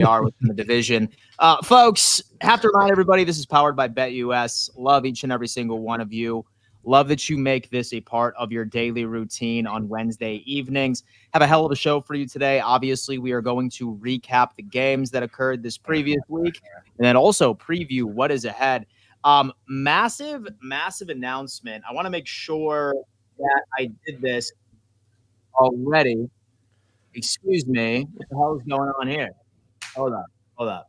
are within the division. Folks, have to remind everybody this is powered by BetUS. Love each and every single one of you. Love that you make this a part of your daily routine on Wednesday evenings. Have a hell of a show for you today. Obviously, we are going to recap the games that occurred this previous week and then also preview what is ahead. Massive announcement. I want to make sure that I did this already. Excuse me. What the hell is going on here? Hold up.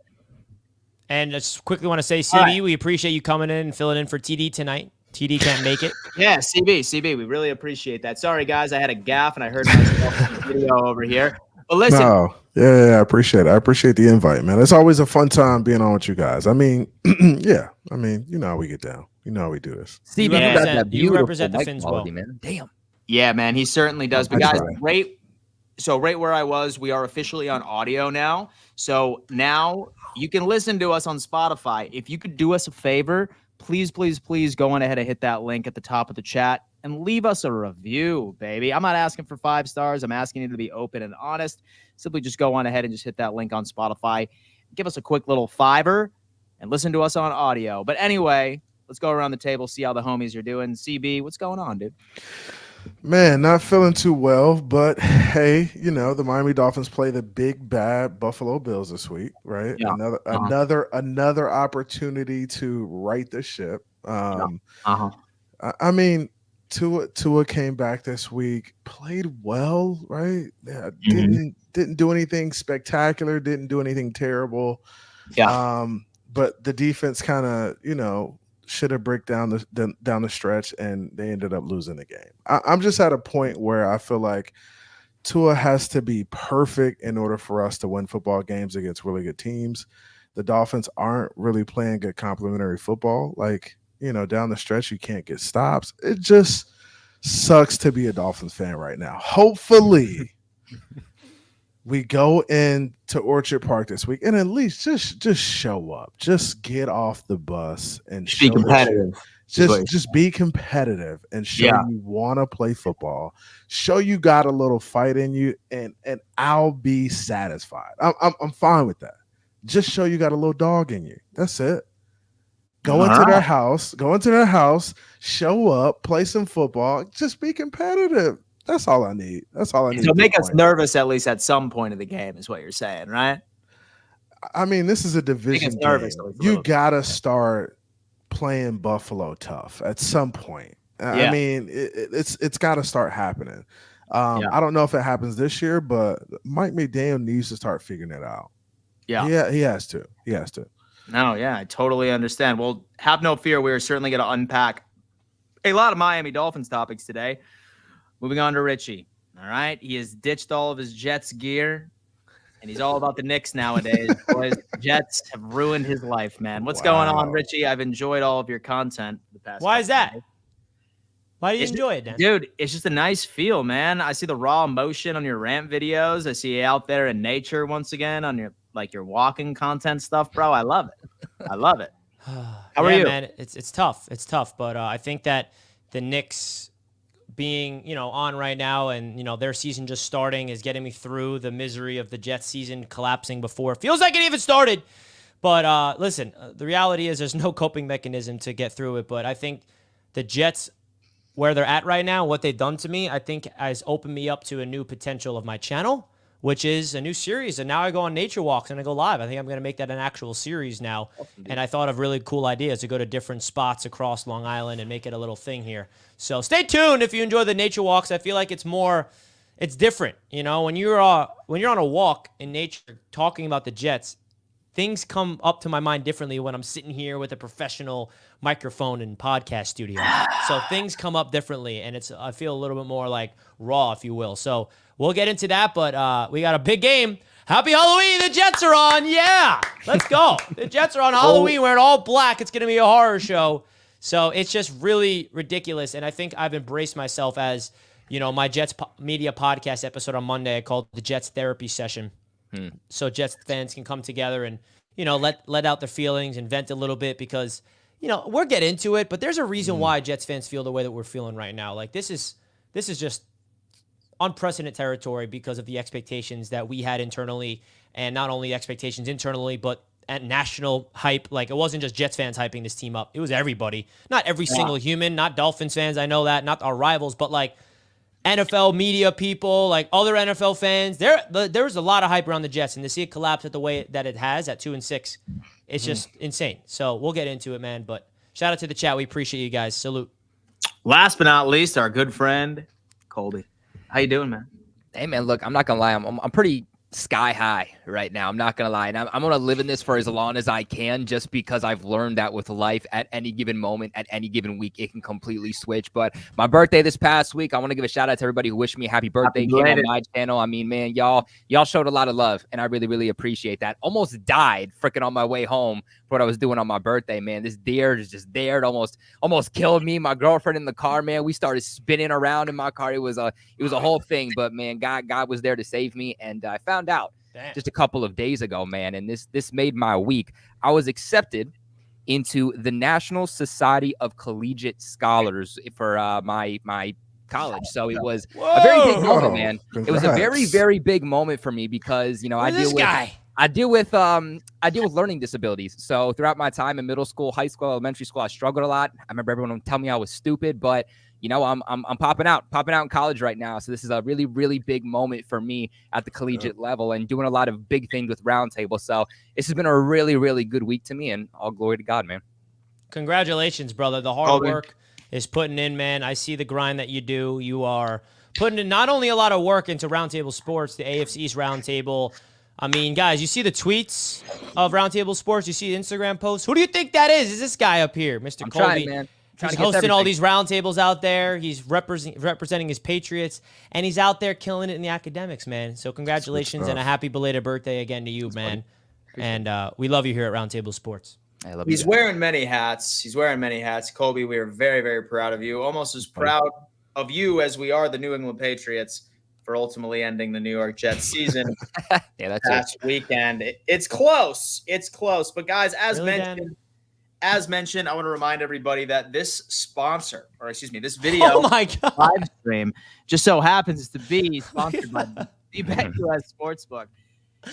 And just quickly want to say, CB, right, we appreciate you coming in and filling in for TD tonight. TD can't make it. Yeah, CB, we really appreciate that. Sorry, guys, I had a gaffe and I heard myself in the video over here. But listen. No, yeah, I appreciate it. I appreciate the invite, man. It's always a fun time being on with you guys. I mean, yeah. I mean, you know how we get down. You know how we do this. CB, you represent the Fins well. Man. Damn. Yeah, man, he certainly does. But guys, right where I was, we are officially on audio now. So now you can listen to us on Spotify. If you could do us a favor, please go on ahead and hit that link at the top of the chat and leave us a review, baby. I'm not asking for 5 stars. I'm asking you to be open and honest. Simply just go on ahead and just hit that link on Spotify. Give us a quick little $5 and listen to us on audio. But anyway, let's go around the table, see how the homies are doing. CB, what's going on, dude? Man, not feeling too well, but hey, you know, the Miami Dolphins play the big bad Buffalo Bills this week, right? Yeah. Another opportunity to right the ship. I mean, Tua came back this week, played well, right? Yeah, didn't do anything spectacular, didn't do anything terrible. Yeah. But the defense kind of, you know, should have break down the stretch, and they ended up losing the game. I'm just at a point where I feel like Tua has to be perfect in order for us to win football games against really good teams. The Dolphins aren't really playing good complementary football. Like, you know, down the stretch, you can't get stops. It just sucks to be a Dolphins fan right now. Hopefully we go into Orchard Park this week and at least just show up. Just get off the bus and be competitive. Just be competitive and show you want to play football. Show you got a little fight in you, and I'll be satisfied. I'm fine with that. Just show you got a little dog in you. That's it. Go into their house, show up, play some football, just be competitive. That's all I need. So make us nervous at least at some point of the game is what you're saying, right? I mean, this is a division game. You got to start playing Buffalo tough at some point. I mean, it's got to start happening. I don't know if it happens this year, but Mike McDaniel needs to start figuring it out. Yeah, he has to. No, yeah, I totally understand. Well, have no fear. We're certainly going to unpack a lot of Miami Dolphins topics today. Moving on to Richie. All right. He has ditched all of his Jets gear, and he's all about the Knicks nowadays. Boys, Jets have ruined his life, man. What's going on, Richie? I've enjoyed all of your content the past. Why is that? Why do you enjoy it, Dan? Dude, it's just a nice feel, man. I see the raw emotion on your rant videos. I see you out there in nature once again on your walking content stuff, bro. I love it. How are you? Man, it's tough. It's tough, but I think that the Knicks being, you know, on right now and, you know, their season just starting is getting me through the misery of the Jets season collapsing before it feels like it even started. But listen, the reality is there's no coping mechanism to get through it. But I think the Jets, where they're at right now, what they've done to me, I think has opened me up to a new potential of my channel, which is a new series. And now I go on nature walks and I go live. I think I'm going to make that an actual series now. And I thought of really cool ideas to go to different spots across Long Island and make it a little thing here. So stay tuned if you enjoy the nature walks. I feel like it's different. You know, when you're on a walk in nature talking about the Jets, things come up to my mind differently when I'm sitting here with a professional microphone and podcast studio. So things come up differently, and I feel a little bit more like raw, if you will. So we'll get into that, but we got a big game. Happy Halloween. The Jets are on. Yeah, let's go. The Jets are on Halloween wearing all black. It's going to be a horror show. So it's just really ridiculous, and I think I've embraced myself as, you know, my Jets media podcast episode on Monday I called the Jets therapy session. So Jets fans can come together and, you know, let out their feelings and vent a little bit because, you know, we'll get into it, but there's a reason why Jets fans feel the way that we're feeling right now. Like this is just unprecedented territory because of the expectations that we had internally and not only expectations internally, but at national hype. Like, it wasn't just Jets fans hyping this team up. It was everybody. Not every single human, not Dolphins fans, I know that, not our rivals, but like NFL media people, like other NFL fans. There's a lot of hype around the Jets, and to see it collapse at the way that it has at 2-6, it's just insane. So we'll get into it, man. But shout out to the chat. We appreciate you guys. Salute. Last but not least, our good friend Colby. How you doing, man? Hey, man, look, I'm not gonna lie. I'm pretty sky high right now. I'm not gonna lie, and I'm gonna live in this for as long as I can, just because I've learned that with life, at any given moment, at any given week, it can completely switch. But my birthday this past week, I want to give a shout out to everybody who wished me a happy birthday. Came on my channel. I mean, man, y'all showed a lot of love, and I really, really appreciate that. Almost died freaking on my way home for what I was doing on my birthday, man. This deer is just there. It almost killed me. My girlfriend in the car, man. We started spinning around in my car. It was a whole thing. But man, God was there to save me, and I found out just a couple of days ago, man, and this made my week. I was accepted into the National Society of Collegiate Scholars for my college. So it was a very big moment, man. Congrats. It was a very, very big moment for me because, I deal with learning disabilities. So throughout my time in middle school, high school, elementary school, I struggled a lot. I remember everyone would tell me I was stupid, but I'm popping out in college right now. So this is a really, really big moment for me at the collegiate level, and doing a lot of big things with Roundtable. So this has been a really, really good week to me, and all glory to God, man. Congratulations, brother. The hard work is putting in, man. I see the grind that you do. You are putting in not only a lot of work into Roundtable Sports, the AFC East Roundtable. I mean, guys, you see the tweets of Roundtable Sports. You see the Instagram posts. Who do you think that is? Is this guy up here, Mr. Colby? Trying, man. He's hosting all these roundtables out there. He's representing his Patriots, and he's out there killing it in the academics, man. So congratulations and a happy belated birthday again to you, man. And we love you here at Roundtable Sports. I love He's wearing many hats. Colby, we are very, very proud of you. Almost as proud of you as we are the New England Patriots for ultimately ending the New York Jets season that's last weekend. It's close. It's close. But guys, as mentioned, I want to remind everybody that this this video live stream just so happens to be sponsored by the BetUS Sportsbook.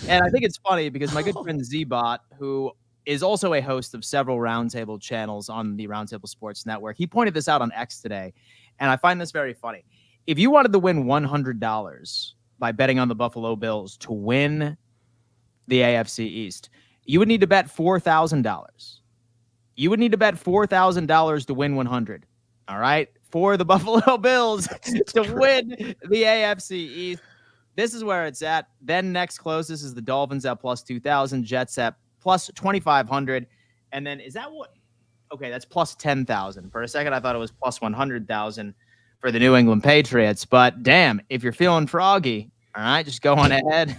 And I think it's funny because my good friend Z-Bot, who is also a host of several Roundtable channels on the Roundtable Sports Network, he pointed this out on X today, and I find this very funny. If you wanted to win $100 by betting on the Buffalo Bills to win the AFC East, you would need to bet $4,000. You would need to bet $4,000 to win 100. All right, for the Buffalo Bills to win the AFC East. This is where it's at. Then next closest is the Dolphins at plus 2,000, Jets at plus 2,500, and then is that what? Okay, that's plus 10,000. For a second, I thought it was plus 100,000 for the New England Patriots. But damn, if you're feeling froggy, all right, just go on ahead,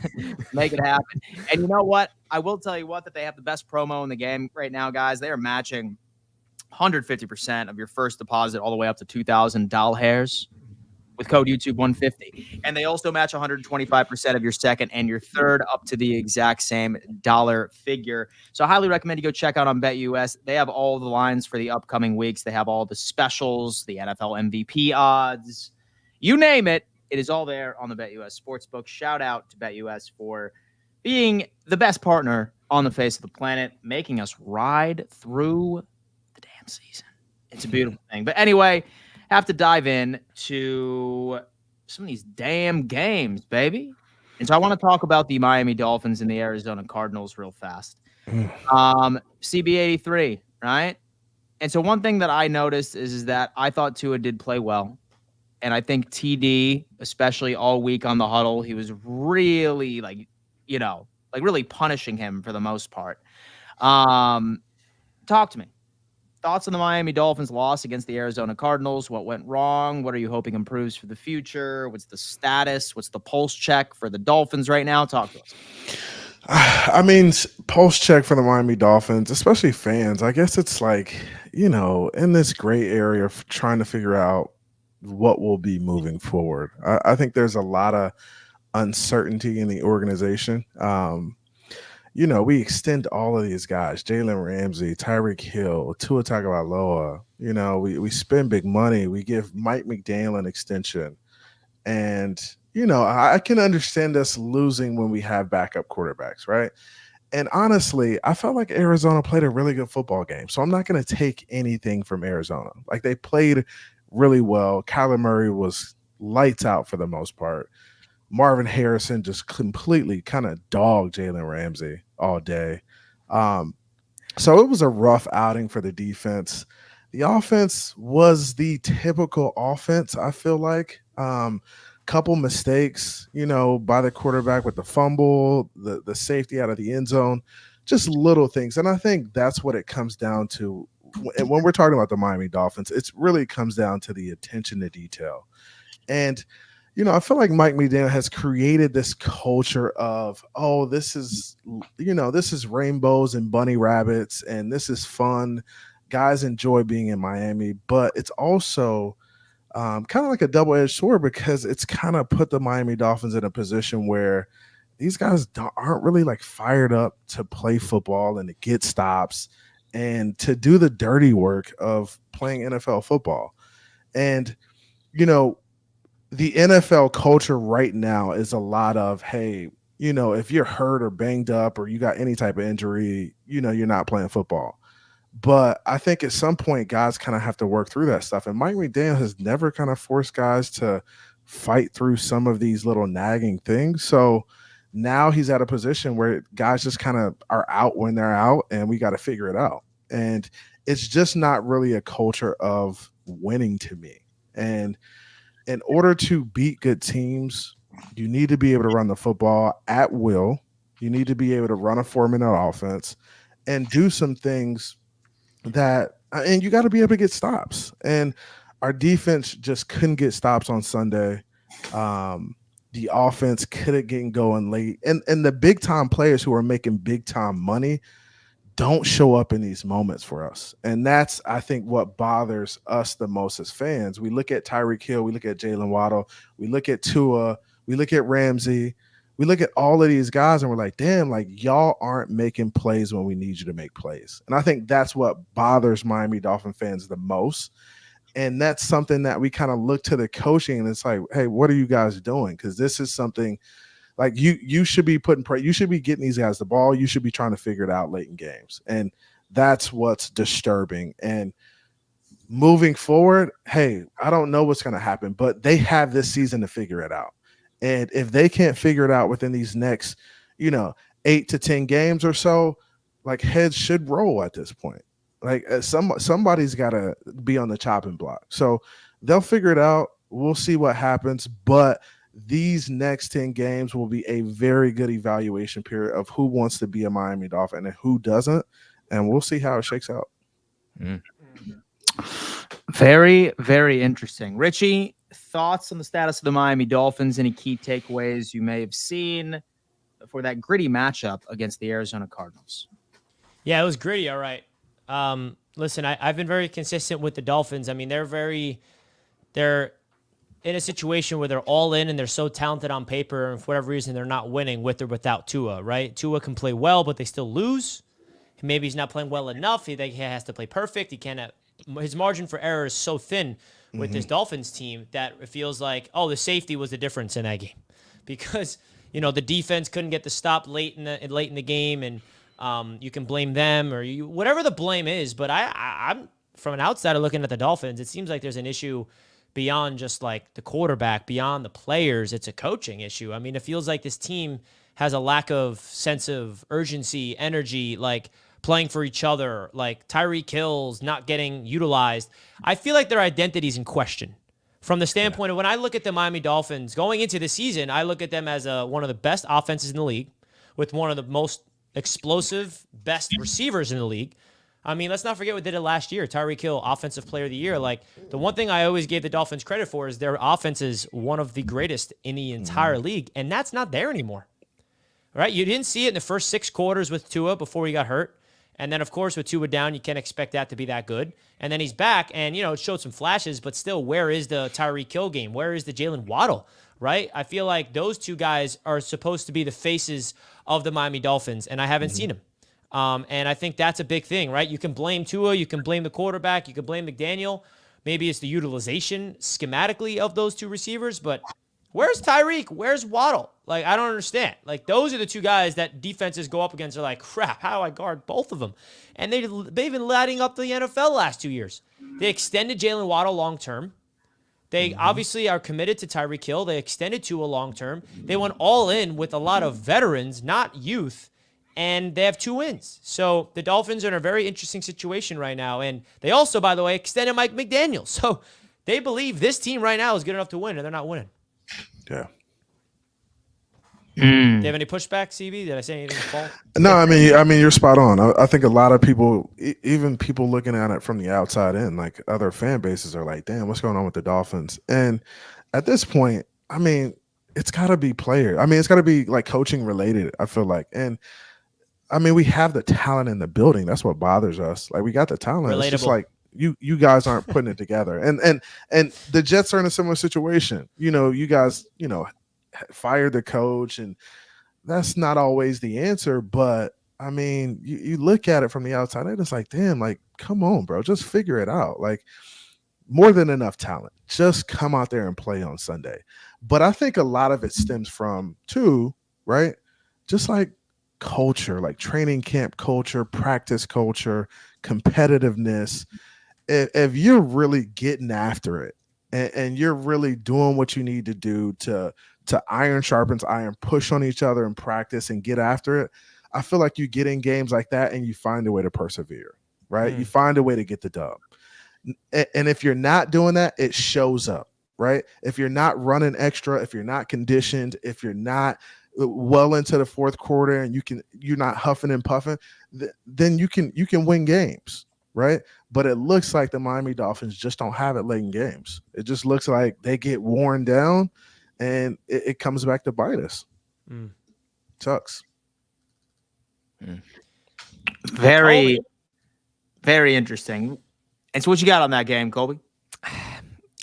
make it happen. And you know what? I will tell you what, that they have the best promo in the game right now, guys. They are matching 150% of your first deposit all the way up to $2,000 with code YouTube150. And they also match 125% of your second and your third up to the exact same dollar figure. So I highly recommend you go check out on BetUS. They have all the lines for the upcoming weeks. They have all the specials, the NFL MVP odds, you name it. It is all there on the BetUS Sportsbook. Shout out to BetUS for being the best partner on the face of the planet, making us ride through the damn season. It's a beautiful thing. But anyway, have to dive in to some of these damn games, baby. And so I want to talk about the Miami Dolphins and the Arizona Cardinals real fast. CB83, right? And so one thing that I noticed is that I thought Tua did play well. And I think TD, especially all week on the huddle, he was really really punishing him for the most part. Talk to me. Thoughts on the Miami Dolphins loss against the Arizona Cardinals? What went wrong? What are you hoping improves for the future? What's the status? What's the pulse check for the Dolphins right now? Talk to us. I mean, pulse check for the Miami Dolphins, especially fans. I guess it's like, in this gray area of trying to figure out what will be moving forward. I think there's a lot of uncertainty in the organization. We extend all of these guys, Jalen Ramsey, Tyreek Hill, Tua Tagovailoa. We spend big money. We give Mike McDaniel an extension. And I can understand us losing when we have backup quarterbacks, right? And honestly, I felt like Arizona played a really good football game. So I'm not going to take anything from Arizona. Like, they played really well. Kyler Murray was lights out for the most part. Marvin Harrison just completely kind of dogged Jalen Ramsey all day. So it was a rough outing for the defense. The offense was the typical offense, I feel like. Couple mistakes, by the quarterback with the fumble, the safety out of the end zone, just little things. And I think that's what it comes down to. When we're talking about the Miami Dolphins, it really comes down to the attention to detail. And I feel like Mike McDaniel has created this culture of, this is rainbows and bunny rabbits, and this is fun. Guys enjoy being in Miami, but it's also kind of like a double-edged sword, because it's kind of put the Miami Dolphins in a position where these guys aren't really like fired up to play football and to get stops and to do the dirty work of playing NFL football. And, the NFL culture right now is a lot of, hey, if you're hurt or banged up or you got any type of injury, you're not playing football. But I think at some point, guys kind of have to work through that stuff. And Mike McDaniel has never kind of forced guys to fight through some of these little nagging things. So now he's at a position where guys just kind of are out when they're out, and we got to figure it out. And it's just not really a culture of winning to me. And in order to beat good teams, you need to be able to run the football at will. You need to be able to run a 4-minute offense and do some things and you got to be able to get stops. And our defense just couldn't get stops on Sunday. The offense couldn't get going late. And the big time players who are making big time money don't show up in these moments for us. And that's, I think, what bothers us the most as fans. We look at Tyreek Hill, we look at Jalen Waddle, we look at Tua, we look at Ramsey, we look at all of these guys, and we're like, damn, like, y'all aren't making plays when we need you to make plays. And I think that's what bothers Miami Dolphin fans the most. And that's something that we kind of look to the coaching, and it's like, hey, what are you guys doing? Because this is something like you should be you should be getting these guys the ball. You should be trying to figure it out late in games. And that's what's disturbing. And moving forward, hey, I don't know what's going to happen, but they have this season to figure it out. And if they can't figure it out within these next, 8 to 10 games or so, like, heads should roll at this point. Like, somebody's got to be on the chopping block. So they'll figure it out. We'll see what happens. But these next 10 games will be a very good evaluation period of who wants to be a Miami Dolphin and who doesn't. And we'll see how it shakes out. Very, very interesting. Richie, thoughts on the status of the Miami Dolphins? Any key takeaways you may have seen for that gritty matchup against the Arizona Cardinals? Yeah, it was gritty. All right. Listen, I've been very consistent with the Dolphins. I mean, they're in a situation where they're all in and they're so talented on paper, and for whatever reason, they're not winning with or without Tua, right? Tua can play well, but they still lose. Maybe he's not playing well enough. He has to play perfect. He can't. His margin for error is so thin with this Dolphins team that it feels like, the safety was the difference in that game, because the defense couldn't get the stop late in the game, and you can blame them or whatever the blame is. But I'm from an outsider looking at the Dolphins, it seems like there's an issue beyond just like the quarterback, beyond the players. It's a coaching issue. I mean, it feels like this team has a lack of sense of urgency, energy, like playing for each other, like Tyreek Hill's not getting utilized. I feel like their identity's in question from the standpoint of when I look at the Miami Dolphins going into the season. I look at them as one of the best offenses in the league with one of the most explosive, best receivers in the league. I mean, let's not forget what they did last year. Tyreek Hill, Offensive Player of the Year. Like, the one thing I always gave the Dolphins credit for is their offense is one of the greatest in the entire league, and that's not there anymore. Right? You didn't see it in the first 6 quarters with Tua before he got hurt. And then, of course, with Tua down, you can't expect that to be that good. And then he's back, and, it showed some flashes, but still, where is the Tyreek Hill game? Where is the Jalen Waddle? Right? I feel like those two guys are supposed to be the faces of the Miami Dolphins, and I haven't seen them. And I think that's a big thing, right? You can blame Tua, you can blame the quarterback, you can blame McDaniel. Maybe it's the utilization schematically of those two receivers, but Where's Tyreek? Where's Waddle? Like, I don't understand. Like, those are the two guys that defenses go up against. Are like, crap, how do I guard both of them? And they've been lighting up the NFL last 2 years. They extended Jalen Waddle long term. They obviously are committed to Tyreek Hill. They extended Tua long term. They went all in with a lot of veterans, not youth, and they have 2 wins. So the Dolphins are in a very interesting situation right now. And they also, by the way, extended Mike McDaniel. So they believe this team right now is good enough to win, and they're not winning. Yeah. Do you have any pushback, CB? Did I say anything false? No, I mean, you're spot on. I think a lot of people, even people looking at it from the outside in, like other fan bases, are like, "Damn, what's going on with the Dolphins?" And at this point, I mean, it's got to be player. I mean, it's got to be like coaching related. I feel like, and I mean, we have the talent in the building. That's what bothers us. Like, we got the talent. Relatable. It's just like you guys aren't putting it together. And the Jets are in a similar situation. You guys, fired the coach, and that's not always the answer. But I mean, you look at it from the outside, and it's like, damn, like, come on, bro, just figure it out. Like, more than enough talent. Just come out there and play on Sunday. But I think a lot of it stems from right? Just like culture, like training camp culture, practice culture, competitiveness. If you're really getting after it and you're really doing what you need to do to iron sharpens iron, push on each other in practice and get after it, I feel like you get in games like that and you find a way to persevere, right? You find a way to get the dub. And if you're not doing that, it shows up, right? If you're not running extra, if you're not conditioned, if you're not well into the fourth quarter and you're not huffing and puffing, then you can win games, right? But it looks like the Miami Dolphins just don't have it late in games. It just looks like they get worn down and it comes back to bite us. Sucks. Very, very interesting. And so what you got on that game, Colby?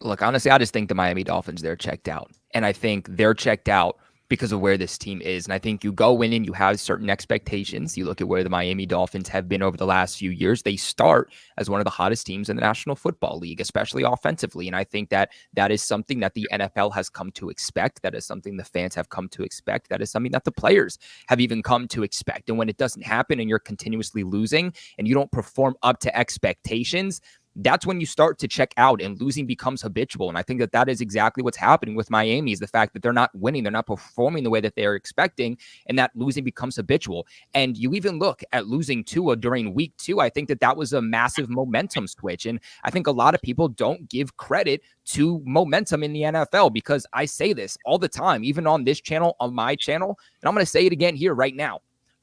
Look, honestly, I just think the Miami Dolphins, they're checked out. And I think they're checked out because of where this team is. And I think you go in and you have certain expectations. You look at where the Miami Dolphins have been over the last few years. They start as one of the hottest teams in the National Football League, especially offensively. And I think that is something that the NFL has come to expect. That is something the fans have come to expect. That is something that the players have even come to expect. And when it doesn't happen and you're continuously losing and you don't perform up to expectations, that's when you start to check out and losing becomes habitual. And I think that is exactly what's happening with Miami, is the fact that they're not winning. They're not performing the way that they're expecting, and that losing becomes habitual. And you even look at losing Tua during week 2. I think that was a massive momentum switch. And I think a lot of people don't give credit to momentum in the NFL, because I say this all the time, even on this channel, on my channel, and I'm going to say it again here right now.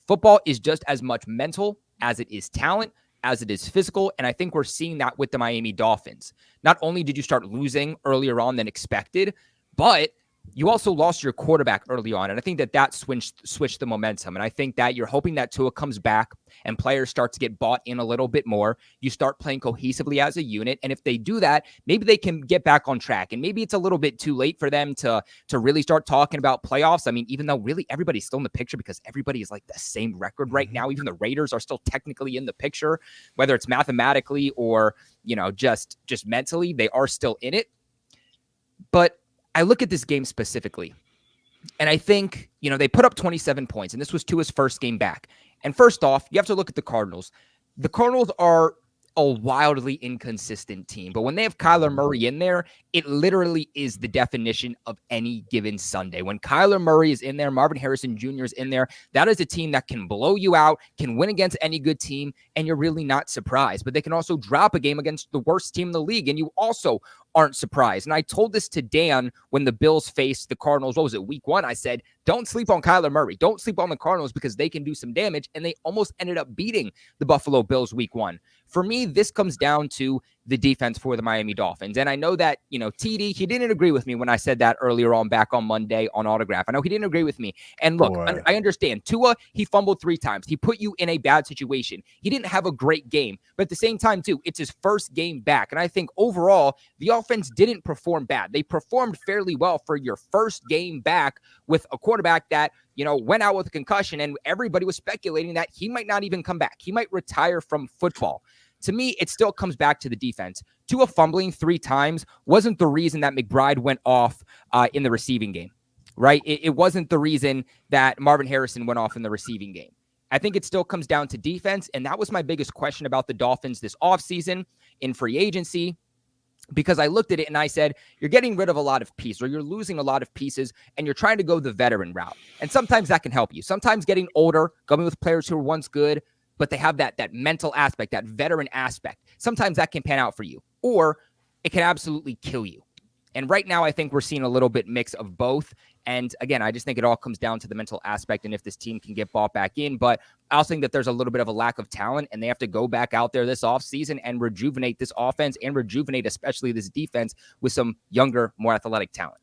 Football is just as much mental as it is talent, as it is physical. And I think we're seeing that with the Miami Dolphins. Not only did you start losing earlier on than expected, but you also lost your quarterback early on. And I think that switched the momentum. And I think that you're hoping that Tua comes back and players start to get bought in a little bit more. You start playing cohesively as a unit. And if they do that, maybe they can get back on track. And maybe it's a little bit too late for them to really start talking about playoffs. I mean, even though really everybody's still in the picture, because everybody is like the same record right now. Even the Raiders are still technically in the picture, whether it's mathematically or, just mentally, they are still in it. But I look at this game specifically, and I think, they put up 27 points, and this was Tua's first game back. And first off, you have to look at the Cardinals. The Cardinals are a wildly inconsistent team, but when they have Kyler Murray in there, it literally is the definition of any given Sunday. When Kyler Murray is in there, Marvin Harrison Jr. is in there, that is a team that can blow you out, can win against any good team, and you're really not surprised. But they can also drop a game against the worst team in the league, and you also aren't surprised. And I told this to Dan when the Bills faced the Cardinals. What was it, week 1? I said, don't sleep on Kyler Murray. Don't sleep on the Cardinals, because they can do some damage. And they almost ended up beating the Buffalo Bills week 1. For me, this comes down to the defense for the Miami Dolphins. And I know that, TD, he didn't agree with me when I said that earlier on back on Monday on Autograph. I know he didn't agree with me. And look, I understand. Tua, he fumbled 3 times. He put you in a bad situation. He didn't have a great game. But at the same time, too, it's his first game back. And I think overall, the offense didn't perform bad. They performed fairly well for your first game back with a quarterback that, went out with a concussion, and everybody was speculating that he might not even come back. He might retire from football. to me, it still comes back to the defense. Tua fumbling 3 times wasn't the reason that McBride went off in the receiving game, right? It wasn't the reason that Marvin Harrison went off in the receiving game. I think it still comes down to defense, and that was my biggest question about the Dolphins this offseason in free agency, because I looked at it and I said, you're getting rid of a lot of pieces, or you're losing a lot of pieces, and you're trying to go the veteran route. And sometimes that can help you. Sometimes getting older, going with players who were once good, but they have that mental aspect, that veteran aspect. Sometimes that can pan out for you, or it can absolutely kill you. And right now, I think we're seeing a little bit mix of both. And again, I just think it all comes down to the mental aspect and if this team can get bought back in. But I also think that there's a little bit of a lack of talent, and they have to go back out there this offseason and rejuvenate this offense and rejuvenate especially this defense with some younger, more athletic talent.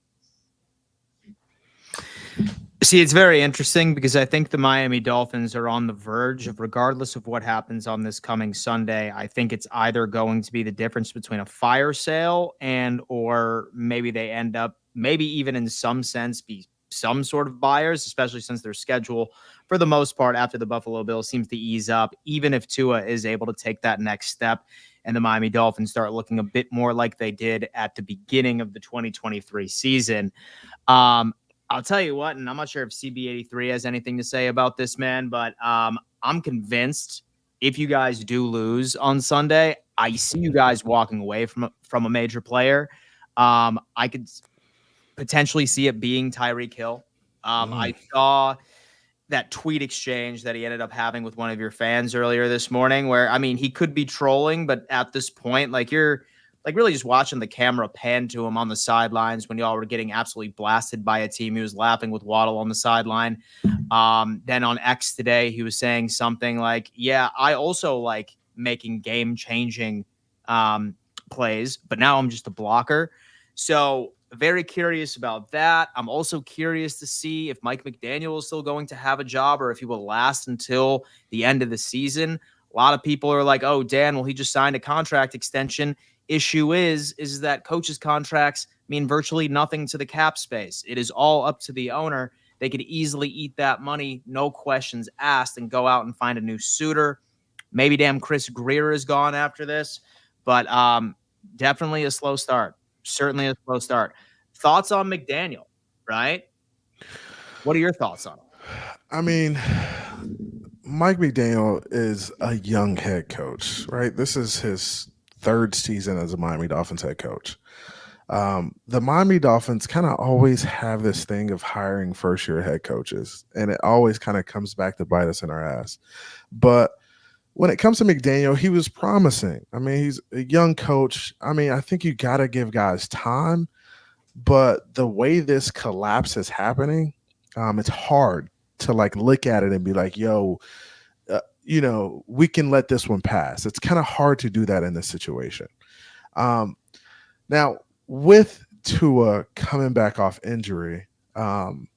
See, it's very interesting because I think the Miami Dolphins are on the verge of, regardless of what happens on this coming Sunday, I think it's either going to be the difference between a fire sale and or maybe they end up, maybe even in some sense, be some sort of buyers, especially since their schedule, for the most part, after the Buffalo Bills seems to ease up, even if Tua is able to take that next step and the Miami Dolphins start looking a bit more like they did at the beginning of the 2023 season. I'll tell you what, and I'm not sure if CB83 has anything to say about this, man, but I'm convinced if you guys do lose on Sunday, I see you guys walking away from a major player. I could potentially see it being Tyreek Hill. I saw that tweet exchange that he ended up having with one of your fans earlier this morning where, I mean, he could be trolling, but at this point, like, you're like really just watching the camera pan to him on the sidelines when y'all were getting absolutely blasted by a team. He was laughing with Waddle on the sideline. Then on X today, he was saying something like, yeah, I also like making game-changing plays, but now I'm just a blocker. So very curious about that. I'm also curious to see if Mike McDaniel is still going to have a job or if he will last until the end of the season. A lot of people are like, oh, Dan, well, he just signed a contract extension. Issue is that coaches' contracts mean virtually nothing to the cap space. It is all up to the owner. They could easily eat that money, no questions asked, and go out and find a new suitor. Maybe damn Chris Greer is gone after this, but definitely a slow start. Certainly a slow start. Thoughts on McDaniel, right? What are your thoughts on him? I mean, Mike McDaniel is a young head coach, right? This is his 3rd season as a Miami Dolphins head coach. The Miami Dolphins kind of always have this thing of hiring first-year head coaches, and it always kind of comes back to bite us in our ass. But when it comes to McDaniel, he was promising. I mean, he's a young coach. I mean, I think you got to give guys time, but the way this collapse is happening, it's hard to like look at it and be like, yo, we can let this one pass. It's kind of hard to do that in this situation. Now, with Tua coming back off injury, I'm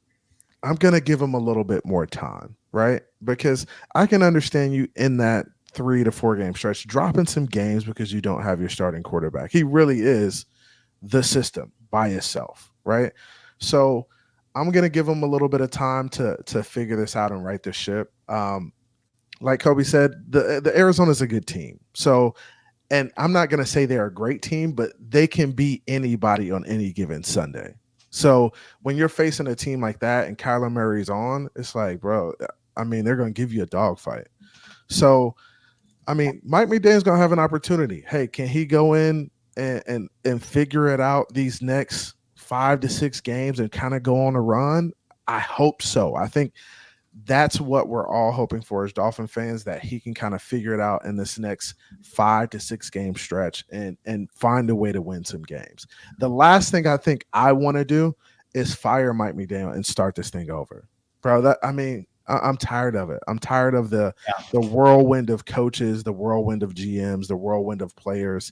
going to give him a little bit more time, right? Because I can understand you in that 3 to 4 game stretch, dropping some games because you don't have your starting quarterback. He really is the system by itself, right? So I'm going to give him a little bit of time to figure this out and right the ship. Like Kobe said, the Arizona is a good team. So, and I'm not going to say they're a great team, but they can beat anybody on any given Sunday. So when you're facing a team like that and Kyler Murray's on, it's like, bro, I mean, they're going to give you a dogfight. So, I mean, Mike McDaniel's going to have an opportunity. Hey, can he go in and figure it out these next 5 to 6 games and kind of go on a run? I hope so. I think that's what we're all hoping for as Dolphin fans, that he can kind of figure it out in this next 5 to 6 game stretch and find a way to win some games. The last thing I think I want to do is fire Mike McDaniel and start this thing over. Bro, I'm tired of it. I'm tired of the whirlwind of coaches, the whirlwind of GMs, the whirlwind of players.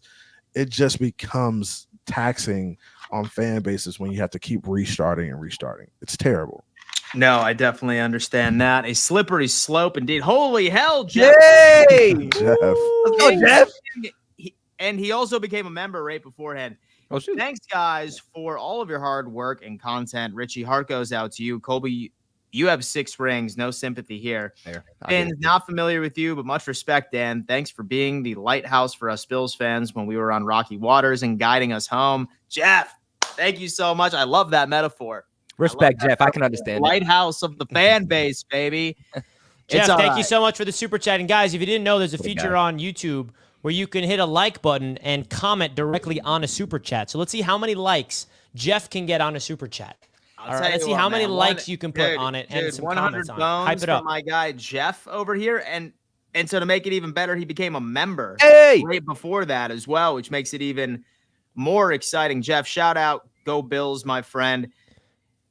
It just becomes taxing on fan bases when you have to keep restarting. It's terrible. No, I definitely understand that. A slippery slope indeed. Holy hell, Jeff. Yay! Jeff. Let's go, Jeff. And he also became a member right beforehand. Oh, shoot. Thanks, guys, for all of your hard work and content. Richie, heart goes out to you. Colby, You have 6 rings. No sympathy here. There. Finn's not familiar with you, but much respect, Dan. Thanks for being the lighthouse for us Bills fans when we were on rocky waters and guiding us home. Jeff, thank you so much. I love that metaphor. Respect, Jeff. I can understand. Lighthouse of the fan base, baby. Jeff, thank you so much for the super chat. And guys, if you didn't know, there's a feature on YouTube where you can hit a like button and comment directly on a super chat. So let's see how many likes Jeff can get on a super chat. All right, let's see how many likes you can put on it and some comments on it. Hype it up. My guy Jeff over here, and so to make it even better, he became a member right before that as well, which makes it even more exciting. Jeff, shout out, go Bills, my friend.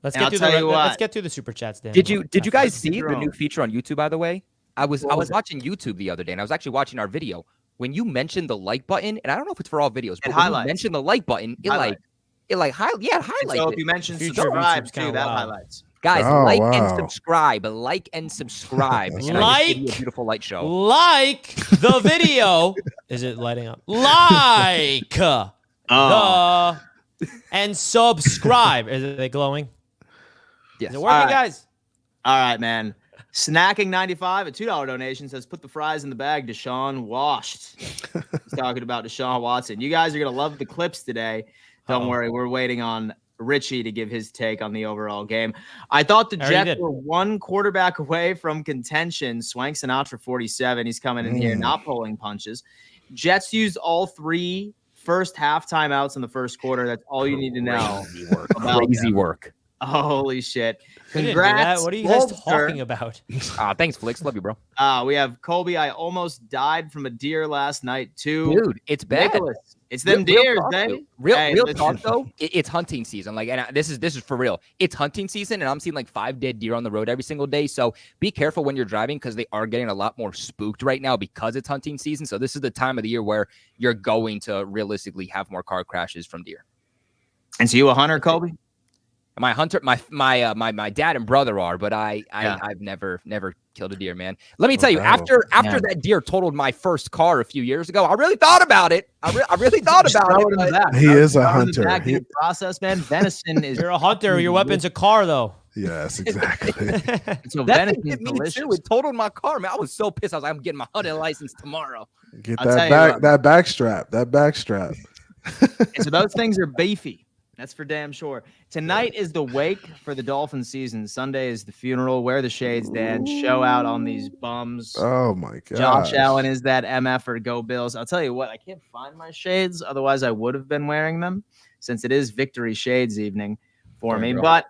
Let's get through the super chats, Dan. Did you guys see the new feature on YouTube? By the way, I was watching YouTube the other day, and I was actually watching our video. When you mentioned the like button, and I don't know if it's for all videos, but when you mentioned the like button, it highlights. So if you mention subscribe too, that highlights. Guys, and subscribe. Like and subscribe. Like a beautiful light show. Like the video. Is it lighting up? Like and subscribe. Is they glowing? Yes. Is it working, guys? All right, man. Snacking95, a $2 donation, says, put the fries in the bag, Deshaun washed. He's talking about Deshaun Watson. You guys are going to love the clips today. Don't worry. We're waiting on Richie to give his take on the overall game. I thought the Jets were 1 quarterback away from contention. Swank Sinatra 47. He's coming in here, not pulling punches. Jets used all 3 first half timeouts in the first quarter. That's all you need to know. Crazy work. Holy shit. Congrats. What are you guys talking about? Thanks, Flix. Love you, bro. We have Colby. I almost died from a deer last night, too. Dude, it's bad. Nicholas. It's them deers, baby. Real talk, though. It's hunting season. Like, and this is for real. It's hunting season, and I'm seeing like 5 dead deer on the road every single day. So be careful when you're driving because they are getting a lot more spooked right now because it's hunting season. So this is the time of the year where you're going to realistically have more car crashes from deer. And so you a hunter, Colby? My hunter, my dad and brother are, but I've never killed a deer, man. Let me tell you, after that deer totaled my first car a few years ago, I really thought about it. I really thought about it. He is a hunter. Process, man. Venison is. You're a hunter. Your weapon's a car, though. Yes, exactly. So venison is delicious. It totaled my car, man. I was so pissed. I was like, I'm getting my hunting license tomorrow. Get that back strap. And so those things are beefy. That's for damn sure. Tonight is the wake for the Dolphins season. Sunday is the funeral. Wear the shades, Dan. Show out on these bums. Oh, my God. Josh Allen is that MF or Go Bills. I'll tell you what, I can't find my shades. Otherwise, I would have been wearing them since it is Victory Shades evening for me. But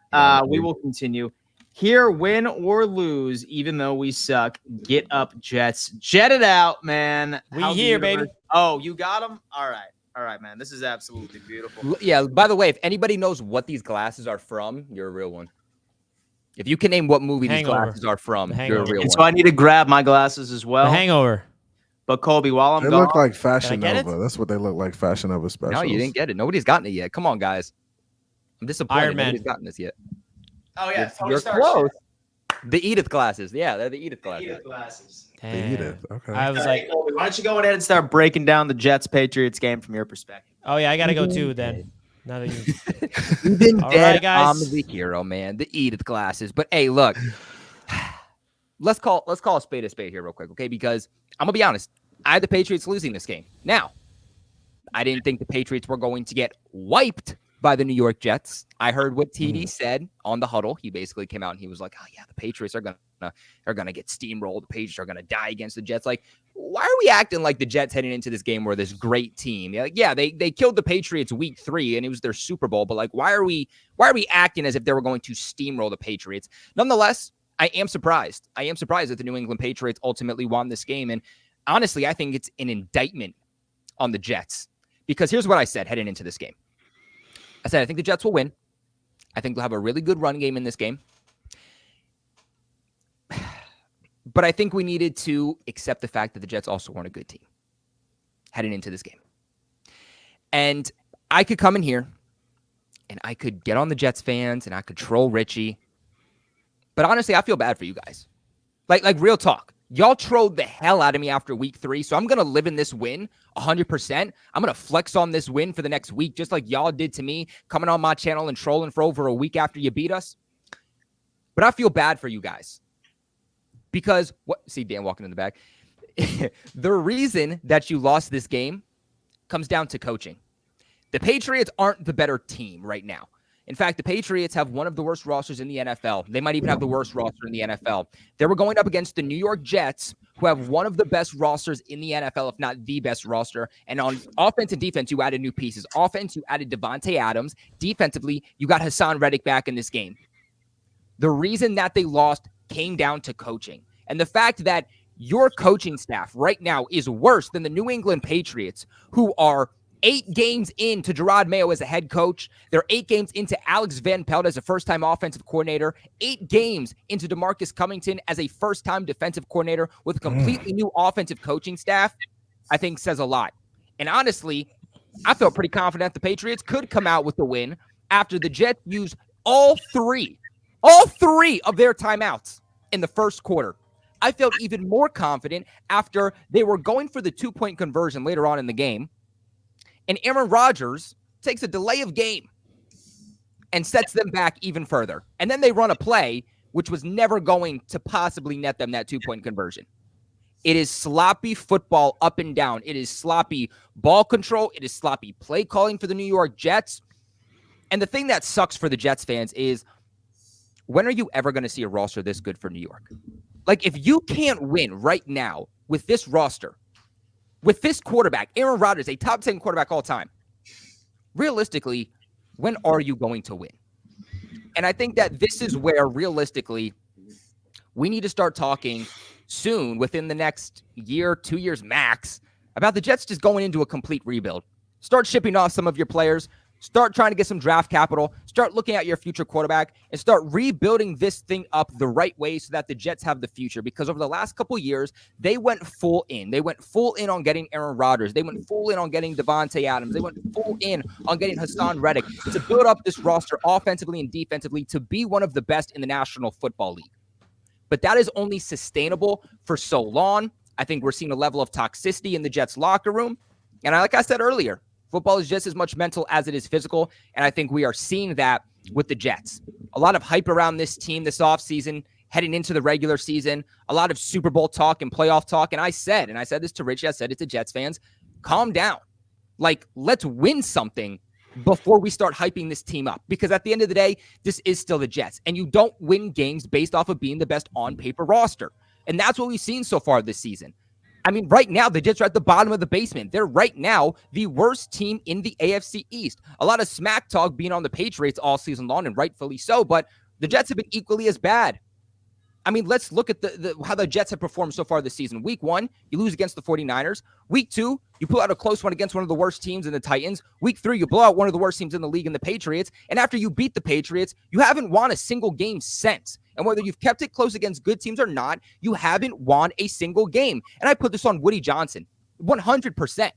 we will continue. Here, win or lose, even though we suck, get up, Jets. Jet it out, man. We here, baby. Oh, you got them? All right. All right, man. This is absolutely beautiful. Yeah, by the way, if anybody knows what these glasses are from, you're a real one. If you can name what movie these glasses are from, you're a real one. So I need to grab my glasses as well. The Hangover. But Colby, while I'm gone. They look like Fashion Nova. That's what they look like, Fashion Nova specials. No, you didn't get it. Nobody's gotten it yet. Come on, guys. I'm disappointed. Iron Man. Nobody's gotten this yet. Oh, yeah. You're close. The Edith glasses. Yeah, they're the Edith glasses. Edith glasses. The Edith. Okay. I was like, Colby, why don't you go ahead and start breaking down the Jets-Patriots game from your perspective? Oh, yeah, I got to go too then. Now that you've been dead, right, guys. I'm the hero, man. The Edith glasses. But hey, look, let's call a spade here real quick, okay? Because I'm gonna be honest, I had the Patriots losing this game. Now, I didn't think the Patriots were going to get wiped by the New York Jets. I heard what TD said on the huddle. He basically came out and he was like, "Oh yeah, the Patriots are gonna get steamrolled. The Patriots are gonna die against the Jets." Like, why are we acting like the Jets heading into this game were this great team? Like, yeah, they killed the Patriots week 3 and it was their Super Bowl, but like, why are we acting as if they were going to steamroll the Patriots? Nonetheless, I am surprised. That the New England Patriots ultimately won this game. And honestly, I think it's an indictment on the Jets because here's what I said heading into this game. I said, I think the Jets will win. I think they'll have a really good run game in this game. But I think we needed to accept the fact that the Jets also weren't a good team heading into this game. And I could come in here and I could get on the Jets fans and I could troll Richie. But honestly, I feel bad for you guys. Like real talk. Y'all trolled the hell out of me after week 3, so I'm going to live in this win 100%. I'm going to flex on this win for the next week, just like y'all did to me, coming on my channel and trolling for over a week after you beat us. But I feel bad for you guys because see Dan walking in the back. The reason that you lost this game comes down to coaching. The Patriots aren't the better team right now. In fact, the Patriots have one of the worst rosters in the NFL. They might even have the worst roster in the NFL. They were going up against the New York Jets, who have one of the best rosters in the NFL, if not the best roster. And on offense and defense, you added new pieces. Offense, you added Devontae Adams. Defensively, you got Hassan Reddick back in this game. The reason that they lost came down to coaching. And the fact that your coaching staff right now is worse than the New England Patriots, who are 8 games into Gerard Mayo as a head coach. They're 8 games into Alex Van Pelt as a first-time offensive coordinator. 8 games into DeMarcus Covington as a first-time defensive coordinator with a completely new offensive coaching staff, I think says a lot. And honestly, I felt pretty confident the Patriots could come out with the win after the Jets used all three of their timeouts in the first quarter. I felt even more confident after they were going for the 2-point conversion later on in the game. And Aaron Rodgers takes a delay of game and sets them back even further. And then they run a play, which was never going to possibly net them that 2-point conversion. It is sloppy football up and down. It is sloppy ball control. It is sloppy play calling for the New York Jets. And the thing that sucks for the Jets fans is, when are you ever going to see a roster this good for New York? Like, if you can't win right now with this roster, with this quarterback, Aaron Rodgers, a top 10 quarterback all time, realistically, when are you going to win? And I think that this is where, realistically, we need to start talking soon, within the next year, 2 years max, about the Jets just going into a complete rebuild. Start shipping off some of your players. Start trying to get some draft capital. Start looking at your future quarterback and start rebuilding this thing up the right way so that the Jets have the future. Because over the last couple of years, they went full in. They went full in on getting Aaron Rodgers. They went full in on getting Devontae Adams. They went full in on getting Hassan Reddick to build up this roster offensively and defensively to be one of the best in the National Football League. But that is only sustainable for so long. I think we're seeing a level of toxicity in the Jets locker room. And like I said earlier, football is just as much mental as it is physical, and I think we are seeing that with the Jets. A lot of hype around this team this offseason, heading into the regular season, a lot of Super Bowl talk and playoff talk, and I said this to Richie, I said it to Jets fans, calm down. Like, let's win something before we start hyping this team up, because at the end of the day, this is still the Jets, and you don't win games based off of being the best on-paper roster, and that's what we've seen so far this season. I mean, right now, the Jets are at the bottom of the basement. They're right now the worst team in the AFC East. A lot of smack talk being on the Patriots all season long, and rightfully so, but the Jets have been equally as bad. I mean, let's look at how the Jets have performed so far this season. Week 1, you lose against the 49ers. Week 2, you pull out a close one against one of the worst teams in the Titans. Week 3, you blow out one of the worst teams in the league in the Patriots. And after you beat the Patriots, you haven't won a single game since. And whether you've kept it close against good teams or not, you haven't won a single game. And I put this on Woody Johnson, 100%.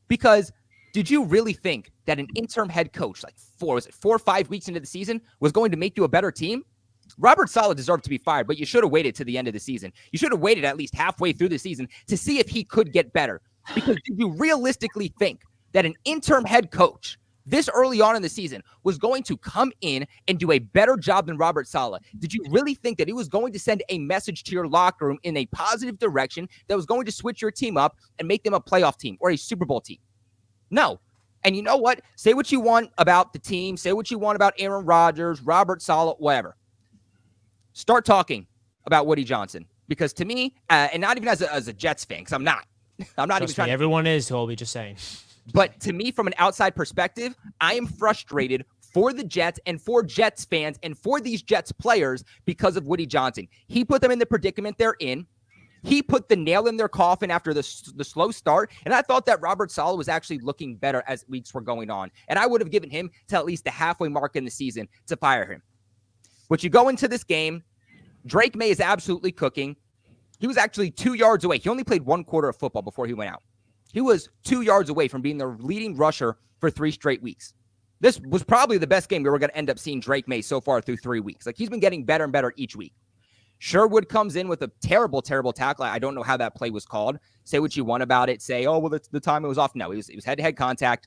Because did you really think that an interim head coach, like 4 or 5 weeks into the season, was going to make you a better team? Robert Saleh deserved to be fired, but you should have waited to the end of the season. You should have waited at least halfway through the season to see if he could get better. Because did you realistically think that an interim head coach this early on in the season was going to come in and do a better job than Robert Saleh? Did you really think that he was going to send a message to your locker room in a positive direction that was going to switch your team up and make them a playoff team or a Super Bowl team? No. And you know what? Say what you want about the team. Say what you want about Aaron Rodgers, Robert Saleh, whatever. Start talking about Woody Johnson, because to me, and not even as a Jets fan, because I'm not Trust even trying me, to. everyone is, Colby, just saying. But to me, from an outside perspective, I am frustrated for the Jets and for Jets fans and for these Jets players because of Woody Johnson. He put them in the predicament they're in. He put the nail in their coffin after the slow start. And I thought that Robert Saleh was actually looking better as weeks were going on. And I would have given him to at least the halfway mark in the season to fire him. But you go into this game, Drake May is absolutely cooking. He was actually 2 yards away. He only played 1 quarter of football before he went out. He was 2 yards away from being the leading rusher for 3 straight weeks. This was probably the best game we were going to end up seeing Drake May so far through 3 weeks. Like, he's been getting better and better each week. Sherwood comes in with a terrible, terrible tackle. I don't know how that play was called. Say what you want about it. Say, oh, well, the time it was off. No, it was head-to-head contact.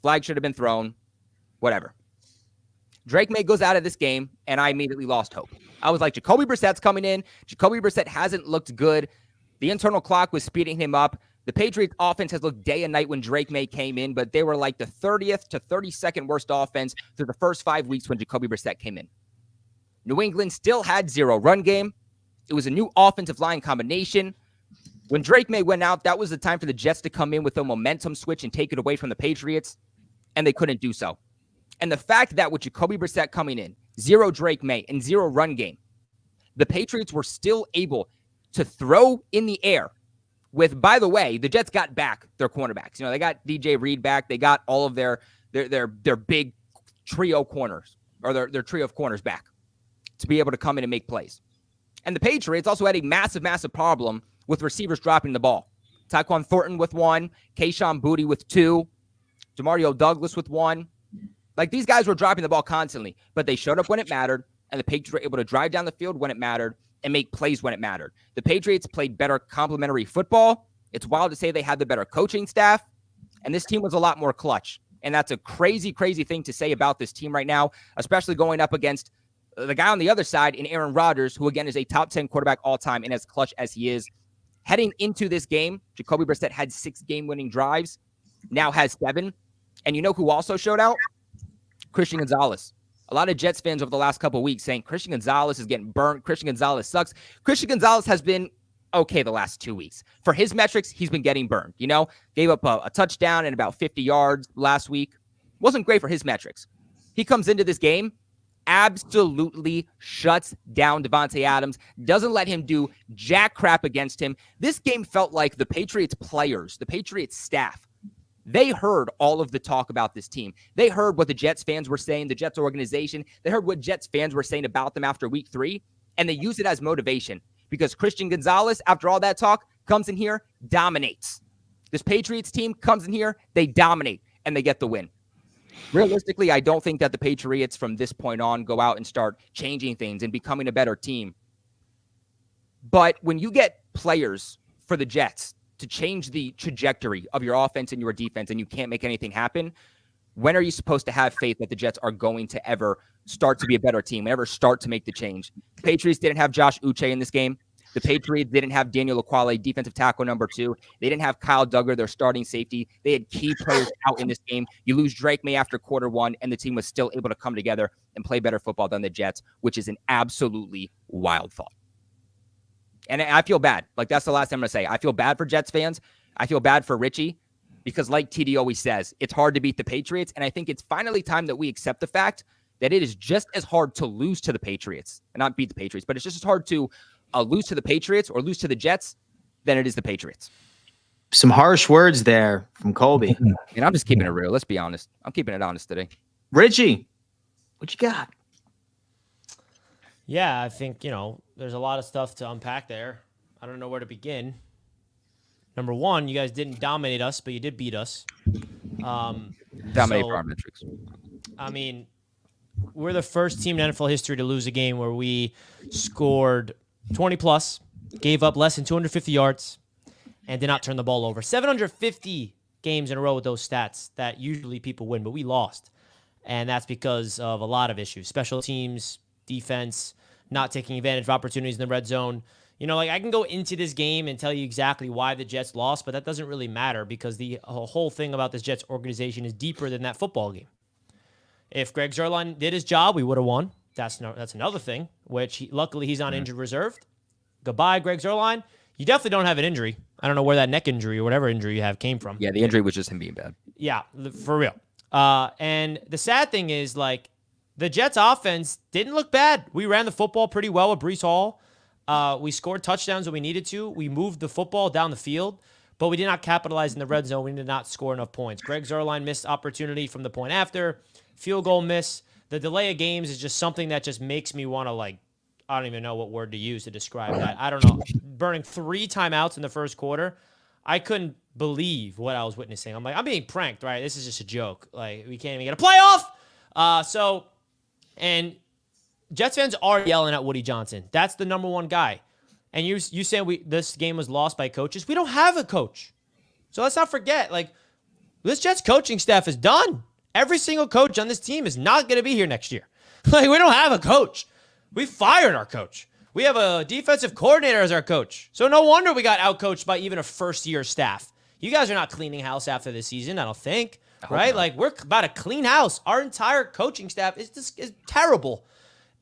Flag should have been thrown. Whatever. Drake May goes out of this game, and I immediately lost hope. I was like, Jacoby Brissett's coming in. Jacoby Brissett hasn't looked good. The internal clock was speeding him up. The Patriots offense has looked day and night when Drake May came in, but they were like the 30th to 32nd worst offense through the first 5 weeks when Jacoby Brissett came in. New England still had 0 run game. It was a new offensive line combination. When Drake May went out, that was the time for the Jets to come in with a momentum switch and take it away from the Patriots, and they couldn't do so. And the fact that with Jacoby Brissett coming in, 0 Drake May, and 0 run game, the Patriots were still able to throw in the air with, by the way, the Jets got back their cornerbacks. They got DJ Reed back. They got all of their big trio corners, or their trio of corners back to be able to come in and make plays. And the Patriots also had a massive, massive problem with receivers dropping the ball. Tyquan Thornton with 1, Kayshon Boutte with 2, Demario Douglas with 1. Like, these guys were dropping the ball constantly, but they showed up when it mattered, and the Patriots were able to drive down the field when it mattered and make plays when it mattered. The Patriots played better complementary football. It's wild to say they had the better coaching staff, and this team was a lot more clutch. And that's a crazy, crazy thing to say about this team right now, especially going up against the guy on the other side in Aaron Rodgers, who, again, is a top 10 quarterback all time, and as clutch as he is. Heading into this game, Jacoby Brissett had 6 game-winning drives, now has 7. And you know who also showed out? Christian Gonzalez. A lot of Jets fans over the last couple of weeks saying Christian Gonzalez is getting burnt. Christian Gonzalez sucks. Christian Gonzalez has been okay the last 2 weeks. For his metrics, he's been getting burned. Gave up a touchdown and about 50 yards last week. Wasn't great for his metrics. He comes into this game, absolutely shuts down Devontae Adams, doesn't let him do jack crap against him. This game felt like the Patriots players, the Patriots staff, they heard all of the talk about this team. They heard what the Jets fans were saying, the Jets organization. They heard what Jets fans were saying about them after week 3, and they used it as motivation because Christian Gonzalez, after all that talk, comes in here, dominates. This Patriots team comes in here, they dominate, and they get the win. Realistically, I don't think that the Patriots from this point on go out and start changing things and becoming a better team. But when you get players for the Jets to change the trajectory of your offense and your defense and you can't make anything happen, when are you supposed to have faith that the Jets are going to ever start to be a better team, ever start to make the change? The Patriots didn't have Josh Uche in this game. The Patriots didn't have Daniel Ekuale, defensive tackle number 2. They didn't have Kyle Duggar, their starting safety. They had key players out in this game. You lose Drake May after quarter 1, and the team was still able to come together and play better football than the Jets, which is an absolutely wild thought. And I feel bad. Like, that's the last thing I'm going to say. I feel bad for Jets fans. I feel bad for Richie because, like TD always says, it's hard to beat the Patriots. And I think it's finally time that we accept the fact that it is just as hard to lose to the Patriots, and not beat the Patriots, but it's just as hard to lose to the Patriots or lose to the Jets than it is the Patriots. Some harsh words there from Colby. And I'm just keeping it real. Let's be honest. I'm keeping it honest today. Richie, what you got? Yeah, I think, there's a lot of stuff to unpack there. I don't know where to begin. Number 1, you guys didn't dominate us, but you did beat us. Dominate for our metrics. I mean, we're the first team in NFL history to lose a game where we scored 20 plus, gave up less than 250 yards, and did not turn the ball over. 750 games in a row with those stats that usually people win, but we lost. And that's because of a lot of issues. Special teams, defense, not taking advantage of opportunities in the red zone. I can go into this game and tell you exactly why the Jets lost, but that doesn't really matter because the whole thing about this Jets organization is deeper than that football game. If Greg Zuerlein did his job, we would have won. That's another thing, which luckily he's on injured reserve. Goodbye, Greg Zuerlein. You definitely don't have an injury. I don't know where that neck injury or whatever injury you have came from. Yeah, the injury was just him being bad. Yeah, for real. And the sad thing is, the Jets offense didn't look bad. We ran the football pretty well with Breece Hall. We scored touchdowns when we needed to. We moved the football down the field, but we did not capitalize in the red zone. We did not score enough points. Greg Zuerlein missed opportunity from the point after. Field goal miss. The delay of games is just something that just makes me want to, I don't even know what word to use to describe that. I don't know. Burning 3 timeouts in the first quarter, I couldn't believe what I was witnessing. I'm like, I'm being pranked, right? This is just a joke. We can't even get a playoff. And Jets fans are yelling at Woody Johnson. That's the number 1 guy. And you saying this game was lost by coaches. We don't have a coach. So let's not forget, this Jets coaching staff is done. Every single coach on this team is not going to be here next year. We don't have a coach. We fired our coach. We have a defensive coordinator as our coach. So no wonder we got outcoached by even a first-year staff. You guys are not cleaning house after this season, I don't think, right? not. Like, we're about to clean house. Our entire coaching staff is terrible.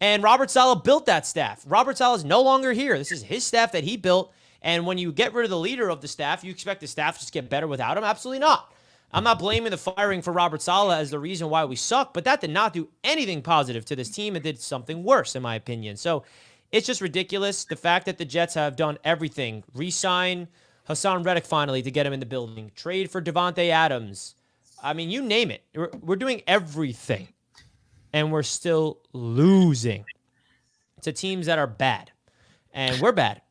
And Robert Saleh built that staff. Robert Saleh is no longer here. This is his staff that he built. And when you get rid of the leader of the staff, you expect the staff to just get better without him? Absolutely not. I'm not blaming the firing for Robert Saleh as the reason why we suck, but that did not do anything positive to this team. It did something worse, in my opinion. So it's just ridiculous. The fact that the Jets have done everything, re-sign Hassan Reddick finally to get him in the building, trade for Devontae Adams. I mean, you name it. We're doing everything, and we're still losing to teams that are bad. And we're bad,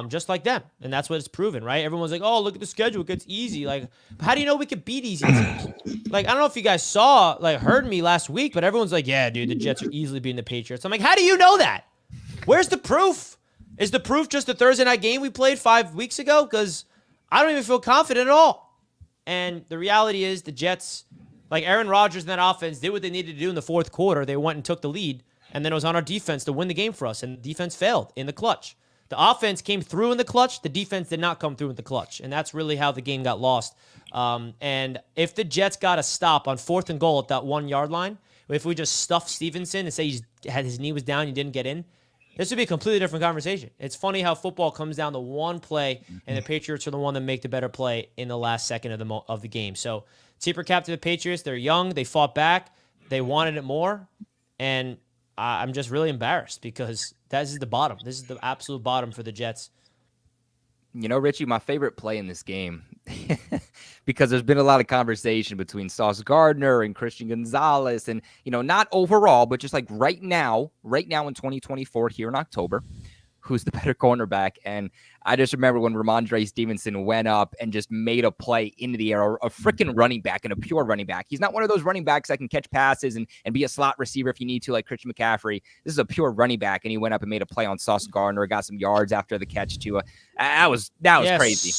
just like them. And that's what it's proven, right? Everyone's like, oh, look at the schedule. It gets easy. Like, how do you know we could beat easy teams? Like, I don't know if you guys heard me last week, but everyone's like, yeah, dude, the Jets are easily beating the Patriots. I'm like, how do you know that? Where's the proof? Is the proof just the Thursday night game we played 5 weeks ago? Because I don't even feel confident at all. And the reality is the Jets, like Aaron Rodgers and that offense, did what they needed to do in the fourth quarter. They went and took the lead, and then it was on our defense to win the game for us, and the defense failed in the clutch. The offense came through in the clutch. The defense did not come through in the clutch, and that's really how the game got lost. And if the Jets got a stop on 4th and goal at that 1 yard line, if we just stuffed Stevenson and say his knee was down, he didn't get in, this would be a completely different conversation. It's funny how football comes down to one play, and the Patriots are the one that make the better play in the last second of the game. So, tip recap to the Patriots. They're young. They fought back. They wanted it more. And I'm just really embarrassed because this is the bottom. This is the absolute bottom for the Jets. You know, Richie, my favorite play in this game, because there's been a lot of conversation between Sauce Gardner and Christian Gonzalez, and, not overall, but just like right now in 2024 here in October, who's the better cornerback? And I just remember when Ramondre Stevenson went up and just made a play into the air, a freaking running back and a pure running back. He's not one of those running backs that can catch passes and be a slot receiver if you need to, like Christian McCaffrey. This is a pure running back, and he went up and made a play on Sauce Gardner, got some yards after the catch too. That was crazy.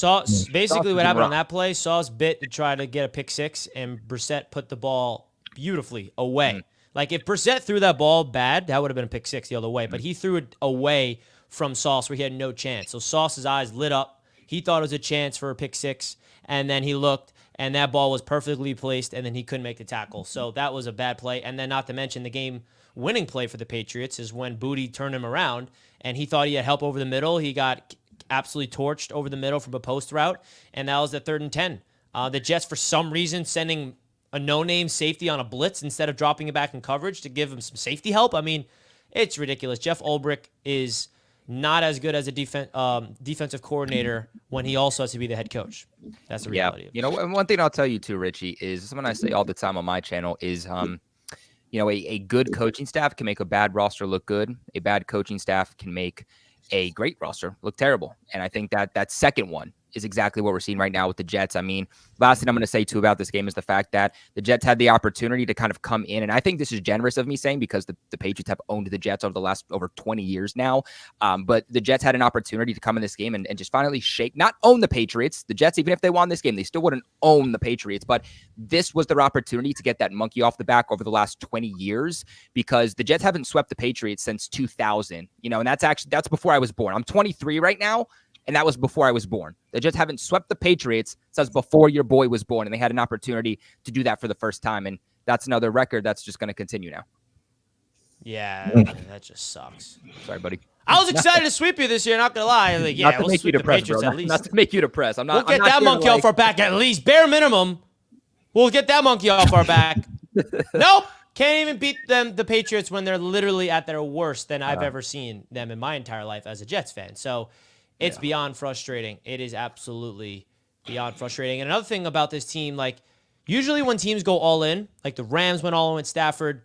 Basically what happened on that play, Sauce bit to try to get a pick six, and Brissett put the ball beautifully away. Like, if Brissett threw that ball bad, that would have been a pick six the other way, but he threw it away from Sauce where he had no chance. So Sauce's eyes lit up. He thought it was a chance for a pick six, and then he looked, and that ball was perfectly placed, and then he couldn't make the tackle. So that was a bad play. And then not to mention the game-winning play for the Patriots is when Booty turned him around, and he thought he had help over the middle. He got absolutely torched over the middle from a post route, and that was the 3rd and 10. The Jets, for some reason, sending a no-name safety on a blitz instead of dropping it back in coverage to give him some safety help. I mean, it's ridiculous. Jeff Ulbrich is not as good as a defensive coordinator when he also has to be the head coach. That's the reality. Yeah. One thing I'll tell you too, Richie, is something I say all the time on my channel is, a good coaching staff can make a bad roster look good. A bad coaching staff can make a great roster look terrible. And I think that second one is exactly what we're seeing right now with the Jets. I mean, last thing I'm going to say too about this game is the fact that the Jets had the opportunity to kind of come in, and I think this is generous of me saying, because the Patriots have owned the Jets over 20 years now. But the Jets had an opportunity to come in this game and just finally not own the Patriots. The Jets, even if they won this game, they still wouldn't own the Patriots. But this was their opportunity to get that monkey off the back over the last 20 years, because the Jets haven't swept the Patriots since 2000. And that's before I was born. I'm 23 right now, and that was before I was born. They just haven't swept the Patriots since before your boy was born, and they had an opportunity to do that for the first time, and that's another record that's just going to continue now. Yeah, that just sucks. Sorry, buddy. I was excited to sweep you this year, not going to lie. Like, yeah, we'll sweep the Patriots at least. Not to make you depressed. We'll get that monkey off our back at least. Bare minimum, we'll get that monkey off our back. Nope. Can't even beat the Patriots, when they're literally at their worst than I've ever seen them in my entire life as a Jets fan. So it's beyond frustrating. It is absolutely beyond frustrating. And another thing about this team, like, usually when teams go all in, like the Rams went all in with Stafford,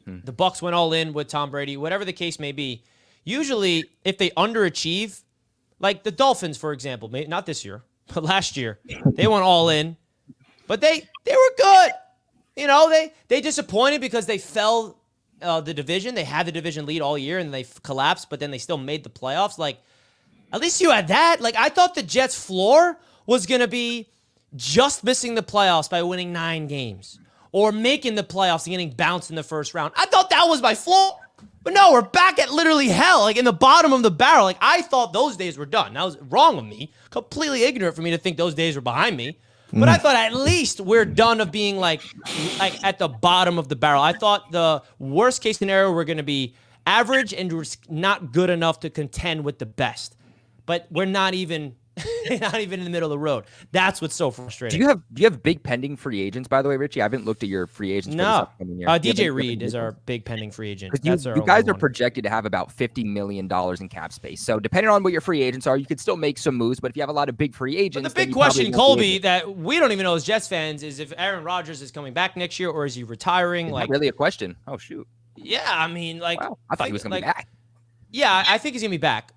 the Bucs went all in with Tom Brady, whatever the case may be, usually if they underachieve, like the Dolphins, for example, not this year, but last year, they went all in, but they were good. They disappointed because they fell the division. They had the division lead all year, and they collapsed, but then they still made the playoffs. Like, at least you had that. Like, I thought the Jets' floor was going to be just missing the playoffs by winning 9 games, or making the playoffs and getting bounced in the first round. I thought that was my floor. But no, we're back at literally hell, like in the bottom of the barrel. Like I thought those days were done. That was wrong of me. Completely ignorant for me to think those days were behind me. But I thought at least we're done of being like at the bottom of the barrel. I thought the worst case scenario we're going to be average and we're not good enough to contend with the best. But we're not even in the middle of the road. That's what's so frustrating. Do you have big pending free agents, by the way, Richie? I haven't looked at your free agents. No, for this DJ Reed is our big pending free agent. Because you guys are projected to have about $50 million in cap space. So depending on what your free agents are, you could still make some moves. But if you have a lot of big free agents, but the big question, Colby, that we don't even know as Jets fans is if Aaron Rodgers is coming back next year or is he retiring? Like really a question. Oh shoot. Yeah, I mean, like wow. I thought he was going to be back. Yeah, I think he's going to be back.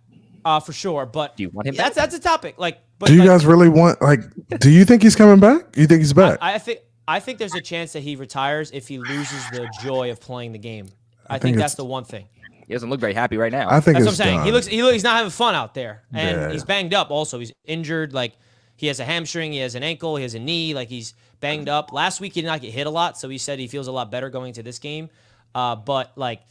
For sure, but do you want him back? That's a topic. But do you guys really want? Like, do you think he's coming back? You think he's back? I think there's a chance that he retires if he loses the joy of playing the game. I think that's the one thing. He doesn't look very happy right now. I think that's what I'm saying. He's not having fun out there, and Yeah. he's banged up. Also, he's injured. Like he has a hamstring, he has an ankle, he has a knee. Like he's banged up. Last week he did not get hit a lot, so he said he feels a lot better going into this game. But like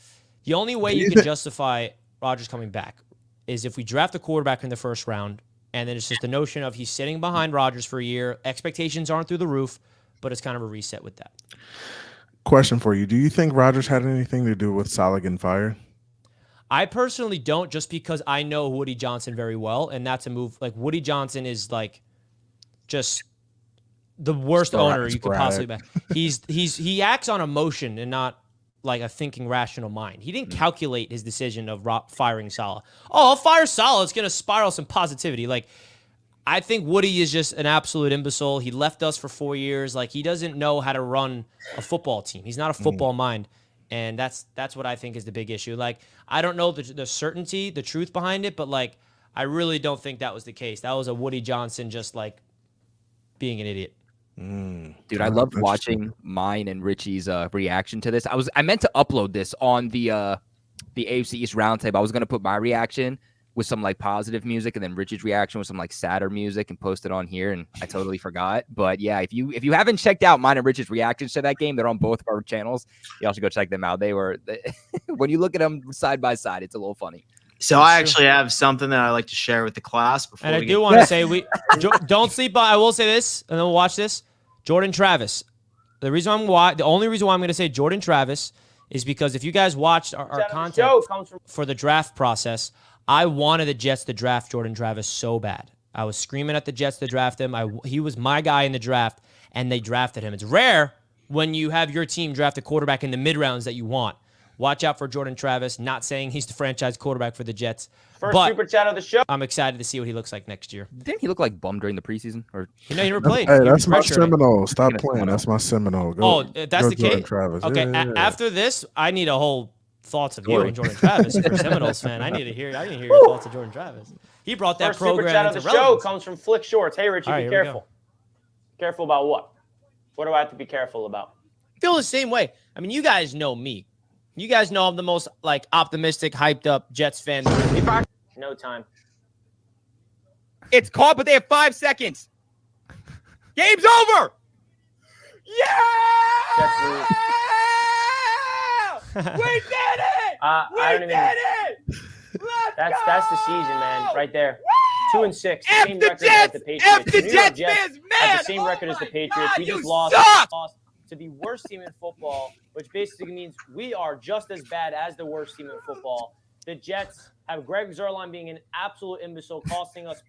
the only way you can justify Rodgers coming back is if we draft a quarterback in the first round, and then it's just the notion of he's sitting behind Rodgers for a year. Expectations aren't through the roof, but it's kind of a reset with that. Question for you. Do you think Rodgers had anything to do with Saleh getting fired? I personally don't, just because I know Woody Johnson very well, and that's a move. Like Woody Johnson is like just the worst owner you could possibly be. He acts on emotion and not like a thinking rational mind. He didn't calculate his decision of firing Saleh. Oh, I'll fire Saleh. It's going to spiral some positivity. Like, I think Woody is just an absolute imbecile. He left us for 4 years. Like, he doesn't know how to run a football team. He's not a football mind. And that's what I think is the big issue. Like, I don't know the certainty, the truth behind it, but like, I really don't think that was the case. That was a Woody Johnson just like being an idiot. Dude, I loved watching mine and Richie's reaction to this. I meant to upload this on the AFC East Roundtable. I was gonna put my reaction with some like positive music and then Richie's reaction with some like sadder music and post it on here, and I totally forgot. But yeah, if you haven't checked out mine and Richie's reactions to that game, they're on both of our channels. You all should go check them out. They when you look at them side by side, it's a little funny. So I actually have something that I like to share with the class before. And I do want to say don't sleep on. I will say this, and then we'll watch this. Jordan Travis. The only reason why I'm going to say Jordan Travis is because if you guys watched our content for the draft process, I wanted the Jets to draft Jordan Travis so bad. I was screaming at the Jets to draft him. He was my guy in the draft, and they drafted him. It's rare when you have your team draft a quarterback in the mid-rounds that you want. Watch out for Jordan Travis. Not saying he's the franchise quarterback for the Jets. First super chat of the show. I'm excited to see what he looks like next year. Didn't he look like bum during the preseason? Or he never played. Hey, that's my Seminole. Stop playing. That's my Seminole. That's the case. Travis. Okay. Yeah. After this, I need a whole thoughts of you and Jordan Travis. For Seminoles fan, I need to hear your thoughts of Jordan Travis. He brought that program super chat into of the relevance. show comes from Flick Shorts. Hey, Richie, be careful. Careful about what? What do I have to be careful about? I feel the same way. I mean, you guys know me. You guys know I'm the most like optimistic, hyped up Jets fan. No time. It's caught, but they have 5 seconds. Game's over. Yeah! We did it! We did it! That's the season, man, right there. 2-6. Same record as the Patriots. F the Jets fans, man! Have the same record as the Patriots. We just lost to the worst team in football, which basically means we are just as bad as the worst team in football. The Jets have Greg Zuerlein being an absolute imbecile, costing us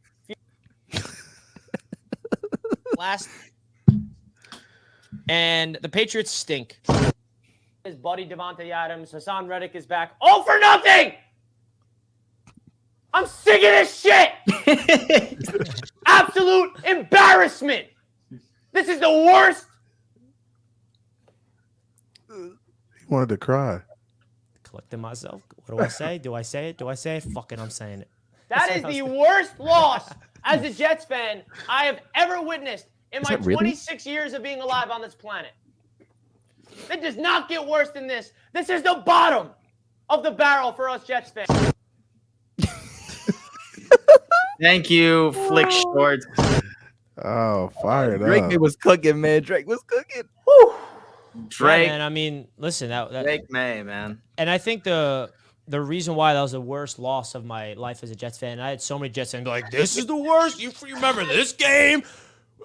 last. And the Patriots stink. His buddy Devontae Adams, Hassan Reddick is back. All for nothing! I'm sick of this shit! Absolute embarrassment! This is the worst. He wanted to cry. Collecting myself. What do I say? Do I say it? Do I say it? Fuck it, I'm saying it. That is the worst loss as a Jets fan I have ever witnessed in my 26 years of being alive on this planet. It does not get worse than this. This is the bottom of the barrel for us Jets fans. Thank you, Flick Shorts. Oh, fired up. Drake was cooking, man. Drake was cooking. Drake. Yeah, man, I mean, listen, that Drake May, man. And I think the the reason why that was the worst loss of my life as a Jets fan, and I had so many Jets fans be like, this is the worst. You remember this game?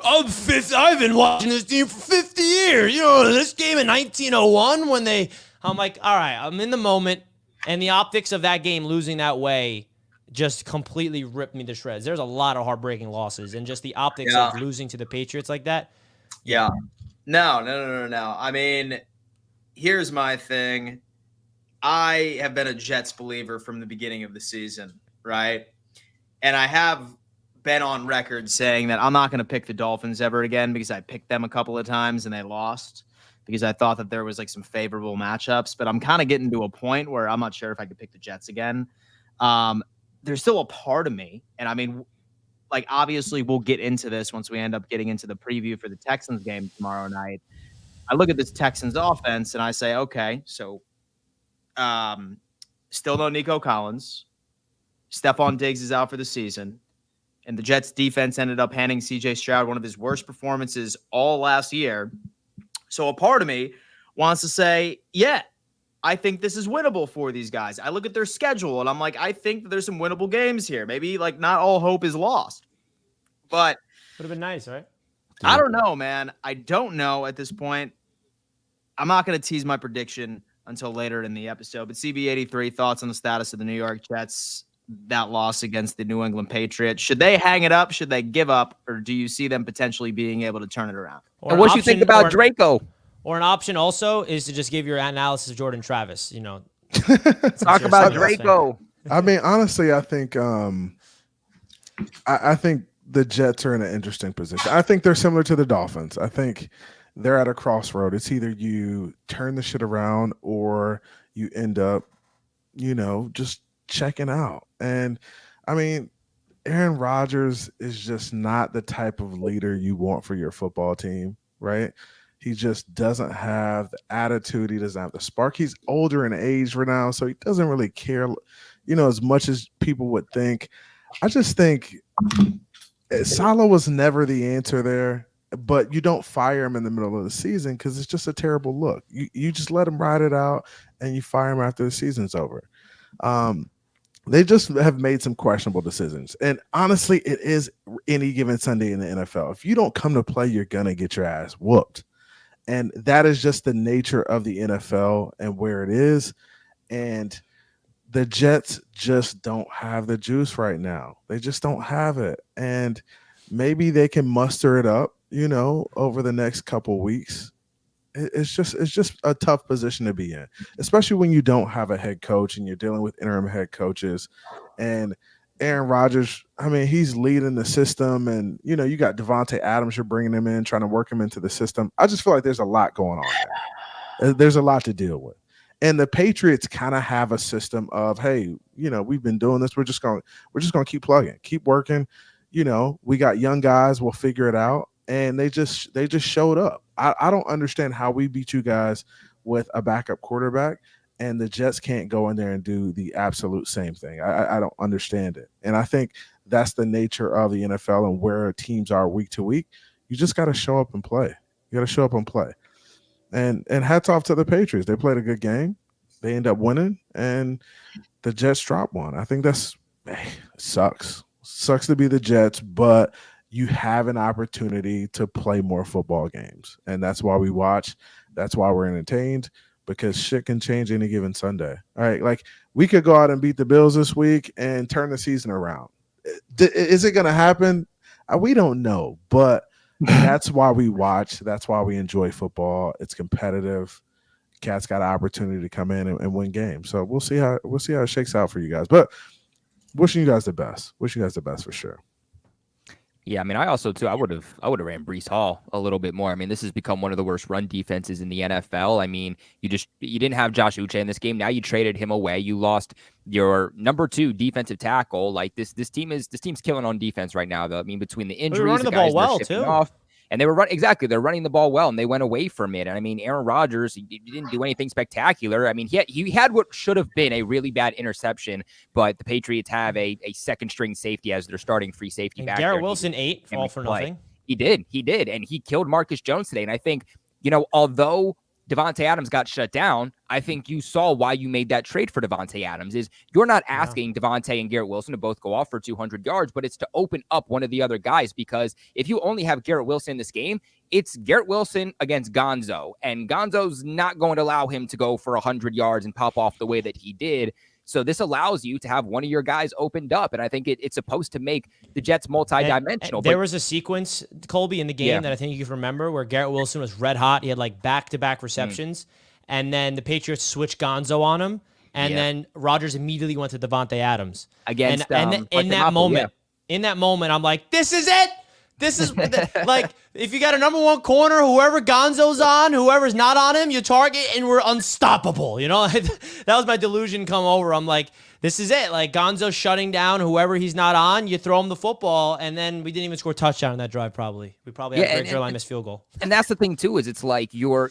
I've been watching this team for 50 years. You know, this game in 1901 when I'm like, all right, I'm in the moment. And the optics of that game losing that way just completely ripped me to shreds. There's a lot of heartbreaking losses, and just the optics of losing to the Patriots like that. Yeah. No. I mean, here's my thing. I have been a Jets believer from the beginning of the season, right? And I have been on record saying that I'm not going to pick the Dolphins ever again because I picked them a couple of times and they lost because I thought that there was like some favorable matchups. But I'm kind of getting to a point where I'm not sure if I could pick the Jets again. There's still a part of me, and I mean, like, obviously we'll get into this once we end up getting into the preview for the Texans game tomorrow night. I look at this Texans offense and I say, okay, so still no Nico Collins. Stephon Diggs is out for the season. And the Jets defense ended up handing CJ Stroud one of his worst performances all last year. So a part of me wants to say, yeah, I think this is winnable for these guys. I look at their schedule and I'm like, I think that there's some winnable games here. Maybe like not all hope is lost, but would have been nice, right? I don't know, man. I don't know at this point. I'm not going to tease my prediction until later in the episode, but CB83, thoughts on the status of the New York Jets, that loss against the New England Patriots. Should they hang it up? Should they give up? Or do you see them potentially being able to turn it around? And what do you think about Draco? Or an option also is to just give your analysis of Jordan Travis. You know, talk about Draco. I mean, honestly, I think I think the Jets are in an interesting position. I think they're similar to the Dolphins. I think they're at a crossroad. It's either you turn the shit around or you end up, just checking out. And I mean, Aaron Rodgers is just not the type of leader you want for your football team, right? He just doesn't have the attitude. He doesn't have the spark. He's older in age right now, so he doesn't really care, as much as people would think. I just think Saleh was never the answer there, but you don't fire him in the middle of the season because it's just a terrible look. You just let him ride it out and you fire him after the season's over. They just have made some questionable decisions. And honestly, it is any given Sunday in the NFL. If you don't come to play, you're going to get your ass whooped. And that is just the nature of the NFL and where it is. And the Jets just don't have the juice right now. They just don't have it. And maybe they can muster it up, over the next couple weeks. It's just a tough position to be in, especially when you don't have a head coach and you're dealing with interim head coaches. And Aaron Rodgers, I mean, he's leading the system, and you got Devontae Adams, you're bringing him in, trying to work him into the system. I just feel like there's a lot going on there. There's a lot to deal with. And the Patriots kind of have a system of, hey, we've been doing this. We're just going to keep plugging, keep working. We got young guys. We'll figure it out. And they just showed up. I don't understand how we beat you guys with a backup quarterback and the Jets can't go in there and do the absolute same thing. I don't understand it. And I think that's the nature of the NFL and where teams are week to week. You just got to show up and play. You got to show up and play. And hats off to the Patriots. They played a good game. They end up winning, and the Jets dropped one. I think sucks. Sucks to be the Jets, but you have an opportunity to play more football games. And that's why we watch. That's why we're entertained, because shit can change any given Sunday. All right, like we could go out and beat the Bills this week and turn the season around. Is it going to happen? We don't know, but that's why we watch. That's why we enjoy football. It's competitive. Cat's got an opportunity to come in and win games. So we'll see how it shakes out for you guys. But wishing you guys the best. Wishing you guys the best for sure. Yeah, I mean, I also too. I would have ran Breece Hall a little bit more. I mean, this has become one of the worst run defenses in the NFL. I mean, you didn't have Josh Uche in this game. Now you traded him away. You lost your number 2 defensive tackle. Like this team's killing on defense right now. Though I mean, between the injuries, they're running the ball well too. And they were they're running the ball well, and they went away from it. And I mean, Aaron Rodgers, he didn't do anything spectacular. I mean, he had what should have been a really bad interception, but the Patriots have a second string safety as their starting free safety back. Garrett Wilson ate all for nothing. He did, and he killed Marcus Jones today. And I think, although Davante Adams got shut down, I think you saw why you made that trade for Davante Adams. Is you're not asking Davante and Garrett Wilson to both go off for 200 yards, but it's to open up one of the other guys, because if you only have Garrett Wilson in this game, it's Garrett Wilson against Gonzo, and Gonzo's not going to allow him to go for 100 yards and pop off the way that he did. So this allows you to have one of your guys opened up, and I think it's supposed to make the Jets multidimensional. There was a sequence, Colby, in the game that I think you can remember where Garrett Wilson was red hot. He had like back-to-back receptions, and then the Patriots switched Gonzo on him, and then Rodgers immediately went to Davante Adams. Against in that moment, I'm like, this is it. This is like, if you got a number one corner, whoever Gonzo's on, whoever's not on him, you target, and we're unstoppable. You know, that was my delusion come over. I'm like, this is it. Like, Gonzo's shutting down whoever he's not on. You throw him the football, and then we didn't even score a touchdown in that drive. We probably had a great line missed field goal. And that's the thing too, is it's like you're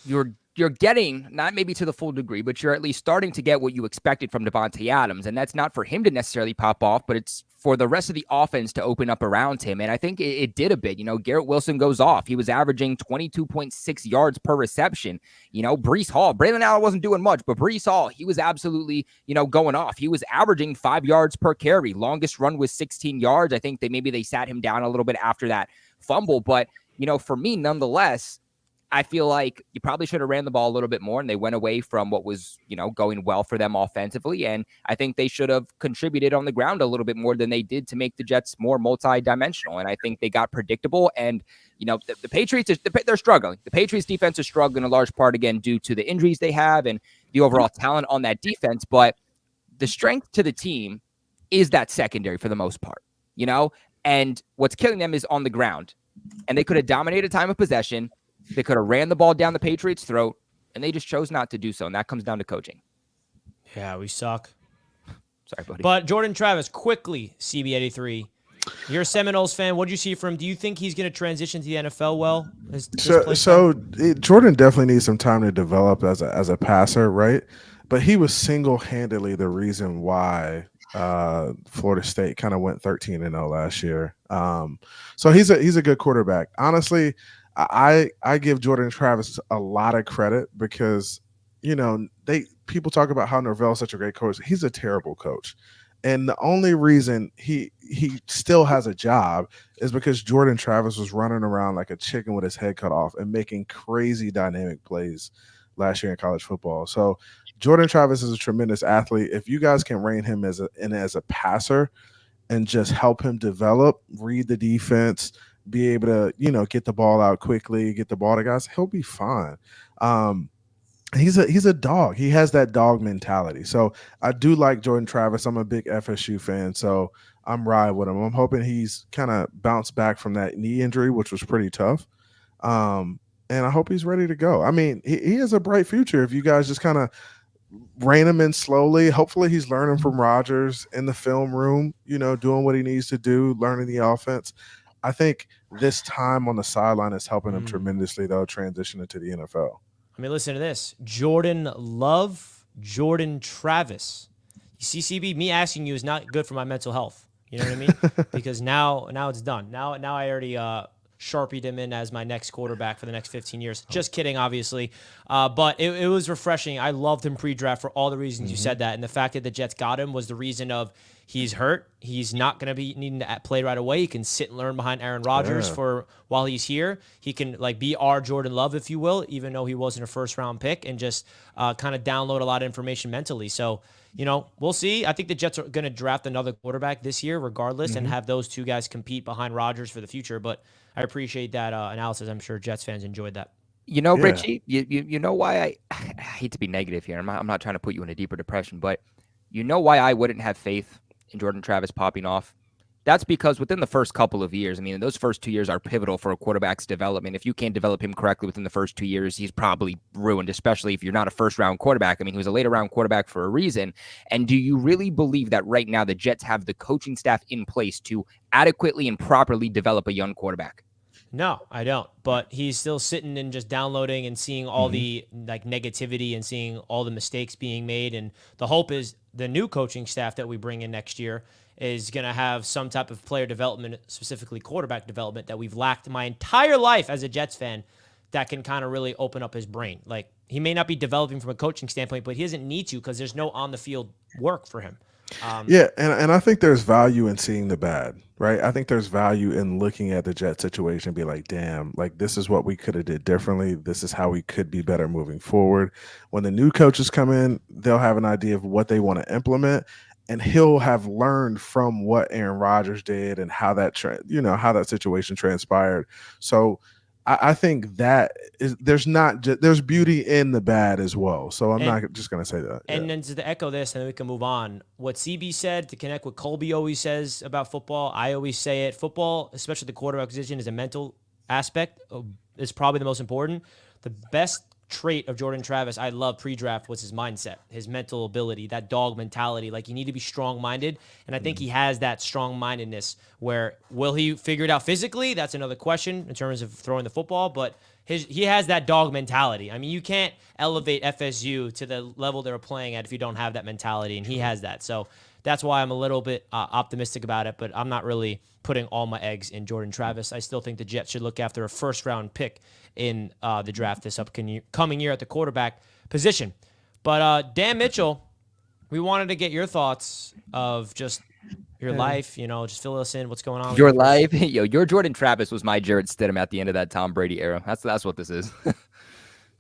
getting, not maybe to the full degree, but you're at least starting to get what you expected from Davante Adams. And that's not for him to necessarily pop off, but it's for the rest of the offense to open up around him. And I think it did a bit. You know, Garrett Wilson goes off. He was averaging 22.6 yards per reception. You know, Breece Hall, Braylon Allen wasn't doing much, but Breece Hall, he was absolutely, going off. He was averaging 5 yards per carry. Longest run was 16 yards. I think they sat him down a little bit after that fumble. But, for me, nonetheless, I feel like you probably should have ran the ball a little bit more, and they went away from what was, going well for them offensively. And I think they should have contributed on the ground a little bit more than they did to make the Jets more multidimensional. And I think they got predictable. And, the Patriots, they're struggling. The Patriots defense is struggling in large part, again, due to the injuries they have and the overall talent on that defense. But the strength to the team is that secondary for the most part, and what's killing them is on the ground. And they could have dominated time of possession. They could have ran the ball down the Patriots' throat, and they just chose not to do so, and that comes down to coaching. Yeah, we suck. Sorry, buddy. But Jordan Travis, quickly, CB83. You're a Seminoles fan. What did you see from him? Do you think he's going to transition to the NFL well? Jordan definitely needs some time to develop as a passer, right? But he was single-handedly the reason why Florida State kind of went 13-0 last year. So he's a good quarterback. Honestly, I give Jordan Travis a lot of credit because, people talk about how Norvell's such a great coach. He's a terrible coach. And the only reason he still has a job is because Jordan Travis was running around like a chicken with his head cut off and making crazy dynamic plays last year in college football. So Jordan Travis is a tremendous athlete. If you guys can rein him as a passer and just help him develop, read the defense, be able to, get the ball out quickly, get the ball to guys, he'll be fine. He's a dog. He has that dog mentality. So I do like Jordan Travis. I'm a big FSU fan, so I'm riding with him. I'm hoping he's kind of bounced back from that knee injury, which was pretty tough. And I hope he's ready to go. I mean, he has a bright future if you guys just kind of rein him in slowly. Hopefully he's learning from Rodgers in the film room, doing what he needs to do, learning the offense. I think this time on the sideline is helping him tremendously, though, transitioning to the NFL. I mean, listen to this. Jordan Love, Jordan Travis. You see, CB, me asking you is not good for my mental health. You know what I mean? Because now it's done. Now I already Sharpied him in as my next quarterback for the next 15 years. Just kidding, obviously. But it was refreshing. I loved him pre-draft for all the reasons you said that. And the fact that the Jets got him was the reason of he's hurt. He's not going to be needing to play right away. He can sit and learn behind Aaron Rodgers for while he's here. He can be our Jordan Love, if you will, even though he wasn't a first-round pick, and just kind of download a lot of information mentally. So, we'll see. I think the Jets are going to draft another quarterback this year regardless and have those two guys compete behind Rodgers for the future. But I appreciate that analysis. I'm sure Jets fans enjoyed that. Richie, you know why I hate to be negative here. I'm not trying to put you in a deeper depression, but you know why I wouldn't have faith in Jordan Travis popping off? That's because within the first couple of years, those first 2 years are pivotal for a quarterback's development. If you can't develop him correctly within the first 2 years, he's probably ruined, especially if you're not a first-round quarterback. He was a later-round quarterback for a reason. And do you really believe that right now the Jets have the coaching staff in place to adequately and properly develop a young quarterback? No, I don't. But he's still sitting and just downloading and seeing all the negativity and seeing all the mistakes being made. And the hope is the new coaching staff that we bring in next year is going to have some type of player development, specifically quarterback development, that we've lacked my entire life as a Jets fan. that can kind of really open up his brain. Like, he may not be developing from a coaching standpoint, but he doesn't need to because there's no on the field work for him. Yeah, and I think there's value in seeing the bad, right? I think there's value in looking at the Jet situation and be like, damn, like this is what we could have did differently. This is how we could be better moving forward. When the new coaches come in, they'll have an idea of what they want to implement, and he'll have learned from what Aaron Rodgers did and how that how that situation transpired. So I think that there's beauty in the bad as well. So I'm not just going to say that. And then to echo this, and then we can move on. What CB said, to connect what Colby always says about football, I always say it. Football, especially the quarterback position, is a mental aspect. Is probably the most important. The best trait of Jordan Travis I love pre-draft was his mindset, his mental ability, that dog mentality. Like, you need to be strong-minded, and I think he has that strong-mindedness where will he figure it out physically? That's another question in terms of throwing the football, but he has that dog mentality. I mean, you can't elevate FSU to the level they were playing at if you don't have that mentality, and he has that. So that's why I'm a little bit optimistic about it, but I'm not really putting all my eggs in Jordan Travis. I still think the Jets should look after a first-round pick in the draft this coming year at the quarterback position. But Dan Mitchell, we wanted to get your thoughts of just your life, just fill us in. What's going on? Your life? Your Jordan Travis was my Jarrett Stidham at the end of that Tom Brady era. That's what this is.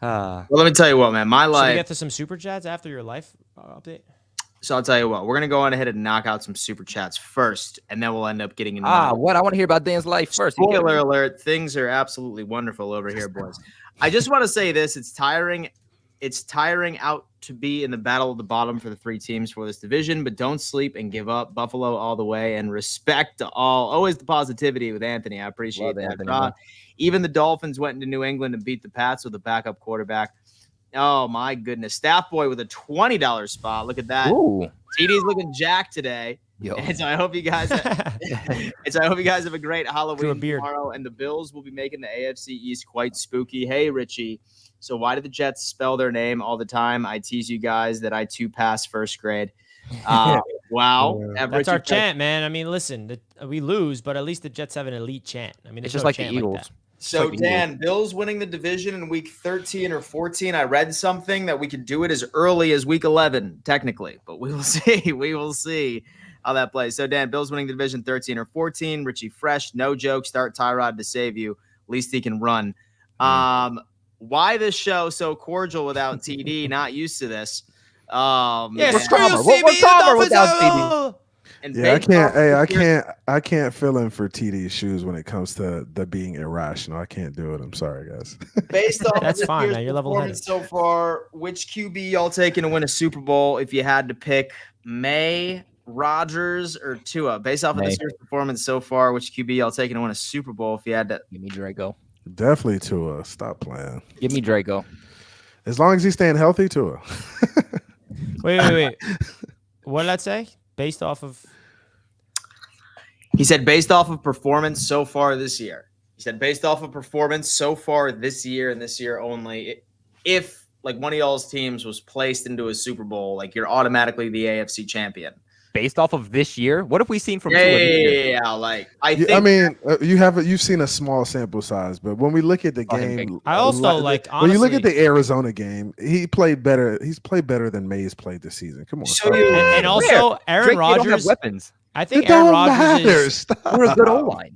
Well, let me tell you what, man. My life. Should we get to some super chats after your life update? So I'll tell you what, we're going to go on ahead and knock out some super chats first, and then we'll end up getting into what? I want to hear about Dan's life first. Spoiler alert, things are absolutely wonderful over here, boys. I just want to say this. It's tiring out to be in the battle of the bottom for the three teams for this division, but don't sleep and give up. Buffalo all the way, and respect to all. Always the positivity with Anthony. I appreciate that. Anthony, even the Dolphins went into New England and beat the Pats with a backup quarterback. Oh, my goodness. Staff Boy with a $20 spot. Look at that. Ooh. TD's looking jacked today. And so I hope you guys have a great Halloween tomorrow. And the Bills will be making the AFC East quite spooky. Hey, Richie. So why do the Jets spell their name all the time? I tease you guys that I too passed first grade. Wow. That's our chant, man. I mean, listen, we lose, but at least the Jets have an elite chant. I mean, it's just like the Eagles. Like so, Dan, Bills winning the division in week 13 or 14. I read something that we could do it as early as week 11, technically, but we will see. We will see how that plays. So, Dan, Bills winning the division 13 or 14. Richie Fresh, no joke. Start Tyrod to save you. At least he can run. Why this show so cordial without TD? Not used to this. We're calmer without TD. I can't fill in for TD's shoes when it comes to the being irrational. I can't do it. I'm sorry, guys. Based off that's of fine, man. You're level-headed so far, which QB y'all taking to win a Super Bowl if you had to pick May, Rodgers, or Tua? Based off of this year's performance so far, which QB y'all taking to win a Super Bowl if you had to? Give me Draco. Definitely Tua. Stop playing. Give me Draco. As long as he's staying healthy, Tua. Wait. What did that say? Based off of? He said based off of performance so far this year. He said based off of performance so far this year and this year only. If like one of y'all's teams was placed into a Super Bowl, like you're automatically the AFC champion. Based off of this year, what have we seen from? Like you've seen a small sample size, but when we look at the game, I also honestly, when you look at the Arizona game, he played better. He's played better than Mays played this season. Come on, and also Aaron Rodgers. Don't have weapons. I think Aaron Rodgers we're a good O-line.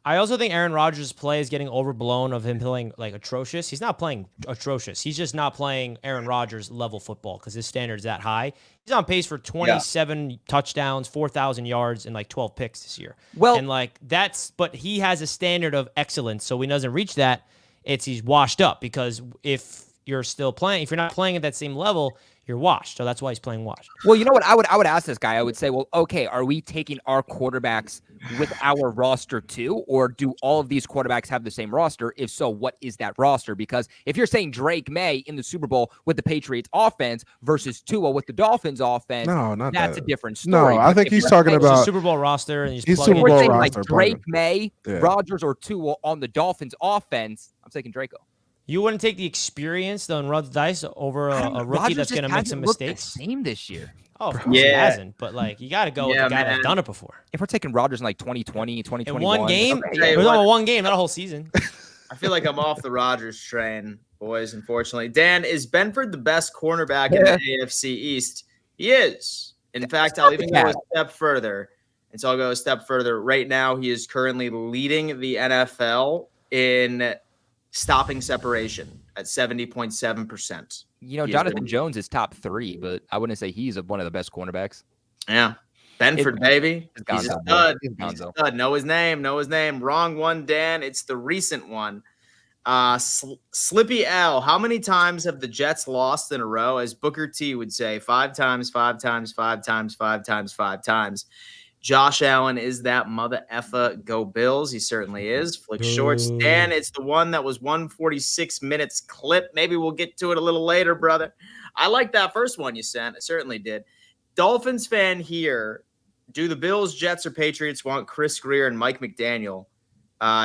I also think Aaron Rodgers' play is getting overblown of him playing like atrocious. He's not playing atrocious. He's just not playing Aaron Rodgers level football because his standard's that high. He's on pace for 27 touchdowns, 4,000 yards, and like 12 picks this year. But he has a standard of excellence. So when he doesn't reach that, he's washed up because if you're not playing at that same level, you're washed. So that's why he's playing washed. Well, you know what? I would ask this guy. I would say, well, okay, are we taking our quarterbacks with our roster too? Or do all of these quarterbacks have the same roster? If so, what is that roster? Because if you're saying Drake May in the Super Bowl with the Patriots offense versus Tua with the Dolphins offense, that's a different story. No, I think he's talking about Super Bowl roster and he's Super Bowl roster. Like Drake May, Rodgers, or Tua on the Dolphins offense. I'm taking Draco. You wouldn't take the experience on Rod Dice over a rookie that's going to make some mistakes? Same this year. Oh, of course he hasn't. But, you got to go with the guy that's done it before. If we're taking Rodgers in 2020, 2021. In one game? It was only one game, not a whole season. I feel like I'm off the Rodgers train, boys, unfortunately. Dan, is Benford the best cornerback in the AFC East? He is. In fact, I'll even go a step further. And so I'll go a step further. Right now, he is currently leading the NFL in stopping separation at 70.7%. Jonathan Jones is top 3, but I wouldn't say he's one of the best cornerbacks. Yeah. Benford, baby. He's a stud. He's a stud. Know his name. Wrong one, Dan. It's the recent one. Slippy L. How many times have the Jets lost in a row? As Booker T would say, 5 times, 5 times, 5 times, 5 times, 5 times. Josh Allen is that mother effer. Go Bills. He certainly is. Flick shorts. Dan, it's the one that was 146 minutes clip. Maybe we'll get to it a little later, brother. I like that first one you sent. I certainly did. Dolphins fan here. Do the Bills, Jets, or Patriots want Chris Greer and Mike McDaniel?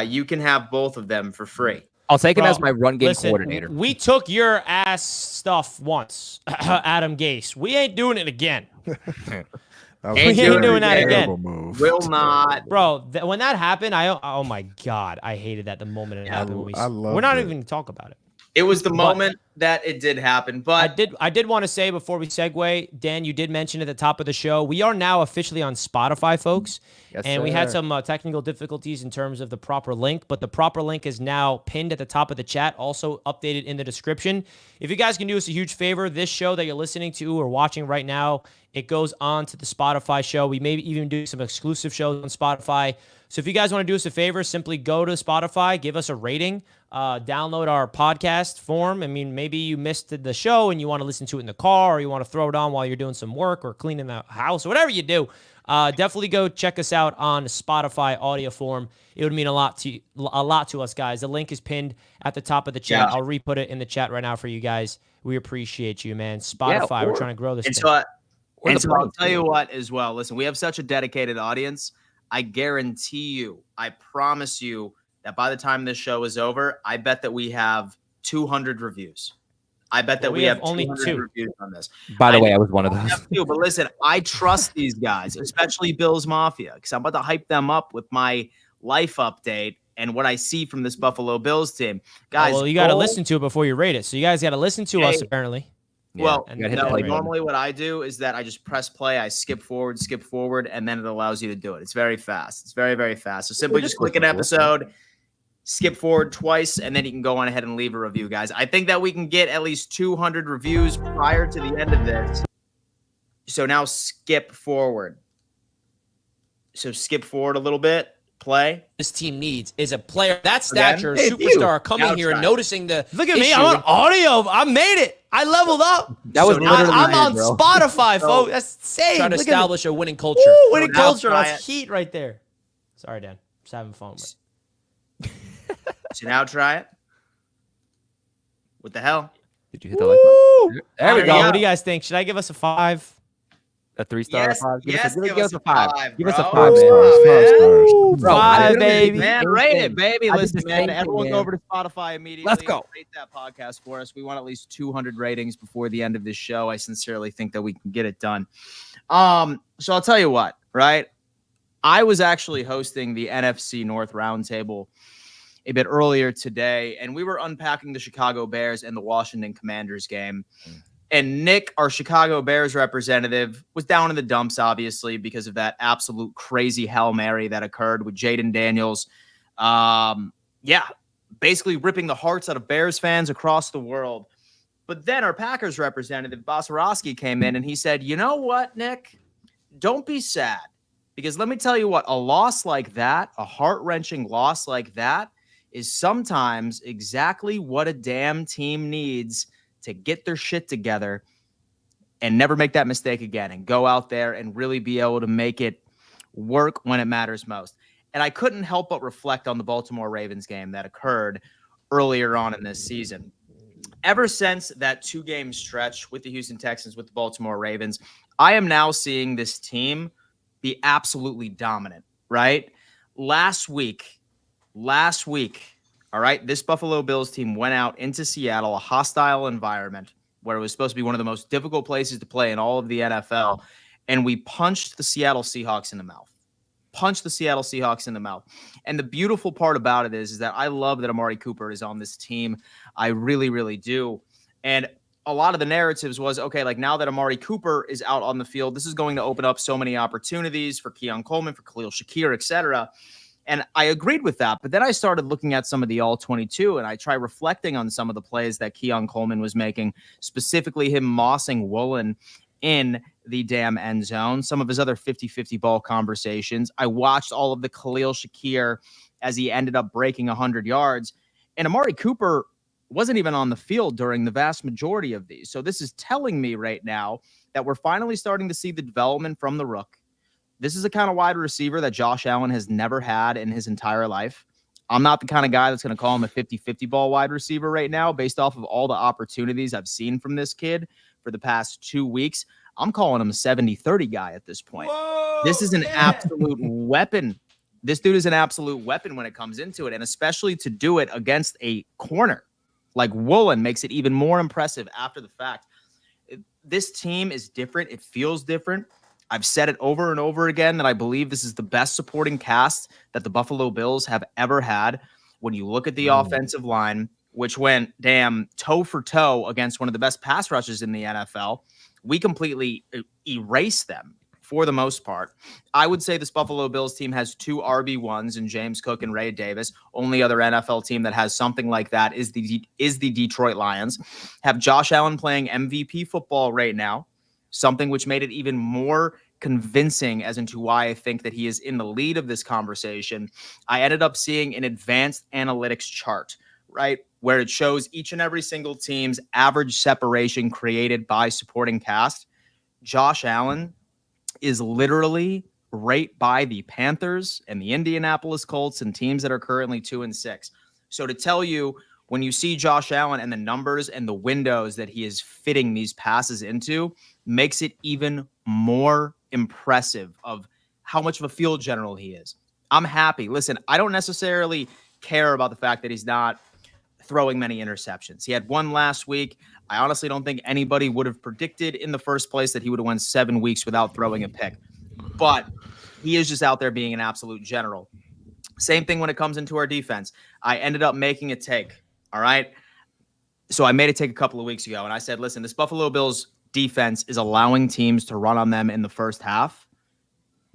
You can have both of them for free. I'll take him as my run game coordinator. We took your ass stuff once, Adam Gase. We ain't doing it again. Ain't doing that again. Move. Will not. Bro, when that happened, oh my God, I hated that the moment it happened. We're not even going to talk about it. It was the moment that it did happen. But I did want to say before we segue, Dan, you did mention at the top of the show, we are now officially on Spotify, folks. Yes, and sir. we had some technical difficulties in terms of the proper link, but the proper link is now pinned at the top of the chat, also updated in the description. If you guys can do us a huge favor, this show that you're listening to or watching right now, it goes on to the Spotify show. We may even do some exclusive shows on Spotify. So if you guys want to do us a favor, simply go to Spotify, give us a rating, download our podcast form. I mean, maybe you missed the show and you want to listen to it in the car, or you want to throw it on while you're doing some work or cleaning the house or whatever you do. Definitely go check us out on Spotify audio form. It would mean a lot to us, guys. The link is pinned at the top of the chat. Yeah. I'll re-put it in the chat right now for you guys. We appreciate you, man. Spotify, we're trying to grow this thing. So I'll tell you what as well. Listen, we have such a dedicated audience. I guarantee you, I promise you that by the time this show is over, I bet that we have 200 reviews. I bet that we have only 200 reviews on this. By the way, I was one of those. But listen, I trust these guys, especially Bills Mafia, because I'm about to hype them up with my life update and what I see from this Buffalo Bills team. Guys, well, you got to listen to it before you rate it. So you guys got to listen to us, apparently. Well, normally what I do is that I just press play, I skip forward, and then it allows you to do it. It's very fast. It's very, very fast. So simply just click an episode, skip forward twice, and then you can go on ahead and leave a review, guys. I think that we can get at least 200 reviews prior to the end of this. So now skip forward. So skip forward a little bit. Play. This team needs is a player that stature, superstar coming here and noticing the. Look at me, I'm on audio. I made it. I leveled up. That was literally I'm on Spotify, folks. That's insane. Trying to establish a winning culture. Ooh, winning culture. That's heat right there. Sorry, Dan. Just having fun with it. So now try it. What the hell? Did you hit the like button? There we go. What do you guys think? Should I give us a 5? A 3-star? Yes, 5? Give us a 5. Give us a 5. Five stars. 5, baby. Man, rate it, baby. I Listen, did the man, same everyone thing, go man. over to Spotify immediately. Let's go. Rate that podcast for us. We want at least 200 ratings before the end of this show. I sincerely think that we can get it done. So I'll tell you what, right? I was actually hosting the NFC North Roundtable a bit earlier today, and we were unpacking the Chicago Bears and the Washington Commanders game. And Nick, our Chicago Bears representative, was down in the dumps, obviously, because of that absolute crazy Hail Mary that occurred with Jaden Daniels. Basically ripping the hearts out of Bears fans across the world. But then our Packers representative, Basarowski, came in and he said, you know what, Nick? Don't be sad. Because let me tell you what, a loss like that, a heart-wrenching loss like that, is sometimes exactly what a damn team needs to get their shit together and never make that mistake again and go out there and really be able to make it work when it matters most. And I couldn't help but reflect on the Baltimore Ravens game that occurred earlier on in this season. Ever since that 2-game stretch with the Houston Texans, with the Baltimore Ravens, I am now seeing this team be absolutely dominant, right? Last week, all right, this Buffalo Bills team went out into Seattle, a hostile environment where it was supposed to be one of the most difficult places to play in all of the NFL, and we punched the Seattle Seahawks in the mouth. punch the Seattle Seahawks in the mouth. And the beautiful part about it is that I love that Amari Cooper is on this team. I really, really do. And a lot of the narratives was, okay, like now that Amari Cooper is out on the field, this is going to open up so many opportunities for Keon Coleman, for Khalil Shakir, etc. And I agreed with that. But then I started looking at some of the all-22, and I tried reflecting on some of the plays that Keon Coleman was making, specifically him mossing Woolen in the damn end zone, some of his other 50-50 ball conversations. I watched all of the Khalil Shakir as he ended up breaking 100 yards. And Amari Cooper wasn't even on the field during the vast majority of these. So this is telling me right now that we're finally starting to see the development from the rook. This is the kind of wide receiver that Josh Allen has never had in his entire life. I'm not the kind of guy that's going to call him a 50-50 ball wide receiver right now based off of all the opportunities I've seen from this kid for the past 2 weeks. I'm calling him a 70-30 guy at this point. Whoa, this is an absolute weapon. This dude is an absolute weapon when it comes into it, and especially to do it against a corner like Woolen makes it even more impressive after the fact. This team is different. It feels different. I've said it over and over again that I believe this is the best supporting cast that the Buffalo Bills have ever had. When you look at the offensive line, which went damn toe for toe against one of the best pass rushes in the NFL, we completely erased them for the most part. I would say this Buffalo Bills team has 2 RB1s in James Cook and Ray Davis. Only other NFL team that has something like that is the Detroit Lions. Have Josh Allen playing MVP football right now, something which made it even more convincing as into why I think that he is in the lead of this conversation. I ended up seeing an advanced analytics chart, right, where it shows each and every single team's average separation created by supporting cast. Josh Allen is literally right by the Panthers and the Indianapolis Colts and teams that are currently 2-6. So to tell you, when you see Josh Allen and the numbers and the windows that he is fitting these passes into, makes it even more impressive of how much of a field general he is. I'm happy. Listen, I don't necessarily care about the fact that he's not throwing many interceptions. He had one last week. I honestly don't think anybody would have predicted in the first place that he would have went 7 weeks without throwing a pick. But he is just out there being an absolute general. Same thing when it comes into our defense. I ended up making a take, all right? So I made a take a couple of weeks ago, and I said, listen, this Buffalo Bills defense is allowing teams to run on them in the first half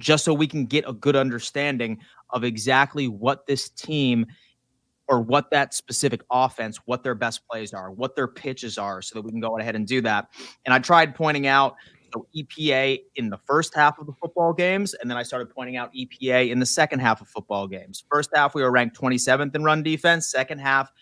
just so we can get a good understanding of exactly what this team or what that specific offense, what their best plays are, what their pitches are, so that we can go ahead and do that. And I tried pointing out EPA in the first half of the football games, and then I started pointing out EPA in the second half of football games. First half, we were ranked 27th in run defense. Second half,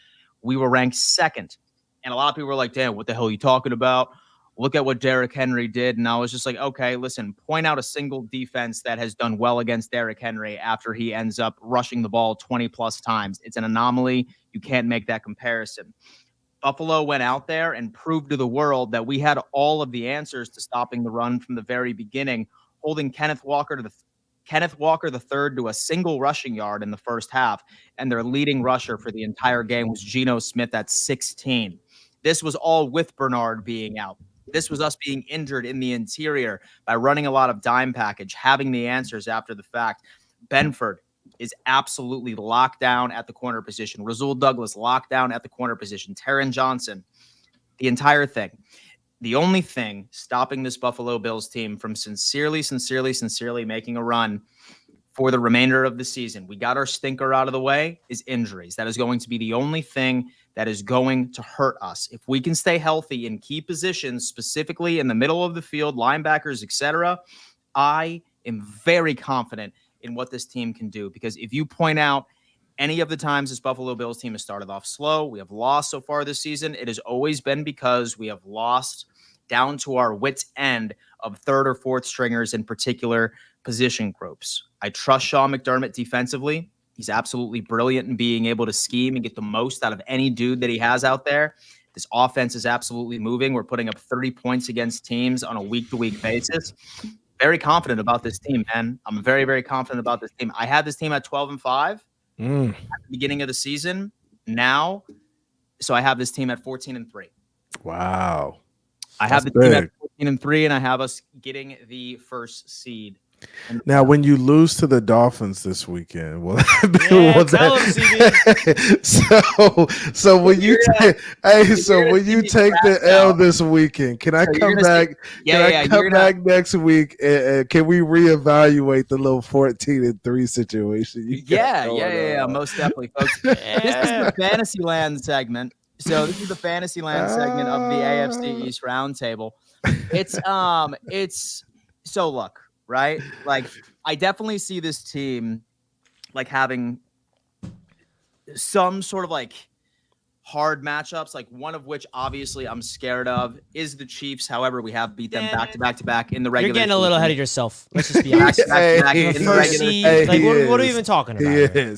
we were ranked 2nd. And a lot of people were like, damn, what the hell are you talking about? Look at what Derrick Henry did. And I was just like, okay, listen, point out a single defense that has done well against Derrick Henry after he ends up rushing the ball 20-plus times. It's an anomaly. You can't make that comparison. Buffalo went out there and proved to the world that we had all of the answers to stopping the run from the very beginning, holding Kenneth Walker III to a single rushing yard in the first half, and their leading rusher for the entire game was Geno Smith at 16. This was all with Bernard being out. This was us being injured in the interior by running a lot of dime package, having the answers after the fact. Benford is absolutely locked down at the corner position. Rasul Douglas locked down at the corner position. Taron Johnson, the entire thing. The only thing stopping this Buffalo Bills team from sincerely making a run for the remainder of the season, we got our stinker out of the way, is injuries. That is going to be the only thing that is going to hurt us. If we can stay healthy in key positions, specifically in the middle of the field, linebackers, etc., I am very confident in what this team can do. Because if you point out any of the times this Buffalo Bills team has started off slow, we have lost so far this season, it has always been because we have lost down to our wits' end of third or fourth stringers in particular position groups. I trust Sean McDermott defensively. He's absolutely brilliant in being able to scheme and get the most out of any dude that he has out there. This offense is absolutely moving. We're putting up 30 points against teams on a week-to-week basis. Very confident about this team, man. I'm very, very confident about this team. I had this team at 12-5 at the beginning of the season. Now, so I have this team at 14-3. Wow. I have the team at 14-3, and I have us getting the first seed Now, when you lose to the Dolphins this weekend, will that so when you take the L this weekend, can I come back? Come back next week? And can we reevaluate the little 14-3 situation? Yeah, most definitely, folks. This is the Fantasyland segment. So this is the Fantasyland segment of the AFC East Roundtable. It's so look. Right? Like, I definitely see this team like having some sort of like hard matchups, like one of which obviously I'm scared of is the Chiefs. However, we have beat them back to back in the regular season. You're getting a little ahead of yourself. Let's just be honest. What are we even talking about?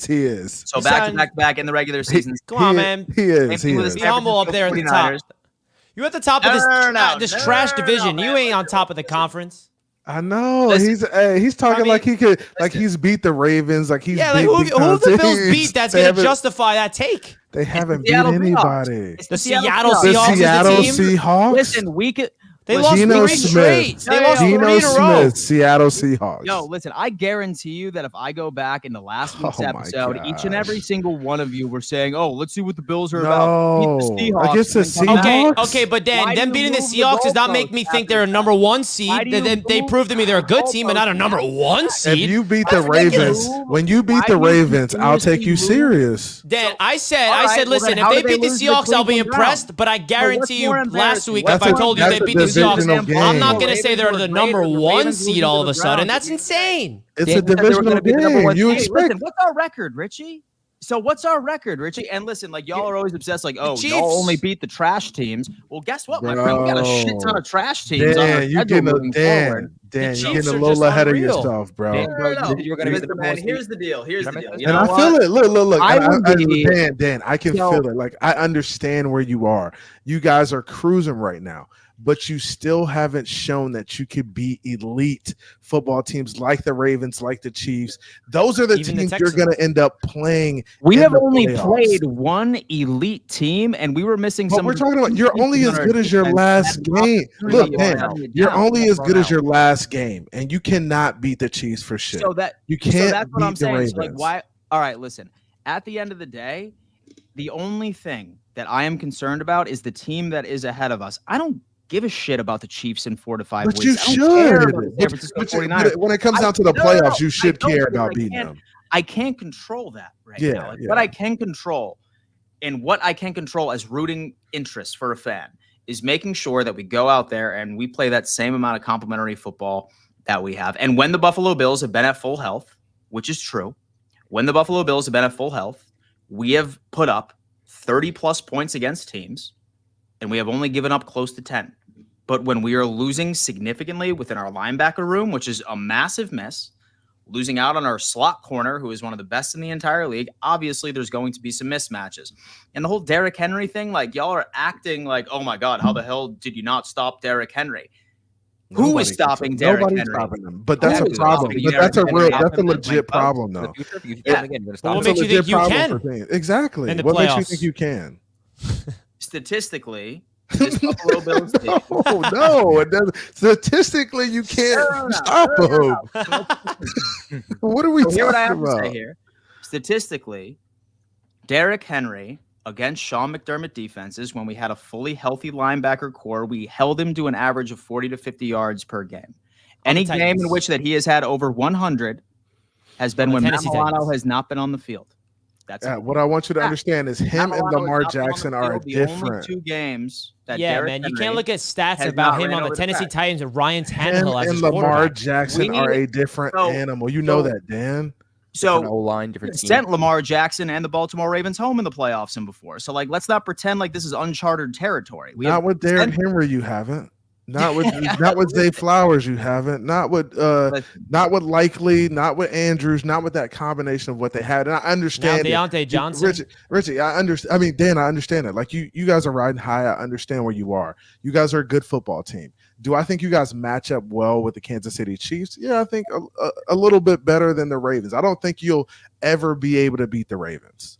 He is. So back to back in the regular season. Come on, man. He is. Be humble up there at the top. You're at the top of this trash division. You ain't on top of the conference. I know. He's talking like he could, like he's beat the Ravens, like he's who the Bills beat that's going to justify that take? They haven't beat anybody. The Seattle Seahawks. Listen, they lost 3 straight. They lost 3 in a row. Seattle Seahawks. Yo, listen, I guarantee you that if I go back in the last week's episode, each and every single one of you were saying, "Oh, let's see what the Bills are about." Beat the Seahawks. Against the Seahawks. Okay, but Dan, them beating the Seahawks does not make me think they're a number 1 seed. Then they prove to me they're a good team and not a number 1 seed. If you beat the Ravens, when you beat the Ravens, I'll take you serious. Dan, I said, listen, if they beat the Seahawks, I'll be impressed. But I guarantee you, last week, if I told you they beat the Seahawks, I'm not going to say they're the number 1 seed all of a sudden. That's insane. It's a divisional game. You expect. Listen, what's our record, Richie? So what's our record, Richie? And listen, like y'all are always obsessed, like, oh, y'all only beat the trash teams. Well, guess what, my friend? We got a shit ton of trash teams on our schedule moving forward. Dan, you're getting a little ahead of yourself, bro. You're going to man. Here's the deal. And I feel it. Look. Dan, I can feel it. Like, I understand where you are. You guys are cruising right now. But you still haven't shown that you could beat elite football teams like the Ravens, like the Chiefs. Those are the teams you're going to end up playing. We have only played one elite team, and we were missing some. We're talking about you're only as good as your last game. Look, man, you're only as good as your last game, and you cannot beat the Chiefs for shit. So that's what I'm saying. So like, why? All right, listen. At the end of the day, the only thing that I am concerned about is the team that is ahead of us. I don't give a shit about the Chiefs in 4 to 5 weeks. But you should. When it comes down to the playoffs, you should care about beating them. I can't control that now. What I can control, and what I can control as rooting interest for a fan, is making sure that we go out there and we play that same amount of complimentary football that we have. And when the Buffalo Bills have been at full health, which is true, when the Buffalo Bills have been at full health, we have put up 30-plus points against teams, and we have only given up close to 10. But when we are losing significantly within our linebacker room, which is a massive miss, losing out on our slot corner, who is one of the best in the entire league, obviously there's going to be some mismatches. And the whole Derrick Henry thing, like, y'all are acting like, oh my God, how the hell did you not stop Derrick Henry? Who is stopping Derrick Henry? Nobody's stopping him. But that's a problem. But that's a legit problem, though. What makes you think you can? Exactly. What makes you think you can? Statistically, this Buffalo Bills team. Oh no! Statistically, you can't stop them. What are we talking what I have about? To say here. Statistically, Derrick Henry against Sean McDermott defenses, when we had a fully healthy linebacker core, we held him to an average of 40 to 50 yards per game. Any game in which that he has had over 100 has been when Matt Milano has not been on the field. That's what I want you to understand is him and Lamar Jackson are different. Only 2 games that you can't look at stats about him on the Tennessee Titans and Ryan Tannehill as his Lamar Jackson are a different animal. You know that, Dan. So different sent Lamar Jackson and the Baltimore Ravens home in the playoffs and before. So like, let's not pretend like this is uncharted territory. Not with Derrick Henry, you haven't. Not with Zay Flowers, you haven't. Not with Likely, not with Andrews, not with that combination of what they had. And I understand now Deontay Johnson. Richie, I understand. I mean, Dan, I understand it. Like you guys are riding high. I understand where you are. You guys are a good football team. Do I think you guys match up well with the Kansas City Chiefs? Yeah, I think a little bit better than the Ravens. I don't think you'll ever be able to beat the Ravens,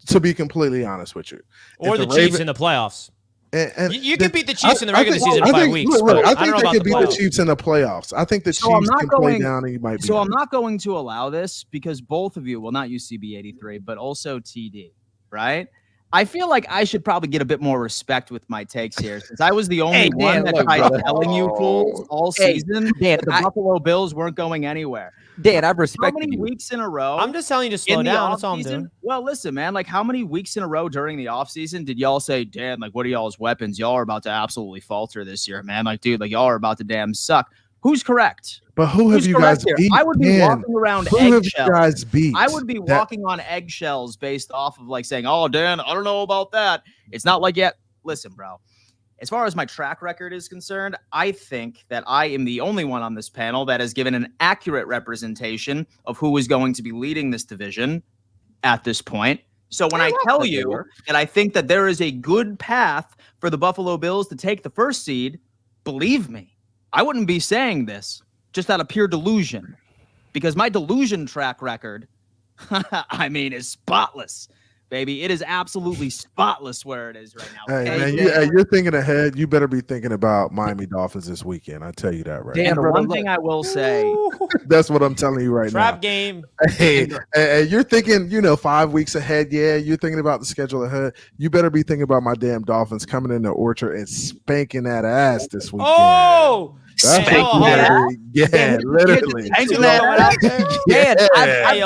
to be completely honest with you. Or the Chiefs in the playoffs. And you can beat the Chiefs in the regular season in 5 weeks. Look, I think don't know they about can beat the Chiefs in the playoffs. I think the Chiefs can play down and you might be. So I'm not going to allow this because both of you, well, not UCB83, but also TD, right? I feel like I should probably get a bit more respect with my takes here, since I was the only one that tried telling you fools all season that the Buffalo Bills weren't going anywhere. Dan, I respect how many you. weeks in a row? I'm just telling you to slow down. That's all I'm doing. Well, listen, man, like how many weeks in a row during the offseason did y'all say, Dan, like what are y'all's weapons? Y'all are about to absolutely falter this year, man. Like, dude, like y'all are about to damn suck. Who's correct? But who have you guys beat? I would be walking around eggshells. Who have you guys beat? I would be walking on eggshells based off of like saying, oh, Dan, I don't know about that. It's not like yet. Listen, bro. As far as my track record is concerned, I think that I am the only one on this panel that has given an accurate representation of who is going to be leading this division at this point. So when I tell you that I think that there is a good path for the Buffalo Bills to take the first seed, believe me, I wouldn't be saying this just out of pure delusion, because my delusion track record, I mean, is spotless. Baby, it is absolutely spotless where it is right now. Hey, man, you're thinking ahead. You better be thinking about Miami Dolphins this weekend. I tell you that right now. And one thing I will say, that's what I'm telling you right now. Trap game. Hey, you're thinking, 5 weeks ahead. Yeah, you're thinking about the schedule ahead. You better be thinking about my damn Dolphins coming in the Orchard and spanking that ass this weekend. Oh, yeah, literally. Hey, yo,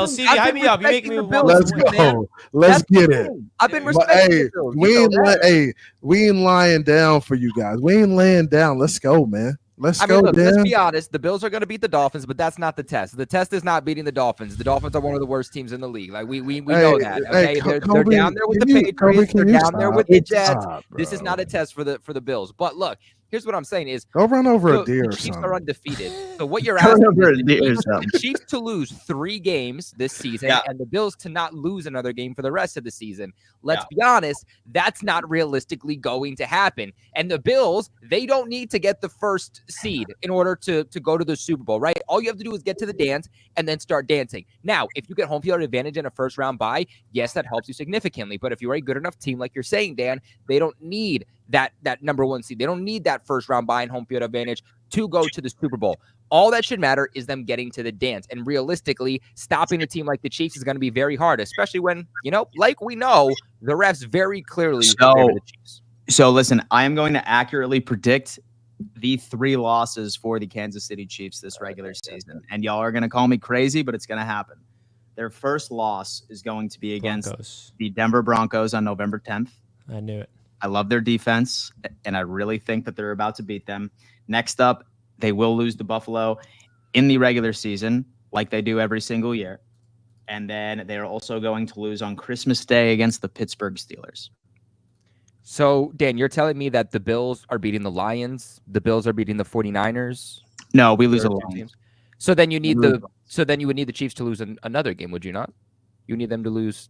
CV, hype me up. You make me want Let's go. Let's get it. I've been respecting we ain't lying down for you guys. We ain't laying down. Let's go, man. Let's go, look, Dan. let's be honest. The Bills are going to beat the Dolphins, but that's not the test. The test is not beating the Dolphins. The Dolphins are one of the worst teams in the league. Like we know that. Okay, they're down there with the Patriots. They're down there with the Jets. This is not a test for the Bills. But look, here's what I'm saying is go run over a deer. The Chiefs are undefeated. So what you're asking is the Chiefs to lose 3 games this season and the Bills to not lose another game for the rest of the season. Let's be honest, that's not realistically going to happen. And the Bills, they don't need to get the first seed in order to go to the Super Bowl, right? All you have to do is get to the dance and then start dancing. Now, if you get home field advantage in a first round bye, yes, that helps you significantly. But if you're a good enough team, like you're saying, Dan, they don't need that number 1 seed. They don't need that first round bye and home field advantage to go to the Super Bowl. All that should matter is them getting to the dance. And realistically, stopping a team like the Chiefs is going to be very hard, especially when, like we know, the refs very clearly favor the Chiefs. So listen, I am going to accurately predict the 3 losses for the Kansas City Chiefs this regular season. And y'all are going to call me crazy, but it's going to happen. Their first loss is going to be against the Denver Broncos on November 10th. I knew it. I love their defense, and I really think that they're about to beat them. Next up, they will lose to Buffalo in the regular season, like they do every single year. And then they're also going to lose on Christmas Day against the Pittsburgh Steelers. So, Dan, you're telling me that the Bills are beating the Lions, the Bills are beating the 49ers? No, we lose a Lions. So then you need you would need the Chiefs to lose another game, would you not? You need them to lose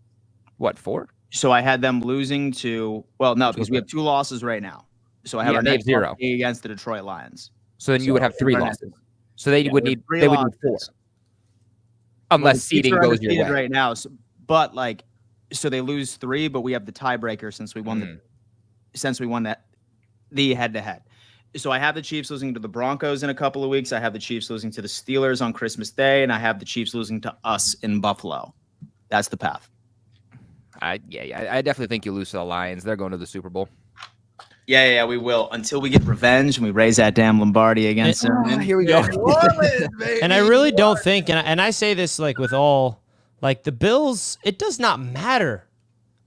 what, 4? So I had them losing to because we have 2 losses right now. So I have our next 0 against the Detroit Lions. So then you would have 3 losses. So they would need 4. Unless seeding goes your way right now. So they lose 3, but we have the tiebreaker since we won the head-to-head. So I have the Chiefs losing to the Broncos in a couple of weeks. I have the Chiefs losing to the Steelers on Christmas Day, and I have the Chiefs losing to us in Buffalo. That's the path. I definitely think you lose to the Lions. They're going to the Super Bowl. Yeah, we will until we get revenge and we raise that damn Lombardi against them. Here we go. And I really don't think, and I say this like with all, like the Bills, it does not matter.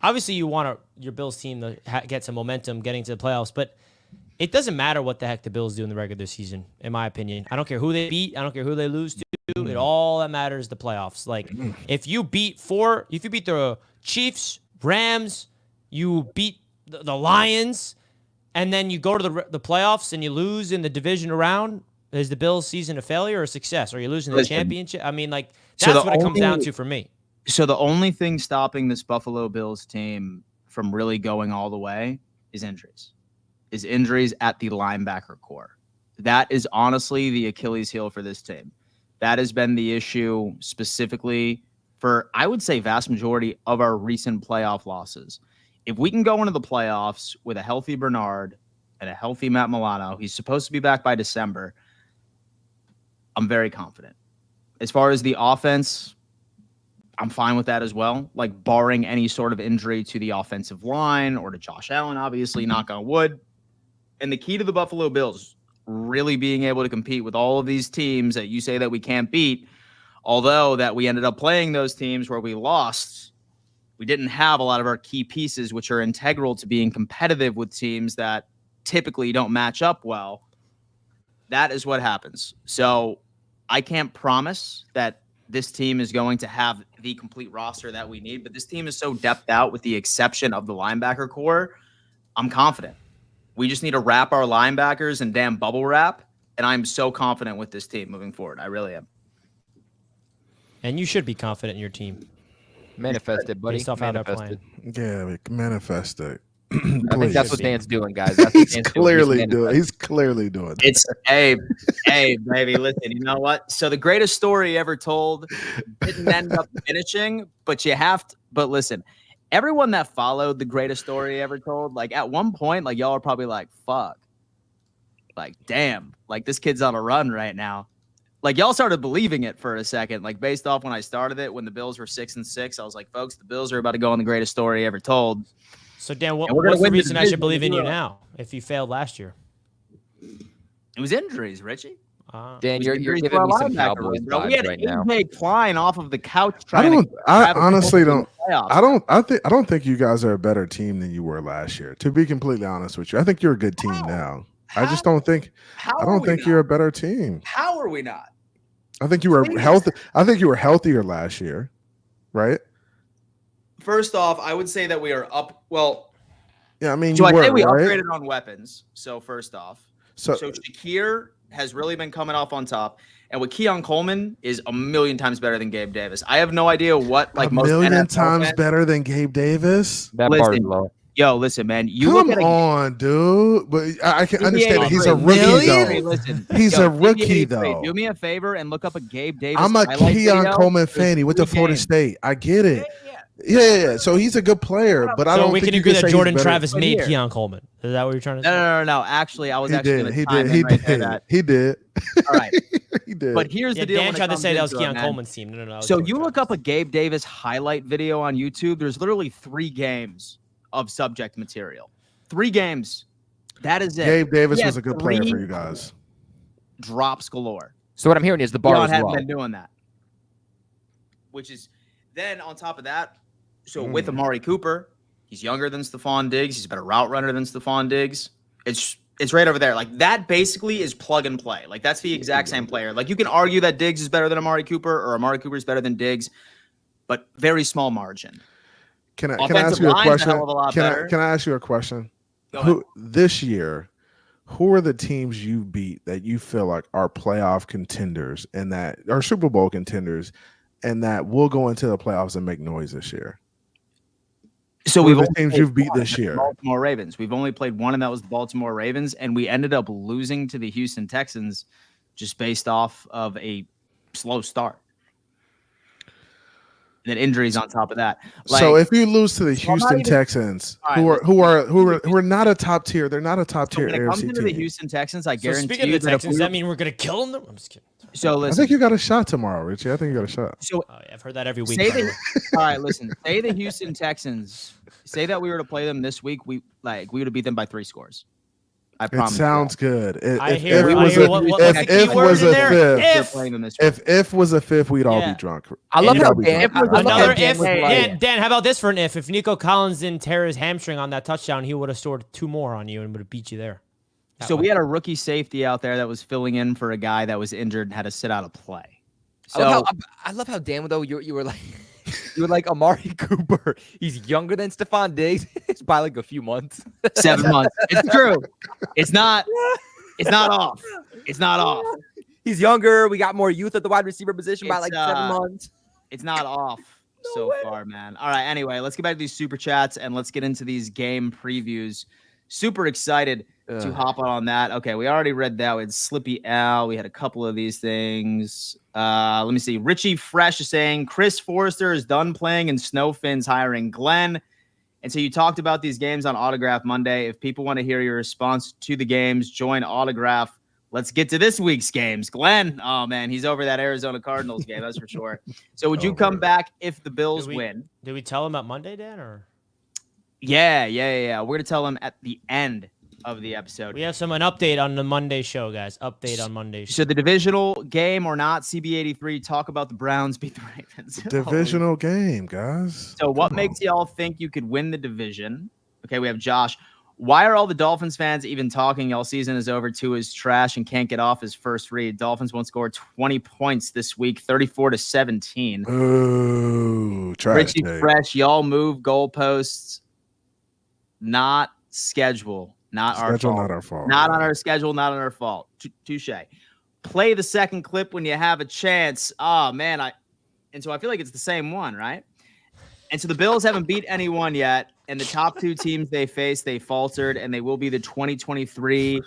Obviously, you want your Bills team to get some momentum getting to the playoffs, but it doesn't matter what the heck the Bills do in the regular season, in my opinion. I don't care who they beat. I don't care who they lose to. It all that matters is the playoffs. Like if you beat the Chiefs, Rams, you beat the Lions, and then you go to the playoffs and you lose in the division round, is the Bills' season a failure or a success? Are you losing the championship? I mean, like that's what it comes down to for me. So the only thing stopping this Buffalo Bills team from really going all the way is injuries. Is injuries at the linebacker core. That is honestly the Achilles heel for this team. That has been the issue specifically for, I would say, vast majority of our recent playoff losses. if we can go into the playoffs with a healthy Bernard and a healthy Matt Milano, he's supposed to be back by December. I'm very confident. As far as the offense, I'm fine with that as well. Like, barring any sort of injury to the offensive line or to Josh Allen, obviously, knock on wood. And the key to the Buffalo Bills really being able to compete with all of these teams that you say that we can't beat, although that we ended up playing those teams where we lost, we didn't have a lot of our key pieces, which are integral to being competitive with teams that typically don't match up well. That is what happens. So I can't promise that this team is going to have the complete roster that we need, but this team is so depth out with the exception of the linebacker core. I'm confident. We just need to wrap our linebackers in damn bubble wrap, and I'm so confident with this team moving forward. I really am. And you should be confident in your team. Manifest it, buddy. Based off how they're playing. Yeah, manifest it. I think that's what Dan's doing, guys. That's what He's clearly doing. He's clearly doing. It's hey, baby. Listen, you know what? So the greatest story ever told didn't end up finishing, but you have to. But listen, everyone that followed the greatest story ever told, like at one point, like y'all are probably like, "Fuck," like, "Damn," like this kid's on a run right now. Like y'all started believing it for a second, like based off when I started it, when the Bills were 6-6, I was like, "Folks, the Bills are about to go on the greatest story ever told." So, Dan, what's the reason I should believe in you now if you failed last year? It was injuries, Richie. Dan, you're giving me some Cowboys vibes We had right now. AJ Klein off of the couch I trying honestly don't. playoffs. I don't think you guys are a better team than you were last year. To be completely honest with you, I think you're a good team now. I just don't think. I don't think you're a better team. How are we not? I think you were healthy. I think you were healthier last year, right? First off, I would say that we are up. Well, Yeah, I mean, So you I say were, we right? upgraded on weapons. So first off, so Shakir has really been coming off on top, and what Keon Coleman is a million times better than Gabe Davis. I have no idea what like a most million NFL times fans- better than Gabe Davis. That Listen, bar's low. Yo, listen, man. You Come look at on, dude. But I can Do me understand a that he's a favor. rookie, Hey, though. listen, He's yo, a do me rookie, favor. though. Do me a favor and look up a Gabe Davis. I'm a highlight Keon video. Coleman fan. He went to Three Florida games. State. I get it. Yeah. Yeah. So he's a good player, but I So don't we think can you agree say that he's Jordan better. Travis But made here- Keon Coleman. Is that what you're trying to say? No. Actually, I was He actually did. going He to chime did. in He right there. did. That He did. all right. He did. But here's Yeah, the deal. Dan when it tried to comes say that was into it, Keon man. Coleman's team. No. that was So Jordan you look Travis. up a Gabe Davis highlight video on YouTube. There's literally 3 games of subject material. 3 games. That is it. Gabe Davis He was had a good player 3 for you guys. drops galore. So what I'm hearing is the bar Keon is hadn't low. been doing that. Which is then on top of that. So with Amari Cooper, he's younger than Stephon Diggs. He's a better route runner than Stephon Diggs. It's right over there. Like that basically is plug and play. Like that's the exact same player. Like you can argue that Diggs is better than Amari Cooper or Amari Cooper is better than Diggs, but very small margin. Can I Offensive ask you a line's a question? hell of a lot better. Can I ask you a question? Go ahead. This year, who are the teams you beat that you feel like are playoff contenders and that are Super Bowl contenders and that will go into the playoffs and make noise this year? So Who are we've the only teams played you've beat one, this that's the year? Baltimore Ravens. We've only played one, and that was the Baltimore Ravens, and we ended up losing to the Houston Texans just based off of a slow start. And then injuries on top of that. So if you lose to the So I'm not Houston even- Texans, All who right, are not a top tier, they're not a top so tier when it comes AFC into the team. Houston Texans, I So guarantee speaking you of the that if Texans, we does were- that mean we're going to kill them? I'm just kidding. So I listen. think you got a shot tomorrow, Richie. I think you got a shot. So Oh, yeah, I've heard that every week. say the all right, listen. Say the Houston Texans. Say that we were to play them this week. We would have beat them by 3 scores. I It promise. you sounds that. good. I If hear it was a what's the key if word was in a there? fifth, We're If. playing them this week. if was a fifth, we'd all Yeah. be drunk. I love We'd how all be Dan. drunk. I love how Another Dan if. was like, Dan, how about this for an if? If Nico Collins didn't tear his hamstring on that touchdown, he would have scored 2 more on you and would have beat you there. That So way. we had a rookie safety out there that was filling in for a guy that was injured and had to sit out a play. So I love how Dan, though, you were like, you were like Amari Cooper. He's younger than Stephon Diggs. It's by like a few months. 7 months. It's true. It's not off. It's not off. He's younger. We got more youth at the wide receiver position by It's, like 7 months. It's not off so far, man. All right. Anyway, let's get back to these super chats and let's get into these game previews. Super excited to hop on that. Okay, we already read that with Slippy Al. We had a couple of these things. Let me see. Richie Fresh is saying Chris Forrester is done playing and Snowfin's hiring Glenn. And so you talked about these games on Autograph Monday. If people want to hear your response to the games, join Autograph. Let's get to this week's games. Glenn, oh, man, he's over that Arizona Cardinals game, that's for sure. So would you come back if the Bills win? Did we tell him at Monday, Dan? Or Yeah. We're going to tell him at the end of the episode. we have an update on the Monday show, guys. Update on Monday show. So the divisional game or not, CB83, talk about the Browns beat the Ravens. Divisional game, guys. So what makes y'all think you could win the division? Okay, we have Josh. Why are all the Dolphins fans even talking? Y'all season is over. Tua is trash and can't get off his first read. Dolphins won't score 20 points this week, 34-17. Ooh, trash. Richie Fresh, y'all move goalposts. Not schedule. Not our fault. Not our fault. Not on our schedule, not on our fault. Touche. Play the second clip when you have a chance. Oh, man. And so I feel like it's the same one, right? And so the Bills haven't beat anyone yet. And the top two teams they faced, they faltered, and they will be the 2023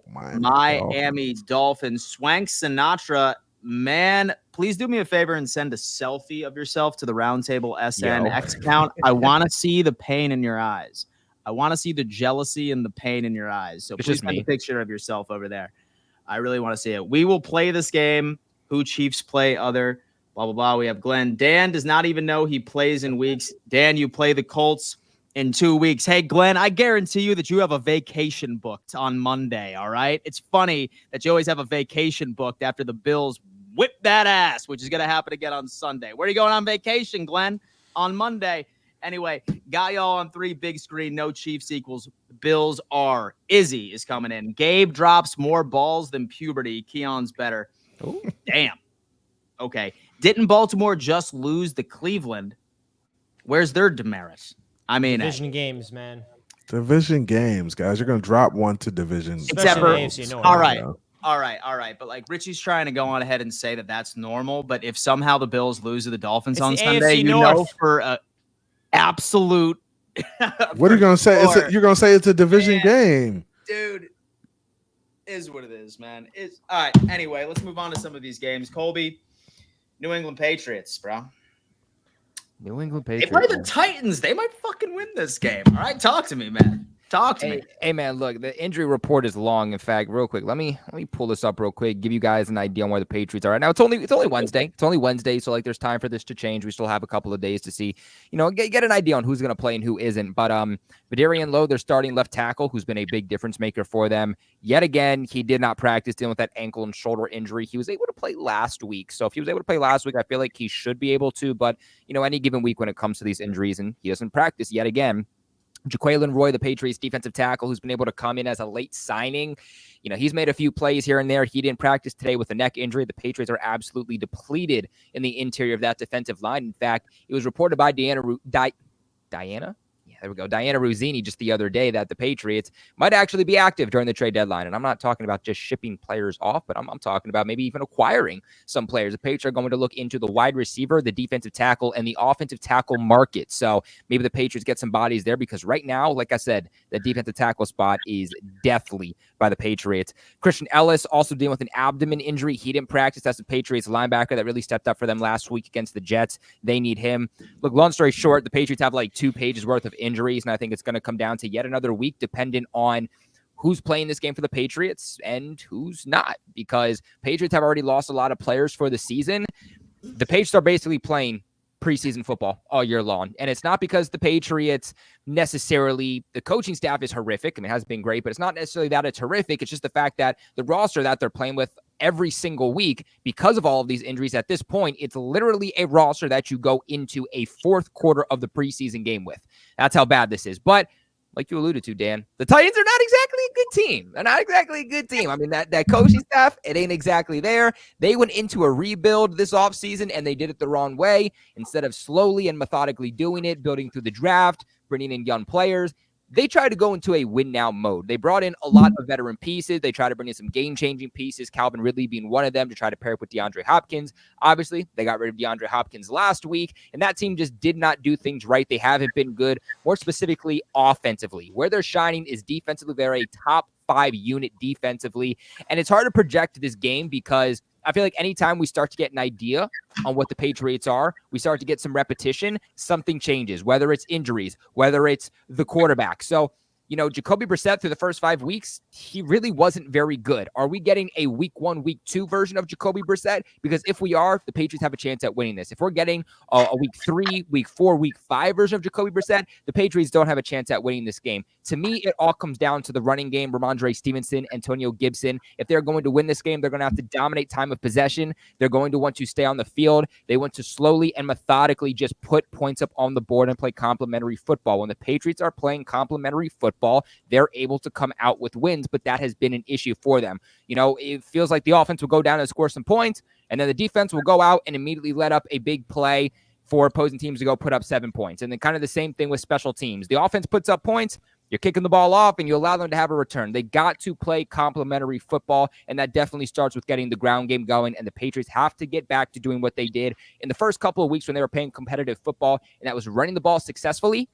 Miami Dolphins. Swank Sinatra, man, please do me a favor and send a selfie of yourself to the Roundtable SNX account. I want to see the pain in your eyes. I want to see the jealousy and the pain in your eyes. So please send a picture of yourself over there. I really want to see it. We will play this game. Who Chiefs play other, blah, blah, blah. We have Glenn. Dan does not even know he plays in weeks. Dan, you play the Colts in 2 weeks. Hey, Glenn, I guarantee you that you have a vacation booked on Monday, all right? It's funny that you always have a vacation booked after the Bills whip that ass, which is going to happen again on Sunday. Where are you going on vacation, Glenn? On Monday. Anyway, got y'all on 3 big screen. No Chiefs equals Bills are. Izzy is coming in. Gabe drops more balls than puberty. Keon's better. Ooh. Damn. Okay. Didn't Baltimore just lose to Cleveland? Where's their demerit? I mean, division games, man. Division games, guys. You're going to drop one to division. Except for AFC, all right. But like Richie's trying to go on ahead and say that that's normal. But if somehow the Bills lose to the Dolphins on Sunday, you know for a absolute. What are you going to say? You're going to say it's a division game. Dude, is what it is, man. All right. Anyway, let's move on to some of these games. Colby, New England Patriots, bro. New England Patriots. They play the Titans. They might fucking win this game. All right, talk to me, man. Talk to me. Hey, man, look, the injury report is long. In fact, real quick, let me pull this up real quick, give you guys an idea on where the Patriots are right now. It's only Wednesday. It's only Wednesday, so like there's time for this to change. We still have a couple of days to see, get an idea on who's going to play and who isn't. But Vidarian Lowe, their starting left tackle, who's been a big difference maker for them. Yet again, he did not practice dealing with that ankle and shoulder injury. He was able to play last week. So if he was able to play last week, I feel like he should be able to. But, any given week when it comes to these injuries, and he doesn't practice yet again. Jaquelin Roy, the Patriots defensive tackle, who's been able to come in as a late signing. He's made a few plays here and there. He didn't practice today with a neck injury. The Patriots are absolutely depleted in the interior of that defensive line. In fact, it was reported by Diana Ruzzini just the other day that the Patriots might actually be active during the trade deadline. And I'm not talking about just shipping players off, but I'm talking about maybe even acquiring some players. The Patriots are going to look into the wide receiver, the defensive tackle, and the offensive tackle market. So maybe the Patriots get some bodies there because right now, like I said, the defensive tackle spot is deathly by the Patriots. Christian Ellis also dealing with an abdomen injury. He didn't practice. That's the Patriots linebacker that really stepped up for them last week against the Jets. They need him. Look, long story short, the Patriots have like 2 pages worth of injuries, and I think it's going to come down to yet another week dependent on who's playing this game for the Patriots and who's not, because Patriots have already lost a lot of players for the season. The Patriots are basically playing preseason football all year long, and it's not because the Patriots necessarily, the coaching staff is horrific. I mean, it has been great, but it's not necessarily that it's horrific. It's just the fact that the roster that they're playing with every single week, because of all of these injuries at this point, it's literally a roster that you go into a fourth quarter of the preseason game with. That's how bad this is. But like you alluded to, Dan, the Titans are not exactly a good team. They're not exactly a good team. I mean, that coaching staff, it ain't exactly there. They went into a rebuild this offseason, and they did it the wrong way. Instead of slowly and methodically doing it, building through the draft, bringing in young players, they tried to go into a win-now mode. They brought in a lot of veteran pieces. They tried to bring in some game-changing pieces, Calvin Ridley being one of them, to try to pair up with DeAndre Hopkins. Obviously, they got rid of DeAndre Hopkins last week, and that team just did not do things right. They haven't been good, more specifically offensively. Where they're shining is defensively. They're a top 5 unit defensively, and it's hard to project this game because I feel like anytime we start to get an idea on what the Patriots are, we start to get some repetition, something changes, whether it's injuries, whether it's the quarterback. So, Jacoby Brissett through the first 5 weeks, he really wasn't very good. Are we getting a week 1, week 2 version of Jacoby Brissett? Because if we are, the Patriots have a chance at winning this. If we're getting a week 3, week 4, week 5 version of Jacoby Brissett, the Patriots don't have a chance at winning this game. To me, it all comes down to the running game, Ramondre Stevenson, Antonio Gibson. If they're going to win this game, they're going to have to dominate time of possession. They're going to want to stay on the field. They want to slowly and methodically just put points up on the board and play complementary football. When the Patriots are playing complementary football, they're able to come out with wins, but that has been an issue for them. It feels like the offense will go down and score some points, and then the defense will go out and immediately let up a big play for opposing teams to go put up 7 points. And then kind of the same thing with special teams. The offense puts up points, you're kicking the ball off, and you allow them to have a return. They got to play complementary football, and that definitely starts with getting the ground game going, and the Patriots have to get back to doing what they did in the first couple of weeks when they were playing competitive football, and that was running the ball successfully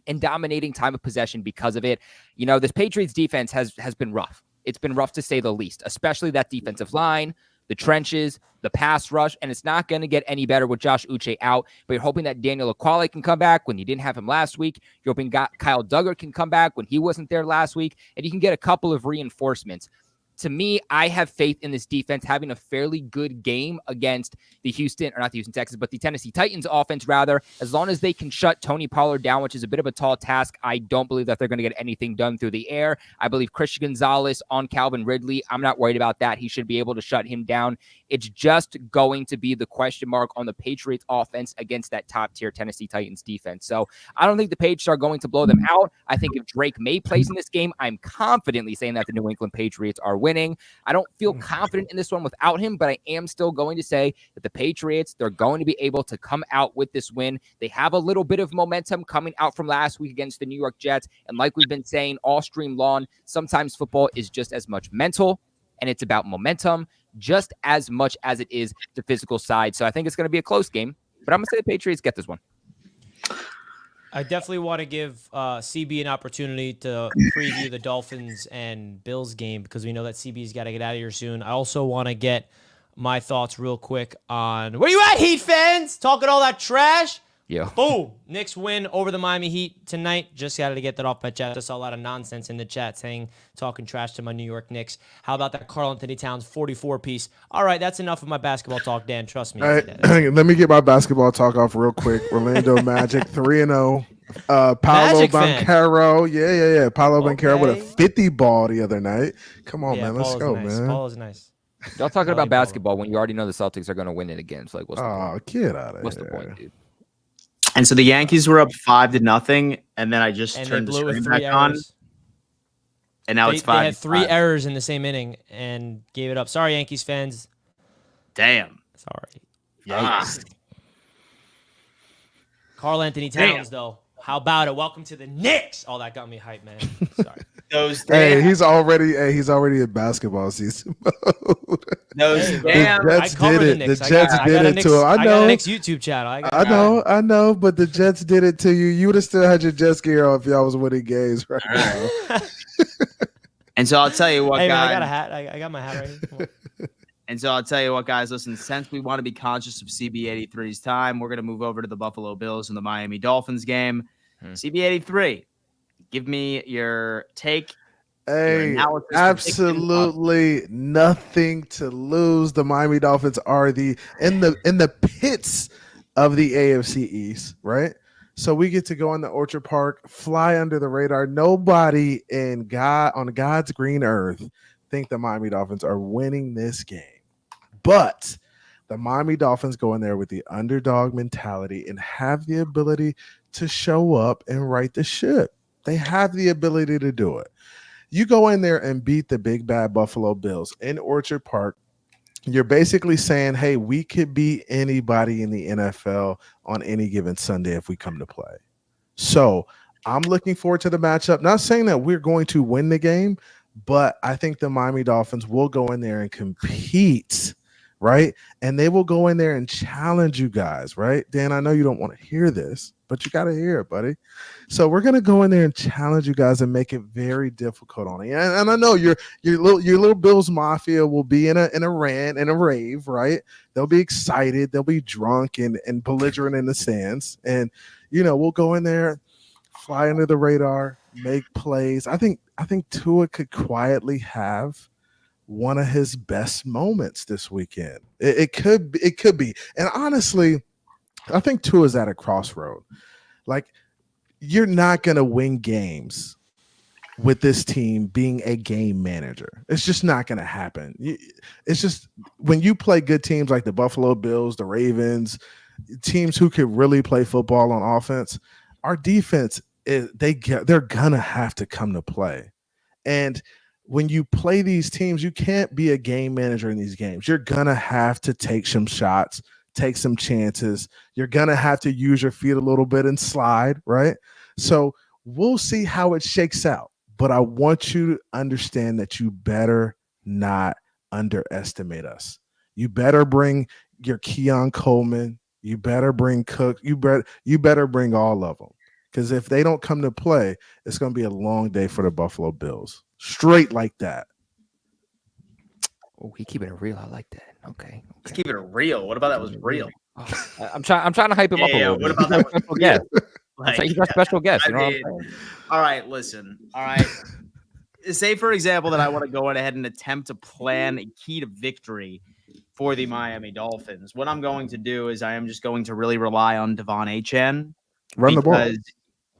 and dominating time of possession because of it. This Patriots defense has been rough. It's been rough to say the least, especially that defensive line, the trenches, the pass rush, and it's not going to get any better with Josh Uche out, but you're hoping that Daniel Ekuale can come back when you didn't have him last week. You're hoping Kyle Duggar can come back when he wasn't there last week, and you can get a couple of reinforcements. To me, I have faith in this defense having a fairly good game against the Texans, but the Tennessee Titans offense, rather, as long as they can shut Tony Pollard down, which is a bit of a tall task. I don't believe that they're going to get anything done through the air. I believe Christian Gonzalez on Calvin Ridley, I'm not worried about that. He should be able to shut him down. It's just going to be the question mark on the Patriots offense against that top-tier Tennessee Titans defense. So I don't think the Patriots are going to blow them out. I think if Drake May plays in this game, I'm confidently saying that the New England Patriots are winning. I don't feel confident in this one without him, but I am still going to say that the Patriots, they're going to be able to come out with this win. They have a little bit of momentum coming out from last week against the New York Jets. And like we've been saying all stream long, sometimes football is just as much mental and it's about momentum just as much as it is the physical side. So I think it's going to be a close game, but I'm going to say the Patriots get this one. I definitely want to give CB an opportunity to preview the Dolphins and Bills game because we know that CB's got to get out of here soon. I also want to get my thoughts real quick on where you at, Heat fans? Talking all that trash? Yeah. Boom. Knicks win over the Miami Heat tonight. Just got to get that off my chest. I saw a lot of nonsense in the chat talking trash to my New York Knicks. How about that Karl Anthony Towns 44 piece? All right, that's enough of my basketball talk, Dan. Trust me. All right, let me get my basketball talk off real quick. Orlando Magic 3-0. Paolo Banchero. Yeah. Paolo Banchero with a 50 ball the other night. Come on, man. Let's go, man. Paolo's nice. Y'all talking about basketball when you already know the Celtics are going to win it again. So, like, what's the point? Get out of here. What's the point, dude? And so the Yankees were up 5-0, and then I just turned the screen back on, and now it's 5. They had 3 errors in the same inning and gave it up. Sorry, Yankees fans. Damn. Sorry. Yikes. Karl Anthony Towns, though. How about it? Welcome to the Knicks. Oh, that got me hyped, man. Sorry. He's already in basketball season mode. Damn. The Jets did it. The Jets did it to him. I know. I got a Knicks YouTube channel. I know, but the Jets did it to you. You would have still had your Jets gear on if y'all was winning games right now. And so I'll tell you what, hey, guys. Man, I got a hat. I got my hat right here. And so I'll tell you what, guys, listen, since we want to be conscious of CB83's time, we're going to move over to the Buffalo Bills and the Miami Dolphins game. CB83, give me your take. Hey, absolutely nothing to lose. The Miami Dolphins are in the pits of the AFC East, right? So we get to go in the Orchard Park, fly under the radar. Nobody on God's green earth think the Miami Dolphins are winning this game. But the Miami Dolphins go in there with the underdog mentality and have the ability to show up and right the ship. They have the ability to do it. You go in there and beat the big bad Buffalo Bills in Orchard Park. You're basically saying, hey, we could beat anybody in the NFL on any given Sunday if we come to play. So I'm looking forward to the matchup. Not saying that we're going to win the game, but I think the Miami Dolphins will go in there and compete, right? And they will go in there and challenge you guys, right? Dan, I know you don't want to hear this, but you got to hear it, buddy. So we're gonna go in there and challenge you guys and make it very difficult on you. And I know your little Bills Mafia will be in a rant and a rave, right? They'll be excited, they'll be drunk and belligerent in the stands, and we'll go in there, fly under the radar, make plays. I think Tua could quietly have one of his best moments this weekend. It could be. And honestly, I think Tua's at a crossroad. Like, you're not going to win games with this team being a game manager. It's just not going to happen. It's just when you play good teams like the Buffalo Bills, the Ravens, teams who could really play football on offense, our defense, they're going to have to come to play. And when you play these teams, you can't be a game manager in these games. You're going to have to take some shots, take some chances. You're going to have to use your feet a little bit and slide, right? So we'll see how it shakes out. But I want you to understand that you better not underestimate us. You better bring your Keon Coleman. You better bring Cook. You better bring all of them. Because if they don't come to play, it's going to be a long day for the Buffalo Bills. Straight like that. Oh, he keeping it real. I like that. Okay. He's keeping it real. What about that was real? I'm trying to hype him up a little bit. What about that? Special guest. He's a special guest. You know what I'm saying? All right, listen. All right. Say, for example, that I want to go ahead and attempt to plan a key to victory for the Miami Dolphins. What I'm going to do is I am just going to really rely on Devon Achane. Run the ball.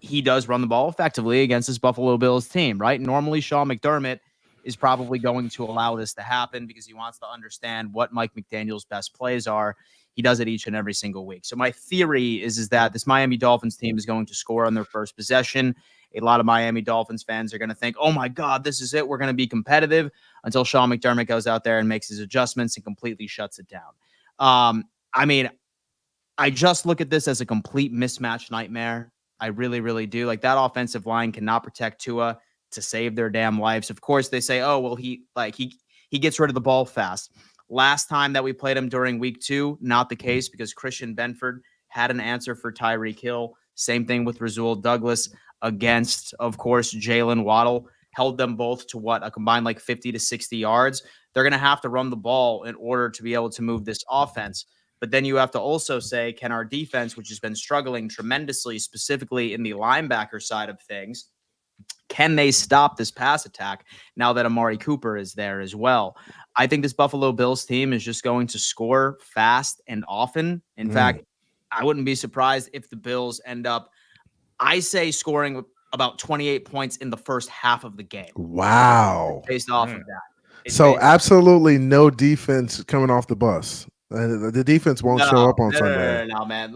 He does run the ball effectively against this Buffalo Bills team, right? Normally, Sean McDermott is probably going to allow this to happen because he wants to understand what Mike McDaniel's best plays are. He does it each and every single week. So my theory is that this Miami Dolphins team is going to score on their first possession. A lot of Miami Dolphins fans are going to think, oh my God, this is it. We're going to be competitive, until Sean McDermott goes out there and makes his adjustments and completely shuts it down. I just look at this as a complete mismatch nightmare. I really, really do. Like, that offensive line cannot protect Tua to save their damn lives. Of course, they say, oh, well, he gets rid of the ball fast. Last time that we played him during week 2, not the case, because Christian Benford had an answer for Tyreek Hill. Same thing with Rasul Douglas against, of course, Jalen Waddle. Held them both to a combined like 50 to 60 yards. They're going to have to run the ball in order to be able to move this offense. But then you have to also say, can our defense, which has been struggling tremendously, specifically in the linebacker side of things, can they stop this pass attack now that Amari Cooper is there as well? I think this Buffalo Bills team is just going to score fast and often. In fact, I wouldn't be surprised if the Bills end up, I say, scoring about 28 points in the first half of the game. Wow. Based off of that. So absolutely no defense coming off the bus. The defense won't show up on Sunday. No, man.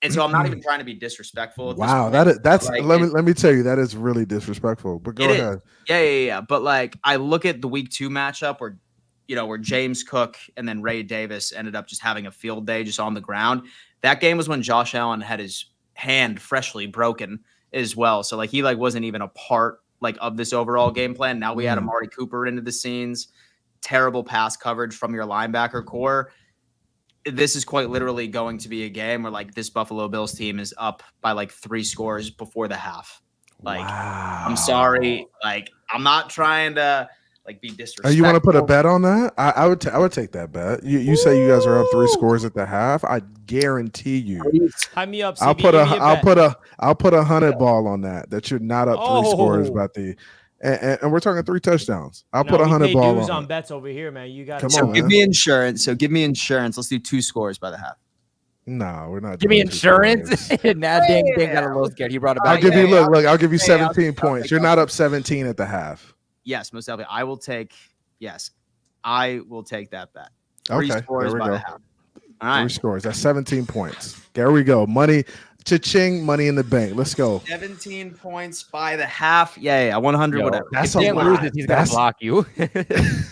And so I'm not even trying to be disrespectful. Wow, that's let me tell you, that is really disrespectful. But go ahead. Yeah. But I look at the week 2 matchup where James Cook and then Ray Davis ended up just having a field day just on the ground. That game was when Josh Allen had his hand freshly broken as well. So he wasn't even a part of this overall game plan. Now we had Amari Cooper into the scenes. Terrible pass coverage from your linebacker core. This is quite literally going to be a game where this Buffalo Bills team is up by 3 scores before the half. Wow. I'm sorry. I'm not trying to be disrespectful. You want to put a bet on that? I would take that bet. You say you guys are up 3 scores at the half. I guarantee you. Tie me up. CB, I'll put 100 ball on that you're not up 3 scores about the. And we're talking 3 touchdowns. I'll put 100 ball on bets over here, man. You got to give me insurance. Let's do 2 scores by the half. No, we're not. Give me insurance. Now Dan got a little scared. He brought it back. I'll give you look. I'll give you 17 points. You're not up 17 at the half. Yes, most definitely. I will take that bet. 3 scores by the half. All right. 3 scores. That's 17 points. There we go. Money. Cha-ching, money in the bank. Let's go. 17 points by the half. Yeah, 100, whatever. That's if Dan loses, he's going to block you. If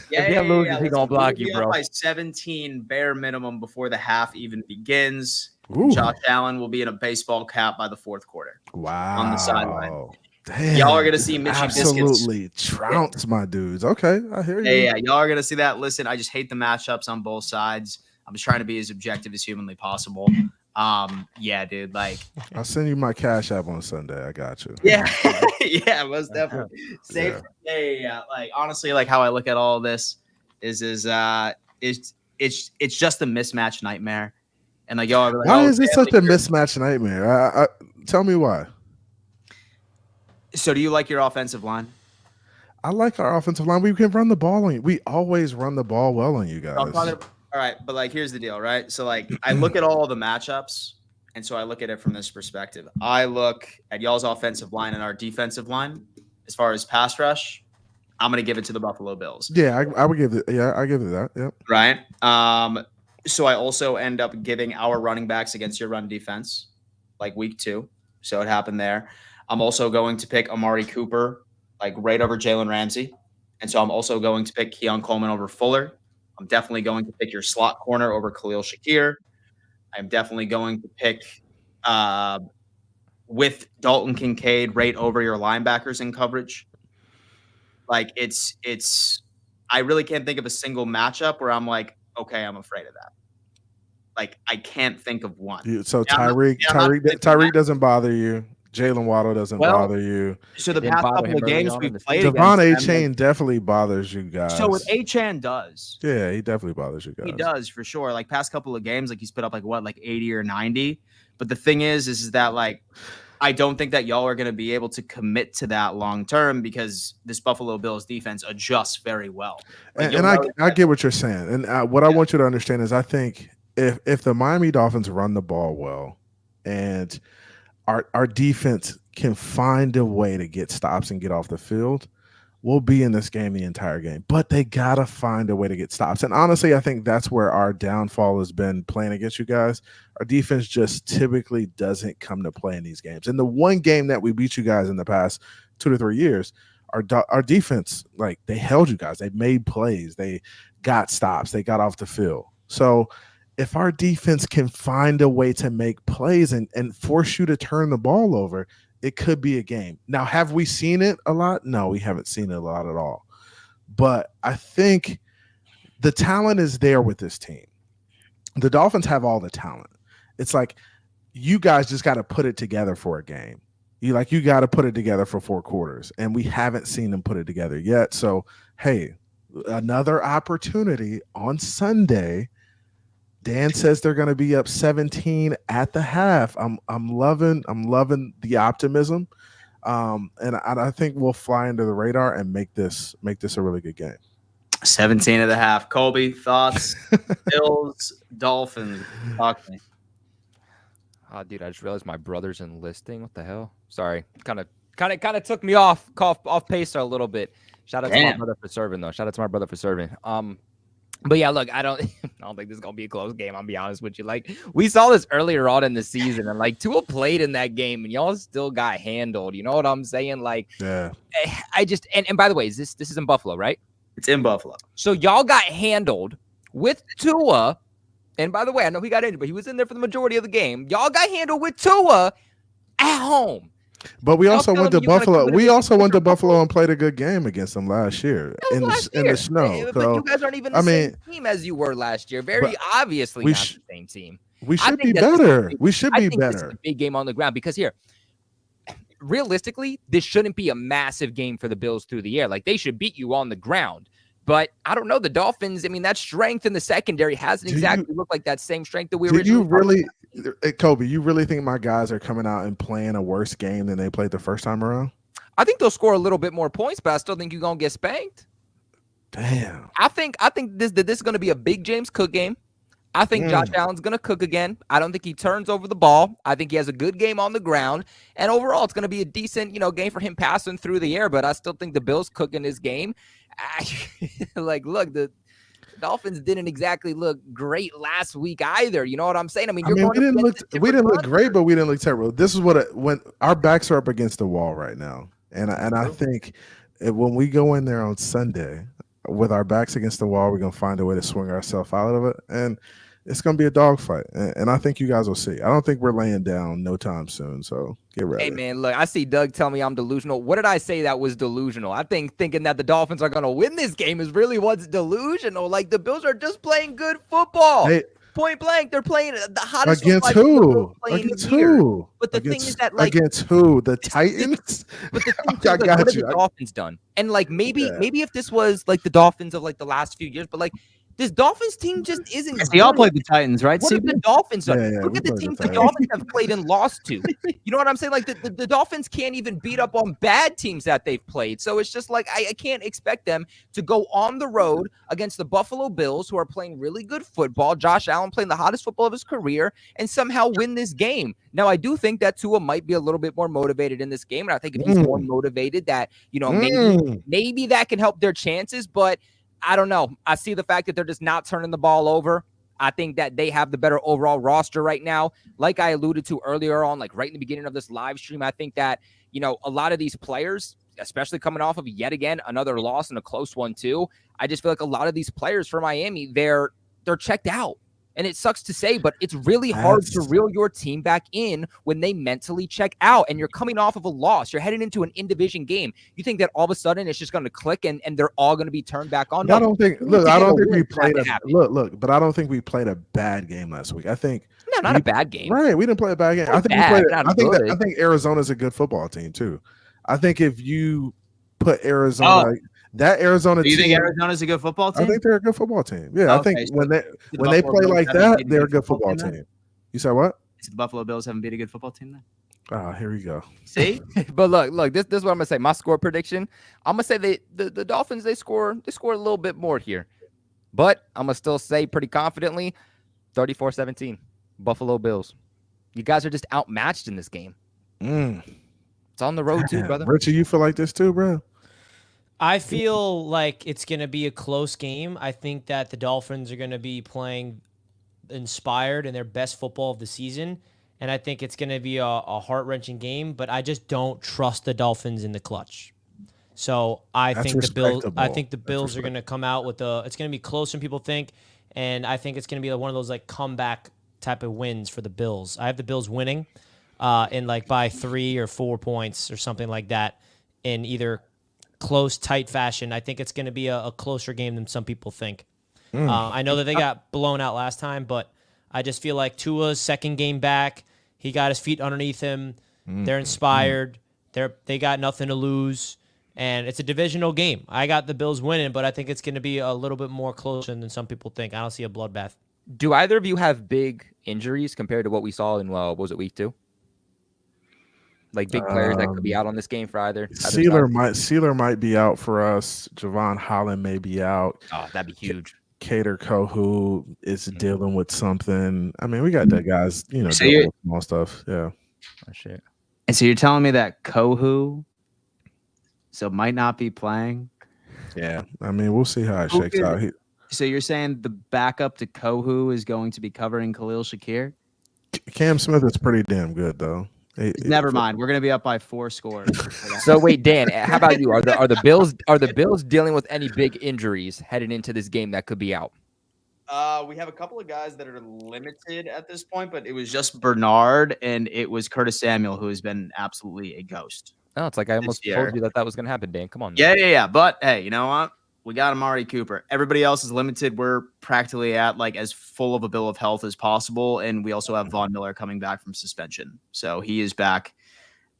Dan loses, he's going to block you, bro. By 17 bare minimum before the half even begins. Ooh. Josh Allen will be in a baseball cap by the 4th quarter. Wow. On the sideline. Damn. Y'all are going to see Mitchie absolutely trounce my dudes. Okay, I hear you. Yeah, y'all are going to see that. Listen, I just hate the matchups on both sides. I'm just trying to be as objective as humanly possible. Yeah, dude. Like, I'll send you my Cash App on Sunday. I got you. yeah, yeah, most definitely. Safe to say, like honestly, like how I look at all of this is it's just a mismatch nightmare, and like y'all are like, Why oh, is it such a mismatch nightmare? I tell me why. So do you like your offensive line? I like our offensive line. We can run the ball on you. We always run the ball well on you guys. All right, but like here's the deal, right? So like I look at all the matchups, and so I look at it from this perspective. I look at y'all's offensive line and our defensive line as far as pass rush. I'm gonna give it to the Buffalo Bills. Yeah, I would give it. Yeah, I give it that. Yep. Right. So I also end up giving our running backs against your run defense, like week 2. So it happened there. I'm also going to pick Amari Cooper, like right over Jalen Ramsey. And so I'm also going to pick Keon Coleman over Fuller. I'm definitely going to pick your slot corner over Khalil Shakir. I'm definitely going to pick with Dalton Kincaid right over your linebackers in coverage. Like it's I really can't think of a single matchup where I'm like, okay, I'm afraid of that. Like I can't think of one. So Tyreek doesn't bother you. Jalen Waddle doesn't bother you. So the past couple of games we played Devon against Achane definitely bothers you guys. So with Achane does. Yeah, he definitely bothers you guys. He does for sure. Like past couple of games, like he's put up like 80 or 90. But the thing is that like I don't think that y'all are going to be able to commit to that long term because this Buffalo Bills defense adjusts very well. Like, and I get what you're saying. And what I want you to understand is I think if the Miami Dolphins run the ball well and our defense can find a way to get stops and get off the field, we'll be in this game the entire game. But they got to find a way to get stops. And honestly, I think that's where our downfall has been playing against you guys. Our defense just typically doesn't come to play in these games. And the one game that we beat you guys in the past 2 to 3 years, our defense, like they held you guys. They made plays. They got stops. They got off the field. So if our defense can find a way to make plays and force you to turn the ball over, it could be a game. Now, have we seen it a lot? No, we haven't seen it a lot at all. But I think the talent is there with this team. The Dolphins have all the talent. It's like you guys just got to put it together for a game. You got to put it together for 4 quarters, and we haven't seen them put it together yet. So, hey, another opportunity on Sunday. Dan says they're going to be up 17 at the half. I'm loving the optimism, and I think we'll fly under the radar and make this a really good game. 17 at the half. Colby, thoughts? Bills, Dolphins. Talk to me. Oh, dude, I just realized my brother's enlisting. What the hell? Sorry, kind of took me off pace a little bit. Shout out to my brother for serving, though. But yeah, look, I don't think this is gonna be a close game. I'll be honest with you. Like we saw this earlier on in the season, and like Tua played in that game, and y'all still got handled. You know what I'm saying? Like, yeah. I just and by the way, this is in Buffalo, right? It's in Buffalo. So y'all got handled with Tua, and by the way, I know he got injured, but he was in there for the majority of the game. Y'all got handled with Tua at home. But we also went to Buffalo. We also went to Buffalo and played a good game against them last year in the snow. But you guys aren't even the same team as you were last year. Very obviously not the same team. We should be better. We should be better. This is a big game on the ground because here, realistically, this shouldn't be a massive game for the Bills through the air. Like they should beat you on the ground. But I don't know. The Dolphins, I mean, that strength in the secondary hasn't exactly looked like that same strength that we originally Kobe, you really think my guys are coming out and playing a worse game than they played the first time around? I think they'll score a little bit more points, but I still think you're going to get spanked. Damn. I think this is going to be a big James Cook game. I think Josh Allen's going to cook again. I don't think he turns over the ball. I think he has a good game on the ground. And overall, it's going to be a decent, game for him passing through the air. But I still think the Bills cook in this game. Look, the Dolphins didn't exactly look great last week either. You know what I'm saying? I mean, we didn't look great, but we didn't look terrible. This is when our backs are up against the wall right now. And I think when we go in there on Sunday with our backs against the wall, we're going to find a way to swing ourselves out of it. And it's going to be a dogfight. And I think you guys will see. I don't think we're laying down no time soon. So get ready. Hey, man, look, I see Doug tell me I'm delusional. What did I say that was delusional? I think thinking that the Dolphins are going to win this game is really what's delusional. Like, the Bills are just playing good football. Hey, Point blank, they're playing the hottest against football who? playing Against here. who? But the thing is that, like, against who? The Titans. But the thing I is, like, got what have you. the Dolphins done? And like maybe if this was like the Dolphins of like the last few years, but like this Dolphins team just isn't. They all good. played the Titans, right? What have the Dolphins done? Yeah, Look we at the played the teams the Titans. Dolphins have played and lost to. You know what I'm saying? Like the Dolphins can't even beat up on bad teams that they've played. So it's just like I can't expect them to go on the road against the Buffalo Bills, who are playing really good football. Josh Allen playing the hottest football of his career, and somehow win this game. Now, I do think that Tua might be a little bit more motivated in this game, and I think if he's more motivated, that maybe that can help their chances. But I don't know. I see the fact that they're just not turning the ball over. I think that they have the better overall roster right now. Like I alluded to earlier on, like right in the beginning of this live stream, I think that, a lot of these players, especially coming off of yet again another loss and a close one too, I just feel like a lot of these players for Miami, they're checked out. And it sucks to say, but it's really hard to reel your team back in when they mentally check out and you're coming off of a loss. You're heading into an in-division game. You think that all of a sudden it's just going to click and they're all going to be turned back on? I don't think we played but I don't think we played a bad game last week. I think not a bad game. Right. We didn't play a bad game. I think Arizona's a good football team too. I think if you put Arizona that Arizona team. Do you think Arizona's a good football team? I think they're a good football team. Yeah, I think when they play like that, they're a good football team. You said what? The Buffalo Bills haven't beat a good football team then? Oh, here we go. See? But look, this is what I'm gonna say. My score prediction. I'm gonna say the Dolphins they score a little bit more here. But I'm gonna still say pretty confidently 34-17. Buffalo Bills. You guys are just outmatched in this game. It's on the road too, brother. Richard, you feel like this too, bro? I feel like it's going to be a close game. I think that the Dolphins are going to be playing inspired in their best football of the season. And I think it's going to be a heart-wrenching game, but I just don't trust the Dolphins in the clutch. So I think the Bills are going to come out with it's going to be closer than people think. And I think it's going to be one of those like comeback type of wins for the Bills. I have the Bills winning in like by 3 or 4 points or something like that in either close, tight fashion. I think it's going to be a closer game than some people think. I know that they got blown out last time, but I just feel like Tua's second game back, he got his feet underneath him. They're inspired. They got nothing to lose, and it's a divisional game. I got the Bills winning, but I think it's going to be a little bit more closer than some people think. I don't see a bloodbath. Do either of you have big injuries compared to what we saw in, what was it, week 2? Like big players that could be out on this game for either. Sealer might be out for us. Javon Holland may be out. Oh, that'd be huge. Cater Kohu is dealing with something. I mean, we got that guys, dealing with small stuff. Yeah. Oh, shit. And so you're telling me that Kohu might not be playing? Yeah. I mean, we'll see how it shakes out. So you're saying the backup to Kohu is going to be covering Khalil Shakir? Cam Smith is pretty damn good, though. Never mind. We're gonna be up by 4 scores. So wait, Dan, how about you? Are the Bills dealing with any big injuries heading into this game that could be out? We have a couple of guys that are limited at this point, but it was just Bernard and it was Curtis Samuel, who has been absolutely a ghost. Oh, it's like I almost told you that was gonna happen, Dan. Come on. Man. Yeah. But hey, you know what? We got Amari Cooper. Everybody else is limited. We're practically at like as full of a bill of health as possible. And we also have Von Miller coming back from suspension. So he is back.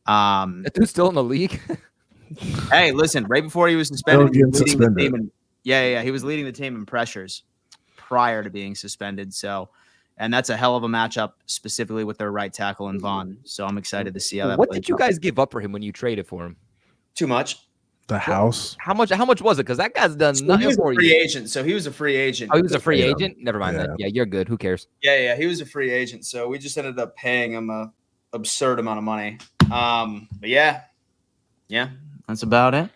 That dude's still in the league. Hey, listen, right before he was suspended, he was leading the team he was leading the team in pressures prior to being suspended. So, and that's a hell of a matchup specifically with their right tackle and Vaughn. So I'm excited to see how that What did you guys give up for him when you traded for him? Too much. The house. How much was it? Because that guy's done nothing for you. Free agent. So he was a free agent. Oh, he was a free agent? Never mind that. Yeah, you're good. Who cares? Yeah. He was a free agent. So we just ended up paying him a absurd amount of money. But yeah, that's about it.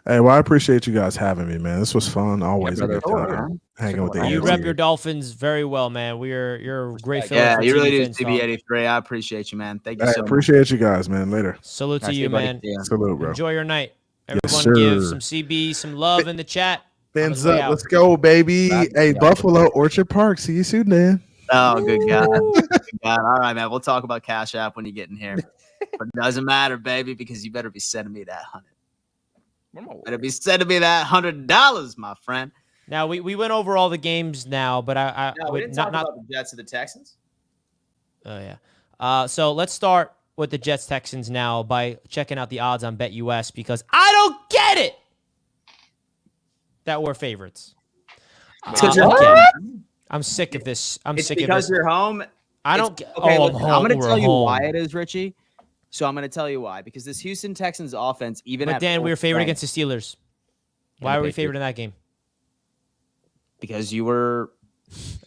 Hey, well, I appreciate you guys having me, man. This was fun. Always a good time hanging with you. You rep your Dolphins very well, man. You're a great fan. Yeah, you really do. CB83. I appreciate you, man. Thank you so much. Appreciate you guys, man. Later. Salute to you, man. Yeah. Salute, bro. Enjoy your night. Yes, Everyone give some CB some love in the chat. Fans up. Let's go, baby. Hey, Buffalo, Orchard Park. See you soon, man. Oh, good God. Good God. All right, man. We'll talk about Cash App when you get in here. But it doesn't matter, baby, because you better be sending me that $100. Better be sending me that $100, my friend. Now we went over all the games now, but I No, we didn't talk about the Jets or the Texans. Oh yeah. So let's start with the Jets-Texans now by checking out the odds on BetUS because I don't get it that we're favorites. I'm sick of this. It's because you're home. I don't get. Okay, Oh, listen, I'm going to tell you home. why it is, Richie. So I'm going to tell you why. Because this Houston Texans offense, even But at Dan, full we were favored strength- against the Steelers. Why were we favored in that game? Because you were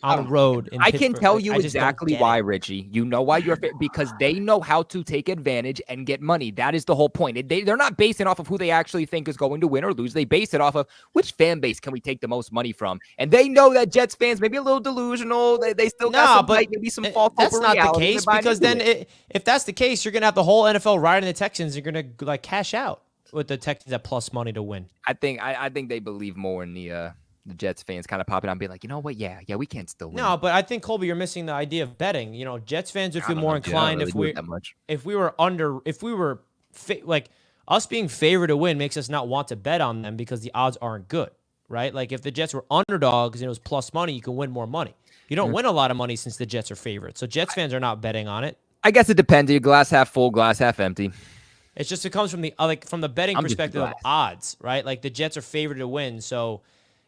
on the road. In I can Pittsburgh. tell Like, you I just don't exactly get why, it. Richie. You know why you're because they know how to take advantage and get money. That is the whole point. They're not basing off of who they actually think is going to win or lose. They base it off of which fan base can we take the most money from. And they know that Jets fans may be a little delusional. They still got some maybe some false hope. That's not the reality. case because then if that's the case, you're gonna have the whole NFL riding the Texans. You're gonna like cash out with the Texans at plus money to win. I think they believe more in the Jets fans kind of popping out and being like, you know what? Yeah, we can still win. No, but I think Colby, you're missing the idea of betting. You know, Jets fans would feel more inclined if we were like us being favored to win makes us not want to bet on them because the odds aren't good, right? Like if the Jets were underdogs and it was plus money, you can win more money. You don't win a lot of money since the Jets are favorites. So Jets fans are not betting on it. I guess it depends. Your glass half full, glass half empty. It's just it comes from the from the betting perspective of odds, right? Like the Jets are favored to win, so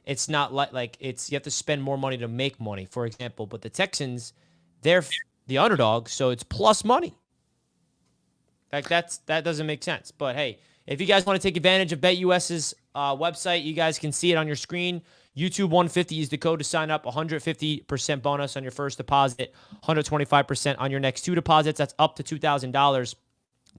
it's not like it's you have to spend more money to make money, for example. But the Texans, they're the underdog, so it's plus money. Like that doesn't make sense. But hey, if you guys want to take advantage of BetUS's website, you guys can see it on your screen. YouTube 150 is the code to sign up. 150% bonus on your first deposit, 125% on your next two deposits. That's up to $2,000.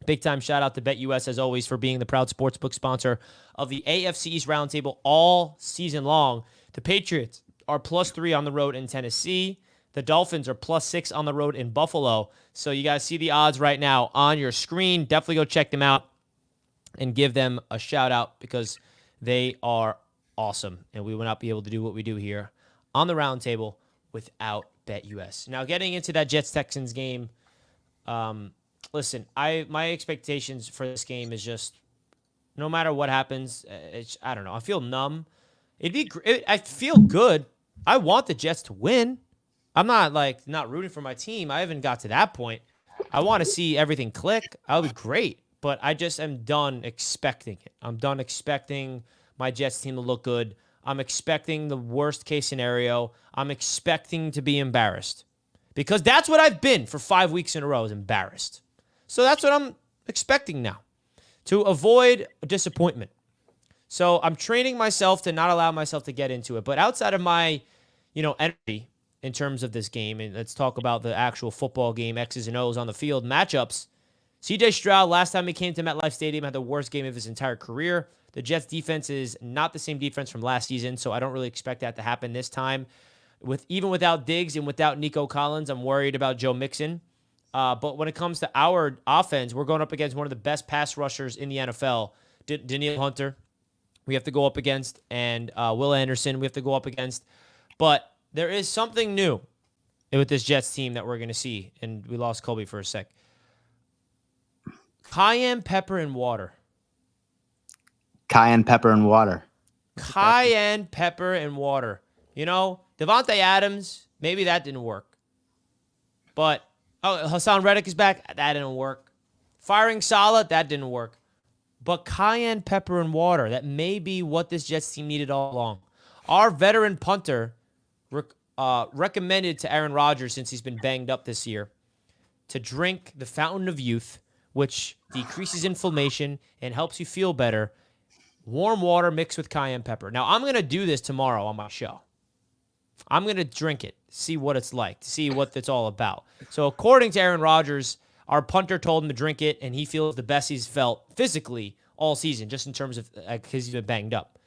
Big time shout out to BetUS as always for being the proud sportsbook sponsor of the AFC East Roundtable all season long. The Patriots are +3 on the road in Tennessee. The Dolphins are +6 on the road in Buffalo. So you guys see the odds right now on your screen. Definitely go check them out and give them a shout out because they are awesome. And we will not be able to do what we do here on the Roundtable without BetUS. Now getting into that Jets-Texans game, listen, my expectations for this game is just no matter what happens, I don't know. I feel numb. I feel good. I want the Jets to win. I'm not rooting for my team. I haven't got to that point. I want to see everything click. That'll be great. But I just am done expecting it. I'm done expecting my Jets team to look good. I'm expecting the worst case scenario. I'm expecting to be embarrassed. Because that's what I've been for 5 weeks in a row, is embarrassed. So that's what I'm expecting now, to avoid disappointment. So I'm training myself to not allow myself to get into it. But outside of my, energy in terms of this game, and let's talk about the actual football game, X's and O's on the field, matchups. CJ Stroud, last time he came to MetLife Stadium, had the worst game of his entire career. The Jets defense is not the same defense from last season, so I don't really expect that to happen this time. Even without Diggs and without Nico Collins, I'm worried about Joe Mixon. But when it comes to our offense, we're going up against one of the best pass rushers in the NFL, Danielle Hunter. We have to go up against, and Will Anderson we have to go up against. But there is something new with this Jets team that we're going to see, and we lost Colby for a sec. Cayenne pepper and water. Cayenne pepper and water. Cayenne pepper and water. Devontae Adams, maybe that didn't work. But Hassan Reddick is back. That didn't work. Firing Saleh, that didn't work. But cayenne pepper and water, that may be what this Jets team needed all along. Our veteran punter recommended to Aaron Rodgers, since he's been banged up this year, to drink the Fountain of Youth, which decreases inflammation and helps you feel better. Warm water mixed with cayenne pepper. Now, I'm going to do this tomorrow on my show. I'm going to drink it, see what it's like, see what it's all about. So according to Aaron Rodgers, our punter told him to drink it, and he feels the best he's felt physically all season, just in terms of because he's been banged up.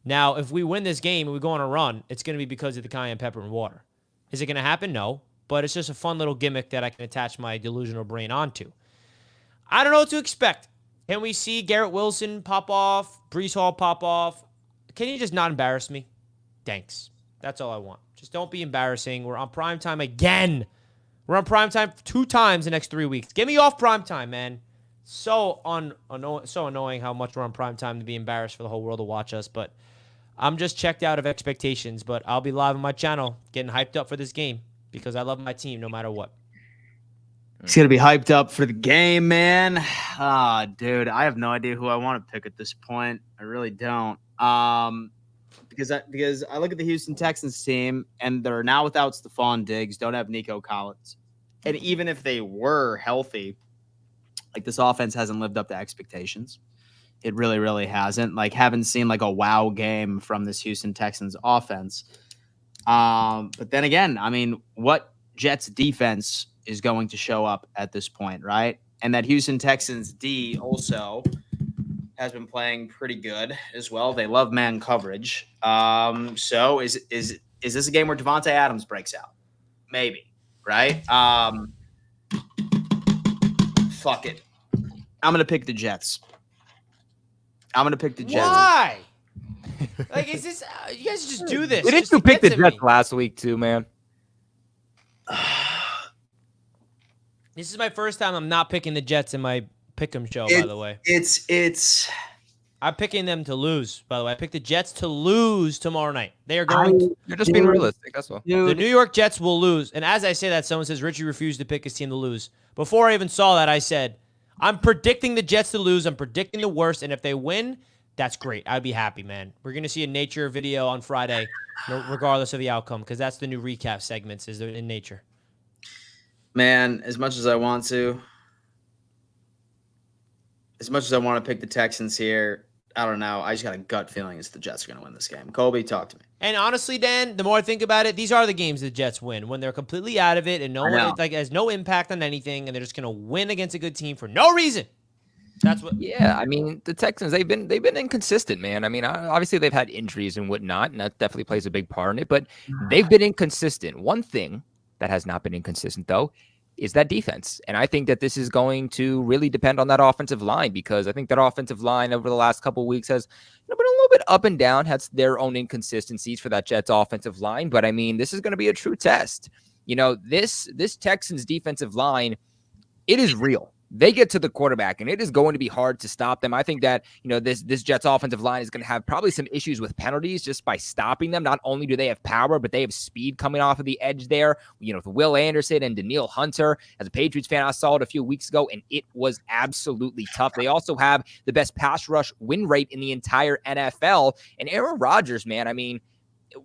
Now, if we win this game and we go on a run, it's going to be because of the cayenne pepper and water. Is it going to happen? No. But it's just a fun little gimmick that I can attach my delusional brain onto. I don't know what to expect. Can we see Garrett Wilson pop off, Breece Hall pop off? Can you just not embarrass me? Thanks. That's all I want. Just don't be embarrassing. We're on primetime again. We're on primetime 2 times the next 3 weeks. Get me off primetime, man. So annoying how much we're on primetime to be embarrassed for the whole world to watch us. But I'm just checked out of expectations, but I'll be live on my channel getting hyped up for this game because I love my team no matter what. He's going to be hyped up for the game, man. Dude, I have no idea who I want to pick at this point. I really don't. Because I look at the Houston Texans team, and they're now without Stephon Diggs, don't have Nico Collins. And even if they were healthy, like, this offense hasn't lived up to expectations. It really, really hasn't. Like, haven't seen like a wow game from this Houston Texans offense. But then again, I mean, what Jets defense is going to show up at this point, right? And that Houston Texans D also has been playing pretty good as well. They love man coverage. So is this a game where Devontae Adams breaks out? Maybe, right? Fuck it. I'm gonna pick the Jets. Why? Like, is this? You guys just do this. Didn't you pick the Jets last week too, man? This is my first time I'm not picking the Jets in my pick'em show. By the way, I'm picking them to lose. By the way, I picked the Jets to lose tomorrow night. They are going. You're just being realistic. That's all. The New York Jets will lose. And as I say that, someone says Richie refused to pick his team to lose. Before I even saw that, I said, I'm predicting the Jets to lose. I'm predicting the worst. And if they win, that's great. I'd be happy, man. We're going to see a nature video on Friday, regardless of the outcome, because that's the new recap segments is in nature. Man, as much as I want to pick the Texans here, I don't know. I just got a gut feeling it's the Jets are going to win this game. Colby, talk to me. And honestly, Dan, the more I think about it, these are the games the Jets win when they're completely out of it and no one has no impact on anything, and they're just going to win against a good team for no reason. That's what. Yeah, I mean, the Texans, they've been inconsistent, man. I mean, obviously they've had injuries and whatnot, and that definitely plays a big part in it. But they've been inconsistent. One thing that has not been inconsistent, though, is that defense. And I think that this is going to really depend on that offensive line, because I think that offensive line over the last couple of weeks has been a little bit up and down, has their own inconsistencies for that Jets offensive line. But I mean, this is going to be a true test. You know, this Texans defensive line, it is real. They get to the quarterback, and it is going to be hard to stop them. I think that, you know, this Jets offensive line is going to have probably some issues with penalties just by stopping them. Not only do they have power, but they have speed coming off of the edge there, you know, with Will Anderson and Daniil Hunter. As a Patriots fan, I saw it a few weeks ago, and it was absolutely tough. They also have the best pass rush win rate in the entire NFL. And Aaron Rodgers, man, I mean,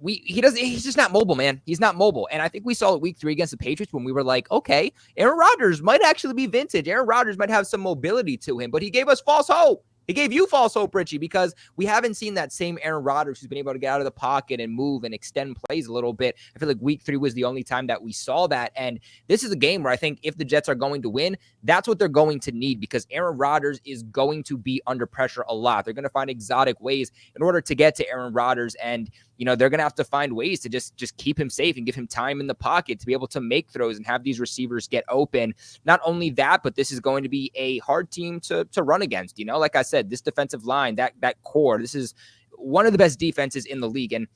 he's just not mobile, man. He's not mobile. And I think we saw it week 3 against the Patriots when we were like, okay, Aaron Rodgers might actually be vintage. Aaron Rodgers might have some mobility to him, but he gave us false hope. He gave you false hope, Richie, because we haven't seen that same Aaron Rodgers who's been able to get out of the pocket and move and extend plays a little bit. I feel like week 3 was the only time that we saw that. And this is a game where I think if the Jets are going to win, that's what they're going to need, because Aaron Rodgers is going to be under pressure a lot. They're going to find exotic ways in order to get to Aaron Rodgers. And, you know, they're going to have to find ways to just keep him safe and give him time in the pocket to be able to make throws and have these receivers get open. Not only that, but this is going to be a hard team to run against. You know, like I said, this defensive line, that core, this is one of the best defenses in the league. And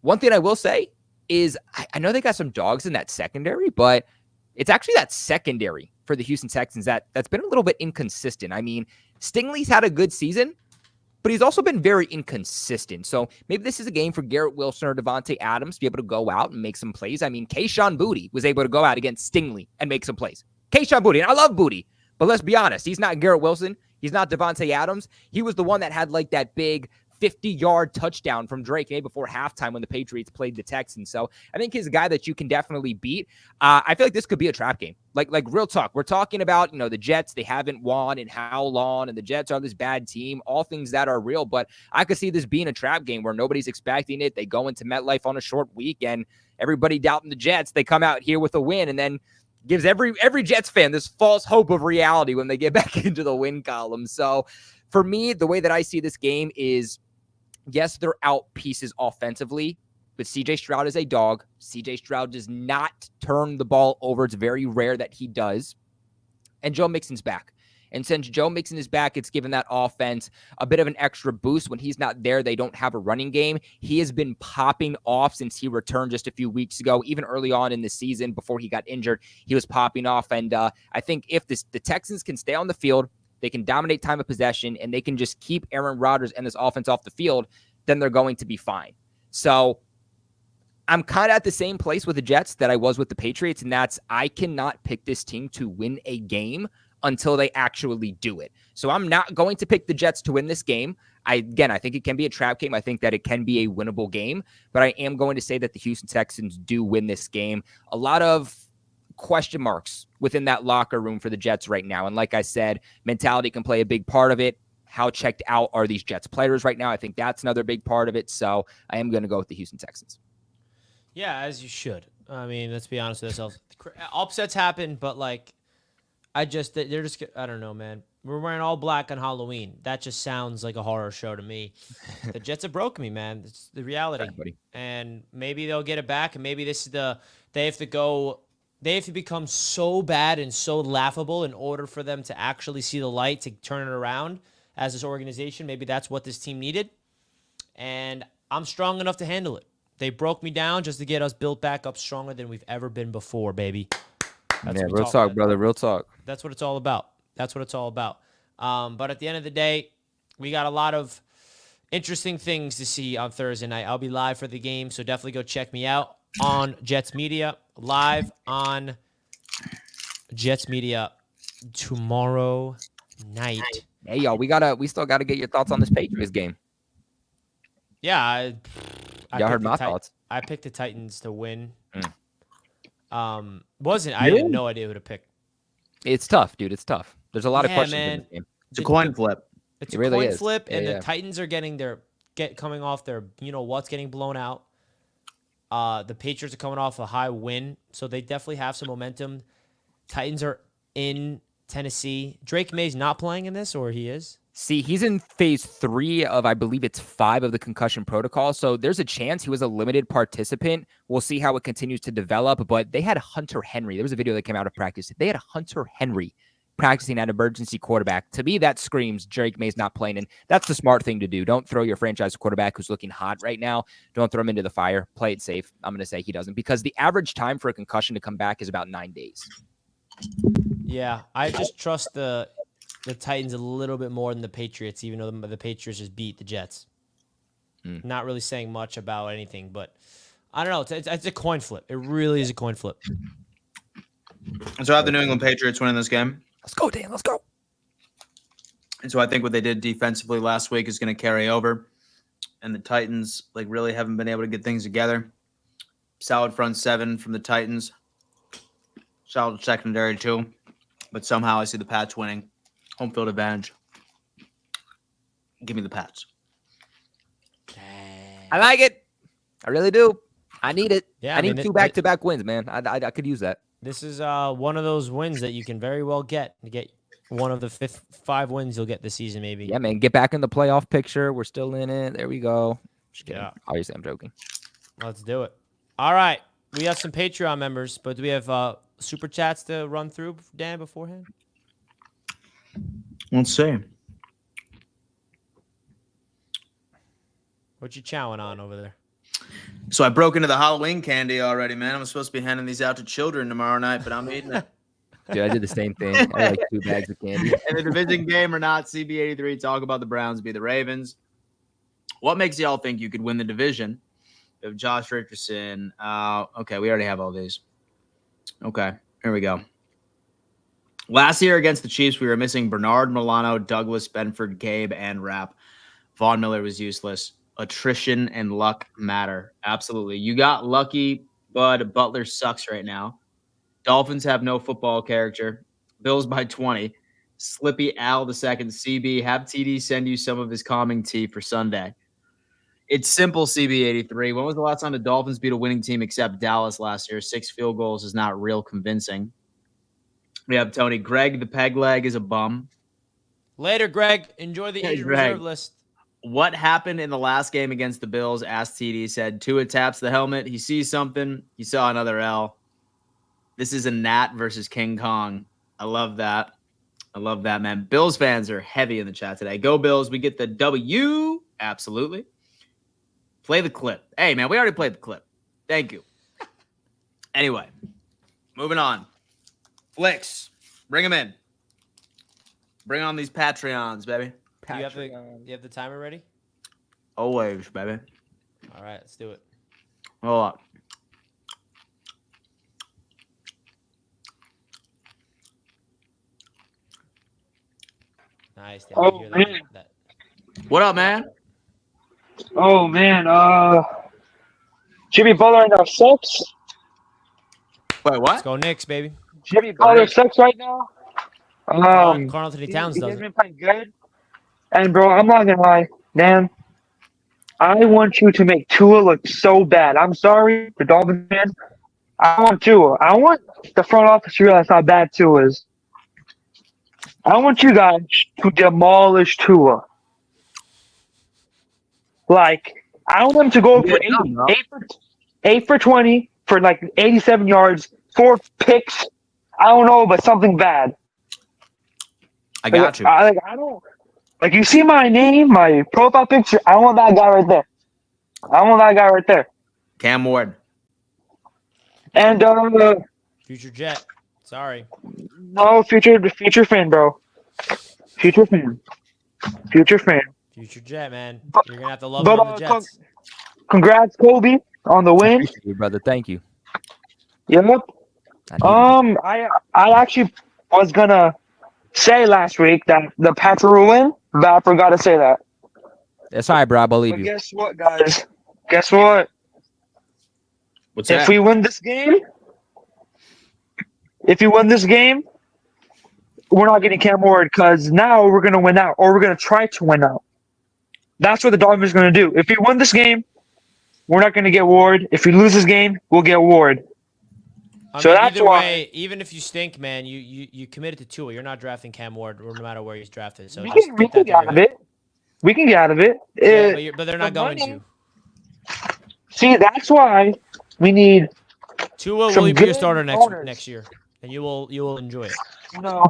one thing I will say is I know they got some dogs in that secondary, but it's actually that secondary for the Houston Texans that's been a little bit inconsistent. I mean, Stingley's had a good season, but he's also been very inconsistent. So maybe this is a game for Garrett Wilson or Devontae Adams to be able to go out and make some plays. I mean, Kayshon Boutte was able to go out against Stingley and make some plays. Kayshon Boutte, and I love Boutte, but let's be honest, he's not Garrett Wilson. He's not Devontae Adams. He was the one that had like that big 50-yard touchdown from Drake maybe before halftime when the Patriots played the Texans. So I think he's a guy that you can definitely beat. I feel like this could be a trap game. Like real talk. We're talking about, you know, the Jets, they haven't won in how long, and the Jets are this bad team, all things that are real. But I could see this being a trap game where nobody's expecting it. They go into MetLife on a short week, and everybody doubting the Jets, they come out here with a win, and then gives every Jets fan this false hope of reality when they get back into the win column. So for me, the way that I see this game is, yes, they're out pieces offensively, but CJ Stroud is a dog. CJ Stroud does not turn the ball over. It's very rare that he does. And Joe Mixon's back. And since Joe Mixon is back, it's given that offense a bit of an extra boost. When he's not there, they don't have a running game. He has been popping off since he returned just a few weeks ago. Even early on in the season, before he got injured, he was popping off. And I think if the Texans can stay on the field, they can dominate time of possession, and they can just keep Aaron Rodgers and this offense off the field, then they're going to be fine. So I'm kind of at the same place with the Jets that I was with the Patriots, and that's I cannot pick this team to win a game until they actually do it. So I'm not going to pick the Jets to win this game. I think it can be a trap game. I think that it can be a winnable game, but I am going to say that the Houston Texans do win this game. A lot of question marks within that locker room for the Jets right now. And like I said, mentality can play a big part of it. How checked out are these Jets players right now? I think that's another big part of it. So I am going to go with the Houston Texans. Yeah, as you should. I mean, let's be honest with ourselves. Upsets happen, but like, I don't know, man. We're wearing all black on Halloween. That just sounds like a horror show to me. The Jets have broken me, man. It's the reality. And maybe they'll get it back. And maybe this is they have to become so bad and so laughable in order for them to actually see the light, to turn it around as this organization. Maybe that's what this team needed. And I'm strong enough to handle it. They broke me down just to get us built back up stronger than we've ever been before, baby. Real talk, brother. Real talk. That's what it's all about. But at the end of the day, we got a lot of interesting things to see on Thursday night. I'll be live for the game, so definitely go check me out on Jets Media, live on Jets Media tomorrow night. Hey, y'all, we still gotta get your thoughts on this Patriots game. Yeah, y'all heard my thoughts. I picked the Titans to win. I had no idea who to pick. It's tough, dude. It's tough. There's a lot of questions in this game. It's a coin flip. It's a coin flip, and the Titans are coming off their what's getting blown out. The Patriots are coming off a high win, so they definitely have some momentum. Titans are in Tennessee. Drake May's not playing in this, or he is? See, he's in phase 3 of, I believe it's 5 of the concussion protocol. So there's a chance he was a limited participant. We'll see how it continues to develop. But they had Hunter Henry. There was a video that came out of practice. They had Hunter Henry practicing at emergency quarterback. To me, that screams Drake May's not playing. And that's the smart thing to do. Don't throw your franchise quarterback who's looking hot right now. Don't throw him into the fire. Play it safe. I'm going to say he doesn't. Because the average time for a concussion to come back is about 9 days. Yeah, I just trust the Titans a little bit more than the Patriots, even though the Patriots just beat the Jets. Not really saying much about anything, but I don't know. It's a coin flip. It really is a coin flip. So I have the New England Patriots winning this game. Let's go, Dan. Let's go. And so I think what they did defensively last week is going to carry over. And the Titans really haven't been able to get things together. Solid front seven from the Titans. Solid secondary too. But somehow I see the Pats winning. Home field advantage. Give me the Pats. I like it. I really do. I need it. Yeah, I need 2 back-to-back wins, man. I could use that. This is one of those wins that you can very well get. You get one of the 5 wins you'll get this season, maybe. Yeah, man. Get back in the playoff picture. We're still in it. There we go. Just kidding. Yeah. Obviously, I'm joking. Let's do it. All right. We have some Patreon members, but do we have super chats to run through, Dan, beforehand? Let's see. What you chowing on over there? So I broke into the Halloween candy already, man. I'm supposed to be handing these out to children tomorrow night, but I'm eating it. Dude, I did the same thing. I like 2 bags of candy. In the division game or not, CB83, talk about the Browns, be the Ravens. What makes y'all think you could win the division? We have Josh Richardson. Okay, we already have all these. Okay, here we go. Last year against the Chiefs, we were missing Bernard, Milano, Douglas, Benford, Gabe, and Rapp. Von Miller was useless. Attrition and luck matter. Absolutely. You got lucky, but Butler sucks right now. Dolphins have no football character. Bills by 20. Slippy Al II, CB. Have TD send you some of his calming tea for Sunday. It's simple, CB83. When was the last time the Dolphins beat a winning team except Dallas last year? 6 field goals is not real convincing. We have Tony. Greg, the peg leg is a bum. Later, Greg. Enjoy the injured reserve list. What happened in the last game against the Bills? Asked TD. Said Tua taps the helmet. He sees something. He saw another L. This is a Nat versus King Kong. I love that. I love that, man. Bills fans are heavy in the chat today. Go Bills. We get the W. Absolutely. Play the clip. Hey, man, we already played the clip. Thank you. Anyway, moving on. Flicks. Bring them in. Bring on these Patreons, baby. Do you have the timer ready? Always, baby. All right, let's do it. Hold up. Nice. Oh, man. What up, man? Oh man, Jimmy Butler now sucks. Wait, Let's what? go Knicks, baby. Jimmy Butler sucks right now. Carl Anthony Towns he doesn't. hasn't been playing good. And bro, I'm not gonna lie, man. I want you to make Tua look so bad. I'm sorry, the Dolphins fan. I want Tua. I want the front office to realize how bad Tua is. I want you guys to demolish Tua. Like, I want them to go for 8 for 20 for like 87 yards, 4 picks. I don't know, but something bad. I got you. I don't like. You see my name, my profile picture. I want that guy right there. I want that guy right there. Cam Ward. And Future Jet. Sorry. no future fan, bro. Future fan. Future Jet, man. You're gonna have to love But, him on the Jets. Congrats, Kobe, on the win. Appreciate you, brother. Thank you. Yep. I needed I actually was gonna say last week that the Patriots will win, but I forgot to say that. it. That's all right, bro. I believe But you. guess what, guys? Guess what? What's If that? we win this game, we're not getting Cam Ward because now we're gonna win out, or we're gonna try to win out. That's what the Dolphins are gonna do. If we win this game, we're not gonna get Ward. If we lose this game, we'll get Ward. So that's either why- way, even if you stink, man, you committed to Tua. You're not drafting Cam Ward, no matter where he's drafted. So We just can get get that out of it. We can get out of it. Yeah, but they're not the going money- to. See, that's why we need. Tua some will be your good starter owners. next year, and you will enjoy it. No.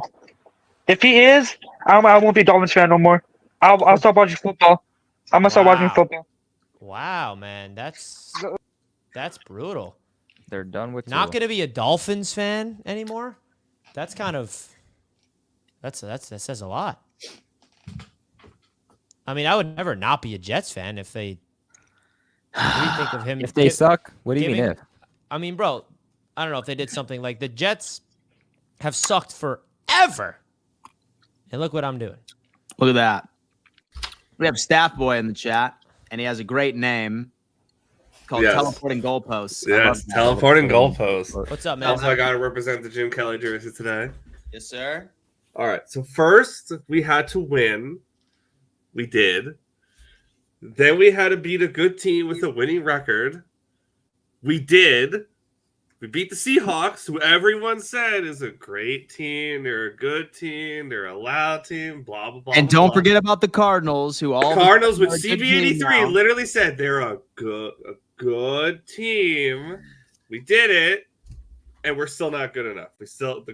If he is, I won't be a Dolphins fan no more. I'll stop watching football. I'm gonna start watching Wow. football. Wow, man, that's brutal. They're done with Not Tua. going to be a Dolphins fan anymore. That's kind of that says a lot. I mean, I would never not be a Jets fan if they. What do you think of him? If they suck, what do you mean giving- if? I mean, bro, I don't know if they did something like the Jets have sucked forever, and look what I'm doing. Look at that. We have Staff Boy in the chat, and he has a great name called Yes. Teleporting Goalposts. I love Yes, that. teleporting goalpost. What's up, man? Also, I got to represent the Jim Kelly jersey today. Yes, sir. All right. So first, we had to win. We did. Then we had to beat a good team with a winning record. We did. We beat the Seahawks, who everyone said is a great team. They're a good team. They're a loud team. Blah blah blah. And blah, don't blah. forget about the Cardinals, who all The Cardinals with are a good team CB83 now. literally said they're a good team. We did it, and we're still not good enough. The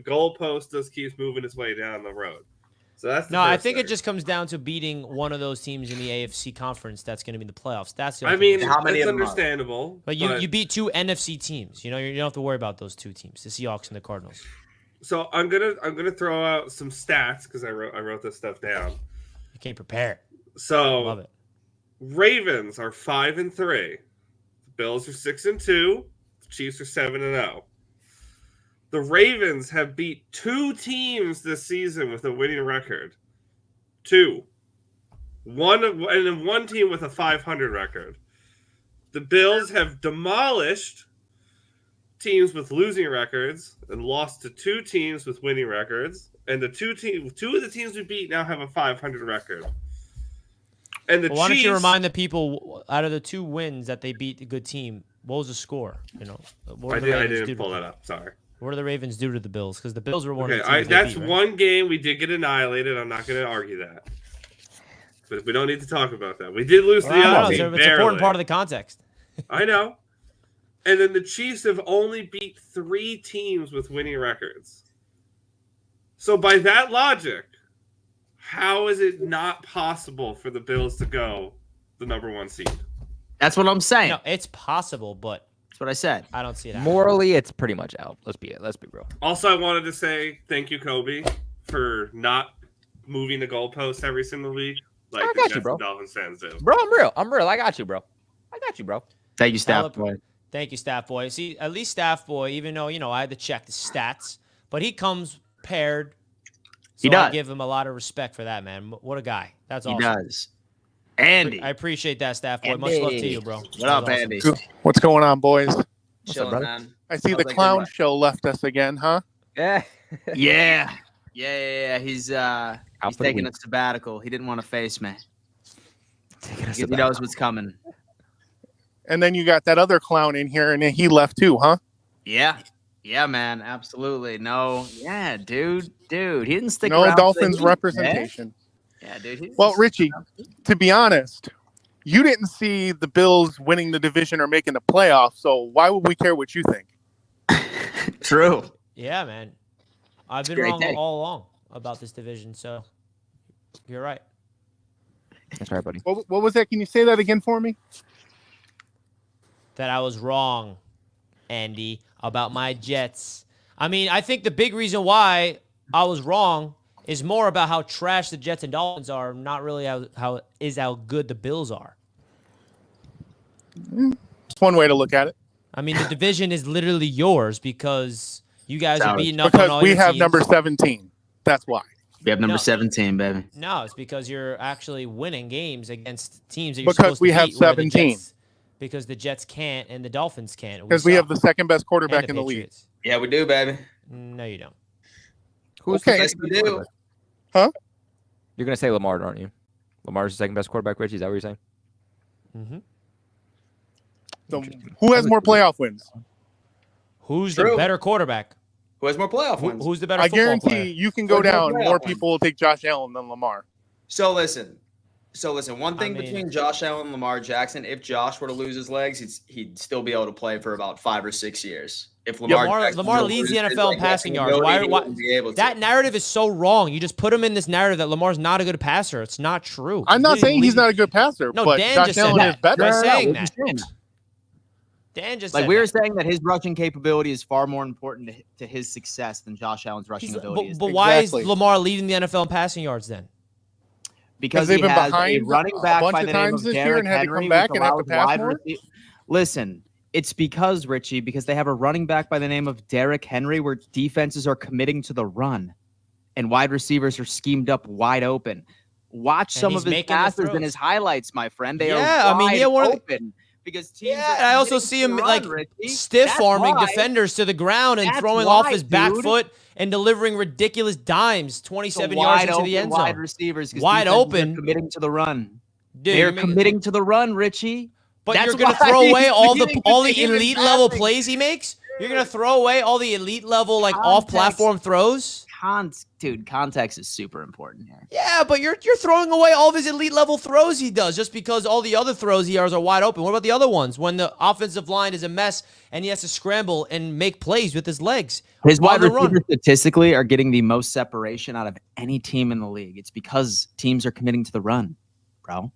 goalpost just keeps moving its way down the road. So that's the No, I first think thing. it just comes down to beating one of those teams in the AFC conference that's going to be in the playoffs. That's the I only mean, thing. How many it's of them are? understandable. But you beat two NFC teams. You know, you don't have to worry about those two teams, the Seahawks and the Cardinals. So I'm gonna throw out some stats because I wrote this stuff down. You can't prepare. So Love it. Ravens are 5-3. The Bills are 6-2. The Chiefs are 7-0. The Ravens have beat 2 teams this season with a winning record. 2. And then 1 team with a 500 record. The Bills have demolished teams with losing records and lost to 2 teams with winning records. And the 2 of the teams we beat now have a 500 record. And the Well, why don't Chiefs, you remind the people out of the 2 wins that they beat a good team, what was the score? You know, what I did the Ravens didn't do pull to that up. Sorry. What do the Ravens do to the Bills? Because the Bills were one of Okay, the teams they that's beat, right? one game we did get annihilated. I'm not going to argue that. But we don't need to talk about that. We did lose to Well, I the don't know, other it's team. an important barely. part of the context. I know. And then the Chiefs have only beat 3 teams with winning records. So by that logic, how is it not possible for the Bills to go the number 1 seed? That's what I'm saying. No, it's possible, but That's what I said. I don't see it happening. Morally, it's pretty much out. Let's be real. Also, I wanted to say thank you, Kobe, for not moving the goalpost every single week. like I the got Jets you, bro. and Dolphins fans do. Bro, I'm real. I got you, bro. Thank you, Staff Boy. Thank you, Staff Boy. See, at least Staff Boy, even though, I had to check the stats, but he comes paired. So He does. I give him a lot of respect for that, man. What a guy. That's He awesome. does. Andy. I appreciate that, Staff Boy. Much love to you, bro. What up, Andy? What's going on, boys? Chilling, man. I see How's the that clown good show left us again, huh? Yeah. Yeah. He's for the taking a week. sabbatical. He didn't want to face me. Taking us He knows what's coming. And then you got that other clown in here, and then he left too, huh? Yeah, man. Absolutely. No. Yeah, dude. He didn't stick No around. Dolphins representation. Yeah, dude. Well, Richie, to be honest, you didn't see the Bills winning the division or making the playoffs, so why would we care what you think? True. Yeah, man. I've been Great wrong take. all along about this division, so you're right. That's right, buddy. What was that? Can you say that again for me? That I was wrong, Andy, about my Jets. I mean, I think the big reason why I was wrong is more about how trash the Jets and Dolphins are, not really how good the Bills are. It's one way to look at it. I mean, the division is literally yours because you guys are beating up on Because all we your have teams. number 17. That's why. We have number No. 17, baby. No, it's because you're actually winning games against teams that you're Because supposed we to have beat, where the 17. because the Jets can't and the Dolphins can't. Because we have the suck. second best And quarterback in the league. Patriots. Yeah, we do, baby. No, you don't. Who's Okay. the Yes, second we best do. quarterback? Huh? You're gonna say Lamar, aren't you? Lamar's the second best quarterback, Richie. Is that what you're saying? Mm-hmm. So who has more playoff wins? Who's True. the better quarterback? Who has more playoff wins? Who's the better I football guarantee player? you can go Who's more down. playoff More wins? people will take Josh Allen than Lamar. So listen. One thing I mean- between Josh Allen and Lamar Jackson, if Josh were to lose his legs, he'd still be able to play for about 5 or 6 years. If Lamar Jackson Lamar were to leads the lose his NFL in legs, passing he yards. wouldn't Why be able to. that narrative is so wrong. You just put him in this narrative that Lamar's not a good passer. It's not true. I'm not saying he's not a good passer, No, but Dan Josh just said Allen that. is better. By saying we're that. just saying that. Dan just Like said we were that. saying that his rushing capability is far more important to his success than Josh Allen's rushing He's- ability is. but why Exactly. is Lamar leading the NFL in passing yards then? Because they've he been has a behind running a back bunch by of the name times of this year Derrick and had to Henry, come back which and have to allows pass wide more? Listen, it's because, Richie, because they have a running back by the name of Derrick Henry where defenses are committing to the run and wide receivers are schemed up wide open. Watch some he's of his making the passes throws. and his highlights, my friend. They Yeah, are I mean, wide yeah, one of the- open because teams Yeah, are I also committing see to him the like run, Richie. stiff That's arming why- defenders to the ground and That's throwing off why, his back dude. foot and delivering ridiculous dimes 27 So yards wide into the open end wide zone. receivers 'cause Wide defenses are open. committing to the run. Dude, They're you're making- committing to the run, Richie. But That's you're gonna why throw away he's all the leading the team in elite level passing. plays he makes. You're gonna throw away all the elite level like off platform throws. Dude, context is super important here. Yeah, but you're throwing away all of his elite level throws he does just because all the other throws he has are wide open. What about the other ones when the offensive line is a mess and he has to scramble and make plays with his legs? His on wide the run. receivers statistically are getting the most separation out of any team in the league. It's because teams are committing to the run, bro.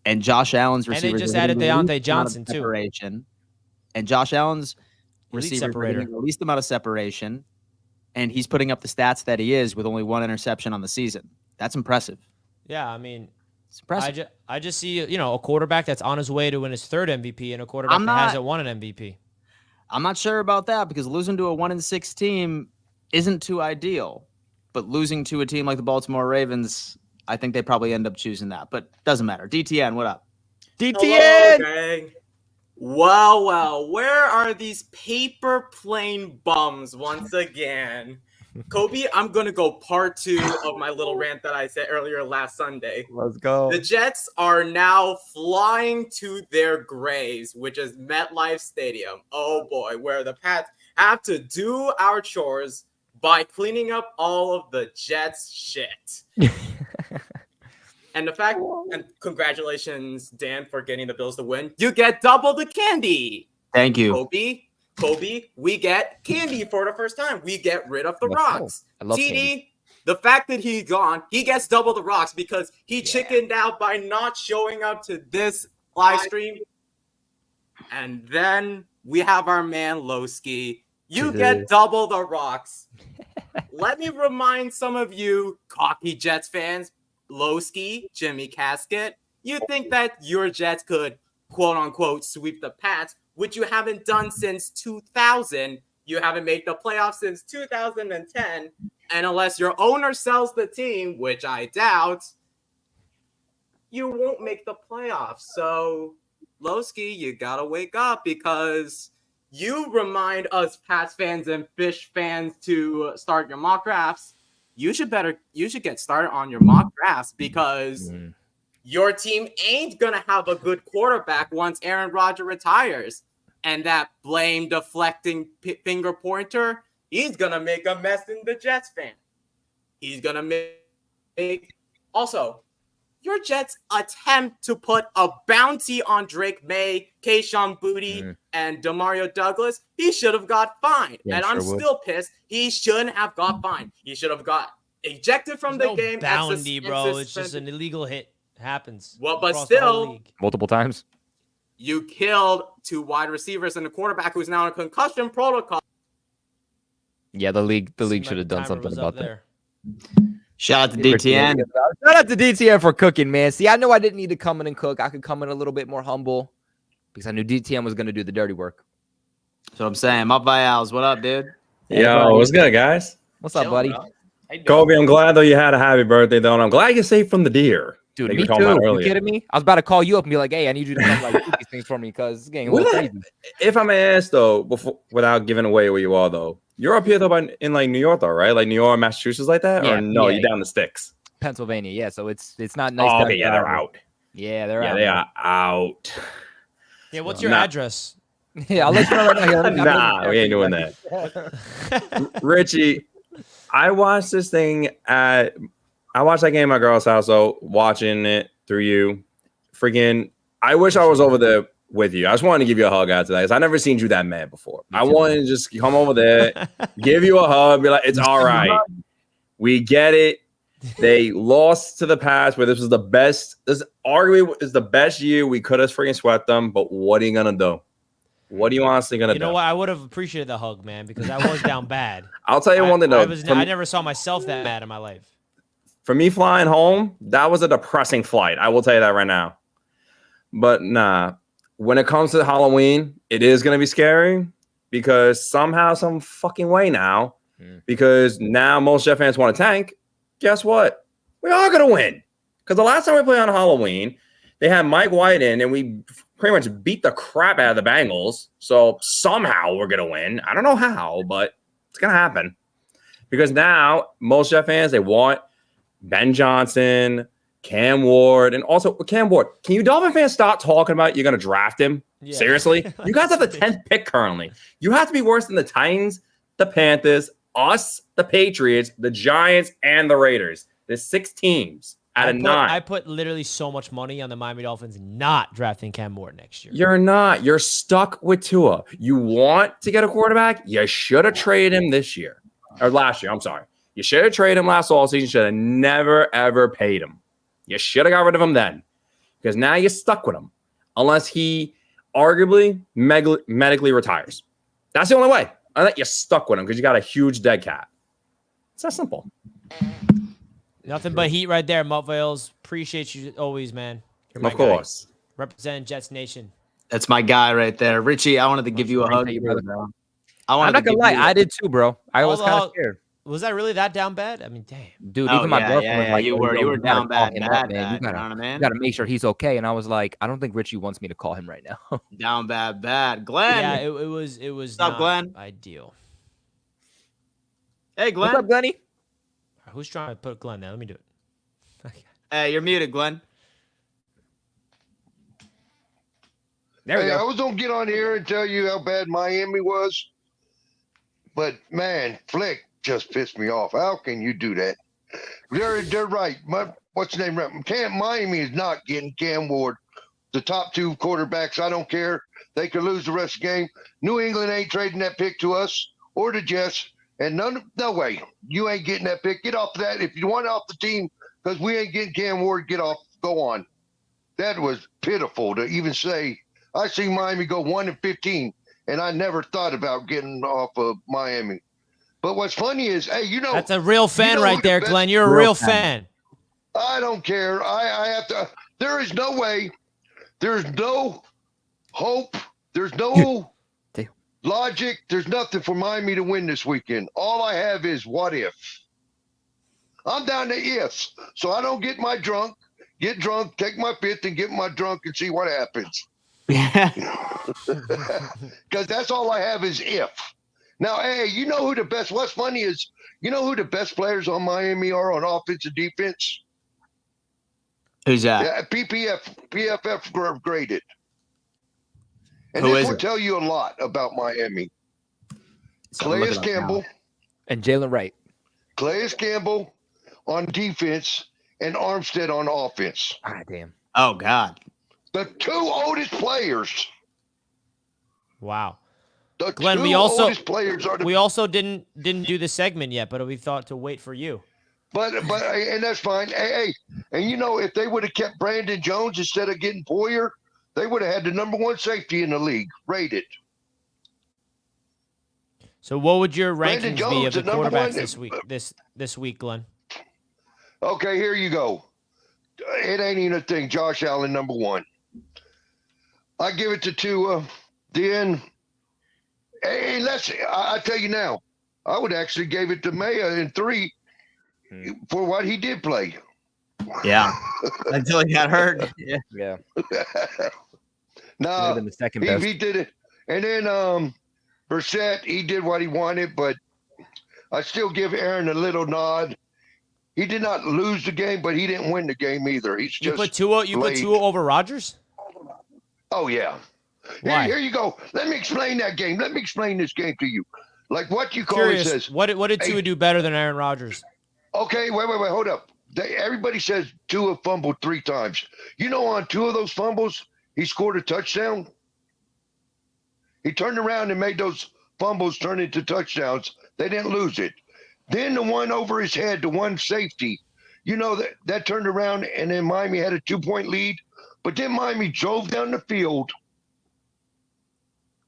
And Josh Allen's And receivers they just are added getting the Deontay least amount of Johnson, too. separation. And Josh Allen's Elite receivers are separator. getting the least amount of separation. And he's putting up the stats that he is with only 1 interception on the season. That's impressive. Yeah, I mean, It's impressive. I just see a quarterback that's on his way to win his 3rd MVP and a quarterback that hasn't won an MVP. I'm not sure about that because losing to a 1-6 team isn't too ideal. But losing to a team like the Baltimore Ravens, I think they probably end up choosing that. But doesn't matter. DTN, what up? Hello, gang. Well, where are these paper plane bums once again? Kobe, I'm going to go part 2 of my little rant that I said earlier last Sunday. Let's go. The Jets are now flying to their graves, which is MetLife Stadium. Oh boy, where the Pats have to do our chores by cleaning up all of the Jets' shit. And the fact, and congratulations, Dan, for getting the Bills to win. You get double the candy. Thank you. Kobe, we get candy for the first time. We get rid of the Let's go. rocks. I love TD, candy. the fact that he's gone, he gets double the rocks because he chickened out by not showing up to this live stream. And then we have our man Lowski. You get double the rocks. Let me remind some of you cocky Jets fans, Lowski, Jimmy Casket, you think that your Jets could, quote unquote, sweep the Pats, which you haven't done since 2000. You haven't made the playoffs since 2010. And unless your owner sells the team, which I doubt, you won't make the playoffs. So, Lowski, you gotta wake up, because you remind us Pats fans and Fish fans to start your mock drafts. You should get started on your mock drafts, because your team ain't gonna have a good quarterback once Aaron Rodgers retires. And that blame deflecting finger pointer, he's gonna make a mess in the Jets fan. He's gonna make also your Jets attempt to put a bounty on Drake May, Kayshon Boutte, and Demario Douglas. He should have got fined. Yeah, and I'm still pissed. He shouldn't have got fined. He should have got ejected from the game. Bounty, bro. It's just an illegal hit. It happens. Well, but still, multiple times. You killed 2 wide receivers and a quarterback who's now in a concussion protocol. Yeah, the league should have done something about that. Shout out to DTN. Shout out to DTN for cooking, man. See, I know I didn't need to come in and cook. I could come in a little bit more humble because I knew DTN was going to do the dirty work. That's what I'm saying. My Vials, what up, dude? Yo, what's good, guys? What's up, buddy? Kobe, I'm glad though you had a happy birthday though, and I'm glad you're safe from the deer. Dude, that me you were talking about too. You earlier. kidding me? I was about to call you up and be like, "Hey, I need you to come like do these things for me because it's getting a little crazy." If I may ask though, without giving away where you are though, you're up here though in like New York though, right? Like New York, Massachusetts, like that, or no? You're down the sticks. Pennsylvania, yeah. So it's not nice. Oh, okay, yeah, they're out. Yeah, they're out. Yeah, they are out. Yeah, what's your address? Yeah, I'll let you know right now. Nah, we ain't doing that. Richie, I watched this thing I watched that game at my girl's house, though, watching it through you. Freaking, I wish I was over there with you. I just wanted to give you a hug after that because I never seen you that mad before. I wanted to just come over there, give you a hug, be like, it's all right. We get it. They lost to the Pats, where this was the best. This arguably is the best year we could have freaking swept them. But what are you gonna do? What are you honestly gonna do? You know what? I would have appreciated the hug, man, because I was down bad. I'll tell you one thing though. I never saw myself that mad in my life. For me flying home, that was a depressing flight. I will tell you that right now. But nah, when it comes to Halloween, it is gonna be scary because somehow, some fucking way now, because now most Jet fans want to tank. Guess what? We are going to win. Because the last time we played on Halloween, they had Mike White in, and we pretty much beat the crap out of the Bengals. So somehow we're going to win. I don't know how, but it's going to happen. Because now most Jet fans, they want Ben Johnson, Cam Ward, and also Cam Ward. Can you Dolphin fans stop talking about you're going to draft him? Yeah. Seriously? You guys have the 10th pick currently. You have to be worse than the Titans, the Panthers, us, the Patriots, the Giants, and the Raiders. There's 6 teams out of 9. I put literally so much money on the Miami Dolphins not drafting Cam Ward next year. You're not. You're stuck with Tua. You want to get a quarterback? You should have traded him this year. Or last year, I'm sorry. You should have traded him last offseason. You should have never, ever paid him. You should have got rid of him then. Because now you're stuck with him. Unless he arguably medically retires. That's the only way. I think you're stuck with him because you got a huge dead cat. It's that simple. Nothing but heat right there, Mutt Vales. Appreciate you always, man. You're my of course. Guy. Representing Jets Nation. That's my guy right there. Richie, I wanted to give you a hug. I'm not going to lie. I did too, bro. I was kind of scared. Was that really that down bad? I mean, damn. Dude, even my girlfriend was like, you were down bad, man. You gotta make sure he's okay. And I was like, I don't think Richie wants me to call him right now. Down bad. Glenn. Yeah, it was What's up, Glenn? Ideal. Hey, Glenn. What's up, Glenny? Who's trying to put Glenn there? Let me do it. Okay. Hey, you're muted, Glenn. There we go. I was gonna get on here and tell you how bad Miami was, but man, Flick just pissed me off. How can you do that? They're right. What's the name? Miami is not getting Cam Ward. The top 2 quarterbacks, I don't care. They could lose the rest of the game. New England ain't trading that pick to us or the Jets. And no way. You ain't getting that pick. Get off that. If you want off the team, because we ain't getting Cam Ward, get off. Go on. That was pitiful to even say. I see Miami go 1-15, and I never thought about getting off of Miami. But what's funny is, hey, that's a real fan right there, Glenn. You're a real fan. I don't care. I have to. There is no way. There's no hope. There's no logic. There's nothing for Miami to win this weekend. All I have is what if. I'm down to ifs. So I don't get drunk, take my fifth and get my drunk and see what happens. Because that's all I have is if. Now, hey, you know who the best, what's funny is, you know who the best players on Miami are on offense and defense? Who's that? Yeah, PFF graded. And Who this is will it? tell you a lot about Miami. So look it Calais up Campbell. now. And Jalen Wright. Calais Campbell on defense and Armstead on offense. Ah, damn. Oh God. The two oldest players. Wow. The Glenn, two we also oldest players are didn't do the segment yet, but we thought to wait for you. But and that's fine. Hey, and you know, if they would have kept Brandon Jones instead of getting Poyer, they would have had the number one safety in the league, rated. So what would your Brandon rankings be Jones, of the the number quarterbacks one- this week, Glenn? Okay, here you go. It ain't even a thing. Josh Allen, number one. I give it to Tua. Then, hey, I tell you now, I would actually give it to Maya in 3 for what he did play. Yeah. Until he got hurt. Yeah. Yeah. No, Been the second best. he did it. And then Brissett, he did what he wanted, but I still give Aaron a little nod. He did not lose the game, but he didn't win the game either. He's You just put Tua over Rodgers? Oh yeah. Why? Here you go. Let me explain that game. Let me explain this game to you. Like what you call it Curious, says. what did Tua do better than Aaron Rodgers? Okay, wait, hold up. Everybody says Tua fumbled 3 times. You know, on 2 of those fumbles, he scored a touchdown. He turned around and made those fumbles turn into touchdowns. They didn't lose it. Then the one over his head, the one safety, you know, that turned around and then Miami had a 2-point lead. But then Miami drove down the field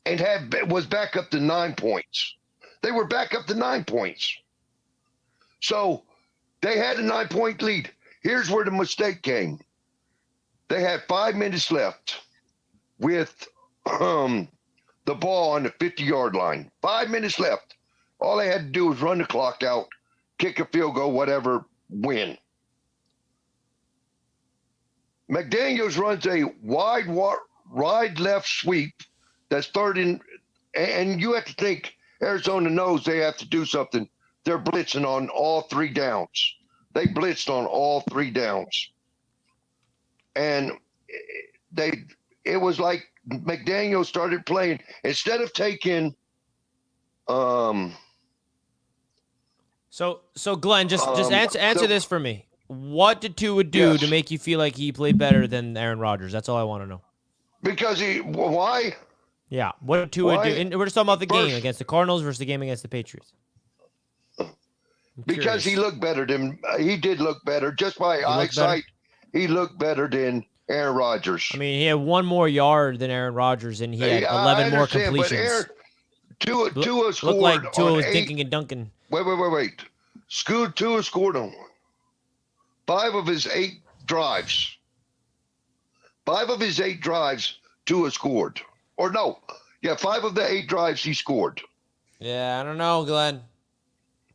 and was back up to 9 points. They were back up to 9 points. So they had a 9-point lead. Here's where the mistake came. They had 5 minutes left with the ball on the 50-yard line. 5 minutes left. All they had to do was run the clock out, kick a field goal, whatever, win. McDaniels runs a wide left sweep that's third in, and you have to think Arizona knows they have to do something. They're blitzing on all 3 downs. They blitzed on all 3 downs. And it was like McDaniel started playing, instead of taking So Glenn, just answer this for me. What did Tua do to make you feel like he played better than Aaron Rodgers? That's all I want to know. Because why? Yeah, what did Tua do? And we're just talking about the game against the Cardinals versus the game against the Patriots. Because he looked better than he did look better just by eyesight. He looked better than Aaron Rodgers. I mean, he had 1 more yard than Aaron Rodgers, and he had 11 more completions. Tua scored. Looked like Tua was 8. dinking and dunking. Wait. Tua scored on 5 of his 8 drives. 5 of his 8 drives, Tua scored. Or no, 5 of the 8 drives he scored. Yeah, I don't know, Glenn.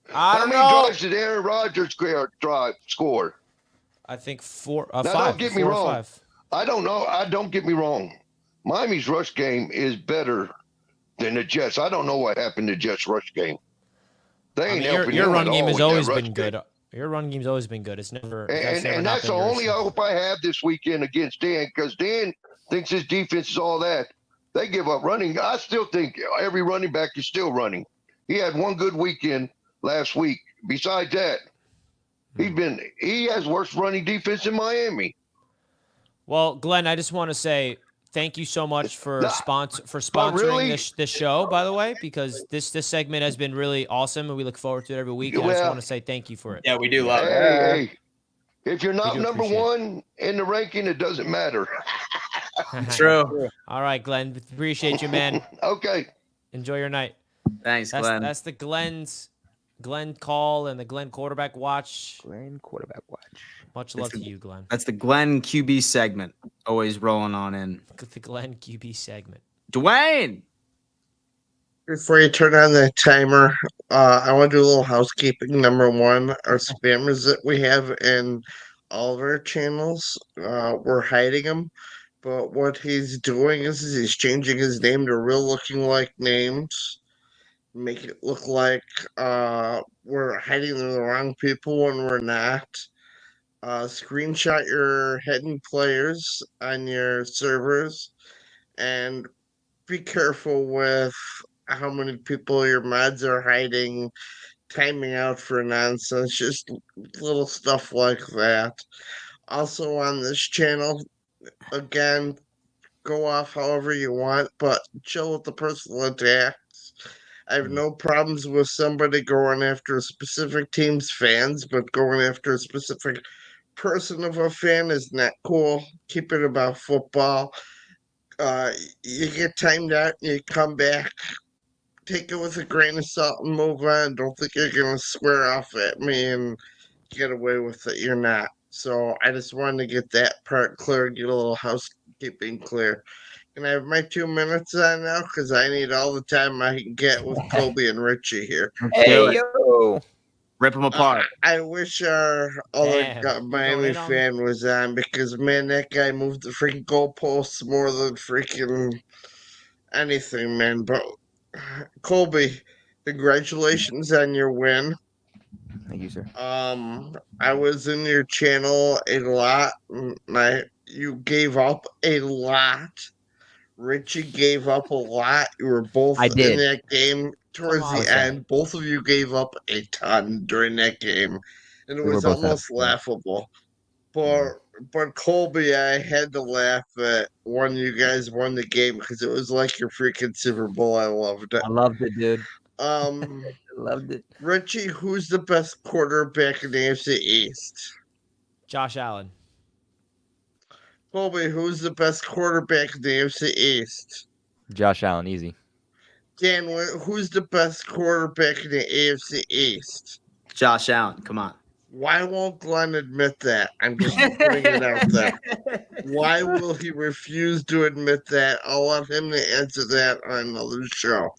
How many drives did Aaron Rodgers score? I think 4. Now, 5. don't get me 4 or wrong. 5. I don't know. Don't get me wrong. Miami's rush game is better than the Jets. I don't know what happened to Jets' rush game. They ain't helping your run game has always been been good. Your run game's always been good. It's never. And that's the only hope I have this weekend against Dan, because Dan thinks his defense is all that. They give up running. I still think every running back is still running. He had 1 good weekend last week. Besides that, he has worse running defense in Miami. Well, Glenn, I just want to say thank you so much for sponsoring this show, by the way, because this segment has been really awesome, and we look forward to it every week. And I just want to say thank you for it. Yeah, we do love it. Hey, if you're not number 1 in the ranking, it doesn't matter. True. All right, Glenn. Appreciate you, man. Okay. Enjoy your night. Thanks, Glenn. That's the Glenn call and the Glenn quarterback watch. Glenn quarterback watch. Much love to you, Glenn. That's the Glenn QB segment. Always rolling on in. The Glenn QB segment. Dwayne. Before you turn on the timer, I want to do a little housekeeping. Number one, our spammers that we have in all of our channels, we're hiding them. But what he's doing is he's changing his name to real looking like names. Make it look like we're hiding the wrong people when we're not. Screenshot your hidden players on your servers and be careful with how many people your mods are hiding, timing out for nonsense, just little stuff like that. Also on this channel, again, go off however you want, but chill with the personal attacks. I have no problems with somebody going after a specific team's fans, but going after a specific person of a fan is not cool. Keep it about football. You get timed out and you come back. Take it with a grain of salt and move on. Don't think you're going to swear off at me and get away with it. You're not. So I just wanted to get that part clear, get a little housekeeping clear. Can I have my 2 minutes on now? Because I need all the time I can get with Kobe and Richie here. Hey, yo. Rip them apart. I wish our other Miami fan was on because, man, that guy moved the freaking goalposts more than freaking anything, man. But, Colby, congratulations on your win. Thank you, sir. I was in your channel a lot. You gave up a lot. Richie gave up a lot. You were both in that game towards the end. Both of you gave up a ton during that game, and it was almost laughable. But Colby, I had to laugh at when you guys won the game because it was like your freaking Super Bowl. I loved it. I loved it, dude. Loved it. Richie, who's the best quarterback in the AFC East? Josh Allen. Colby, who's the best quarterback in the AFC East? Josh Allen, easy. Dan, who's the best quarterback in the AFC East? Josh Allen, come on. Why won't Glenn admit that? I'm just putting it out there. Why will he refuse to admit that? I'll let him to answer that on another show.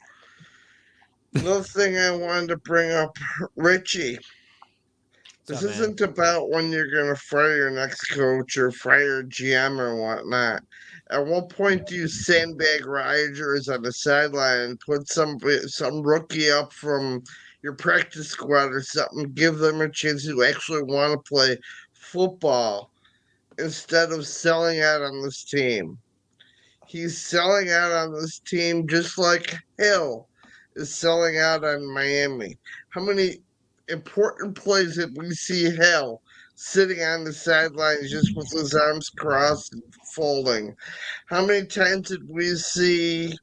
Another thing I wanted to bring up, Richie. This isn't about when you're going to fire your next coach or fire your GM or whatnot. At what point do you sandbag Rodgers on the sideline and put some rookie up from your practice squad or something, give them a chance to actually want to play football instead of selling out on this team? He's selling out on this team just like Hill is selling out on Miami. How many important plays did we see Hill sitting on the sidelines just with his arms crossed and folding? How many times did we see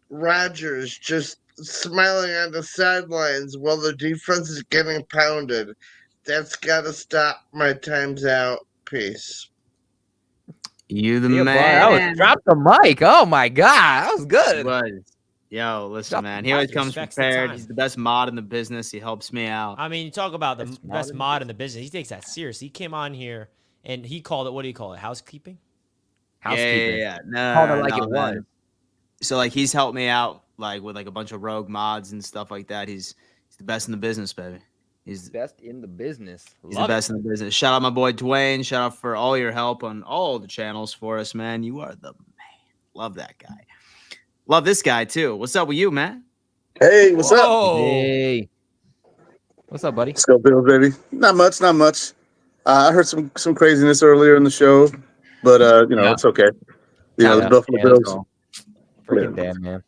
Rodgers just smiling on the sidelines while the defense is getting pounded? That's got to stop. My time's out. Peace. You the man. man. Drop the mic. Oh, my God. That was good. Yo, listen, man. He always comes prepared. He's the best mod in the business. He helps me out. I mean, you talk about the best mod in the business. He takes that seriously. He came on here and he called it, what do you call it? Housekeeping? Housekeeping. Yeah. Called it like it was. So, like, he's helped me out, like, with, like, a bunch of rogue mods and stuff like that. He's the best in the business, baby. He's the best in the business. He's the best in the business. Shout out my boy Dwayne. Shout out for all your help on all the channels for us, man. You are the man. Love that guy. Love this guy too. What's up with you, man? Hey, what's up? Hey. What's up, buddy? Let's go, Bills, baby. Not much. I heard some craziness earlier in the show, but it's okay. The Buffalo Bills. Freaking damn, man.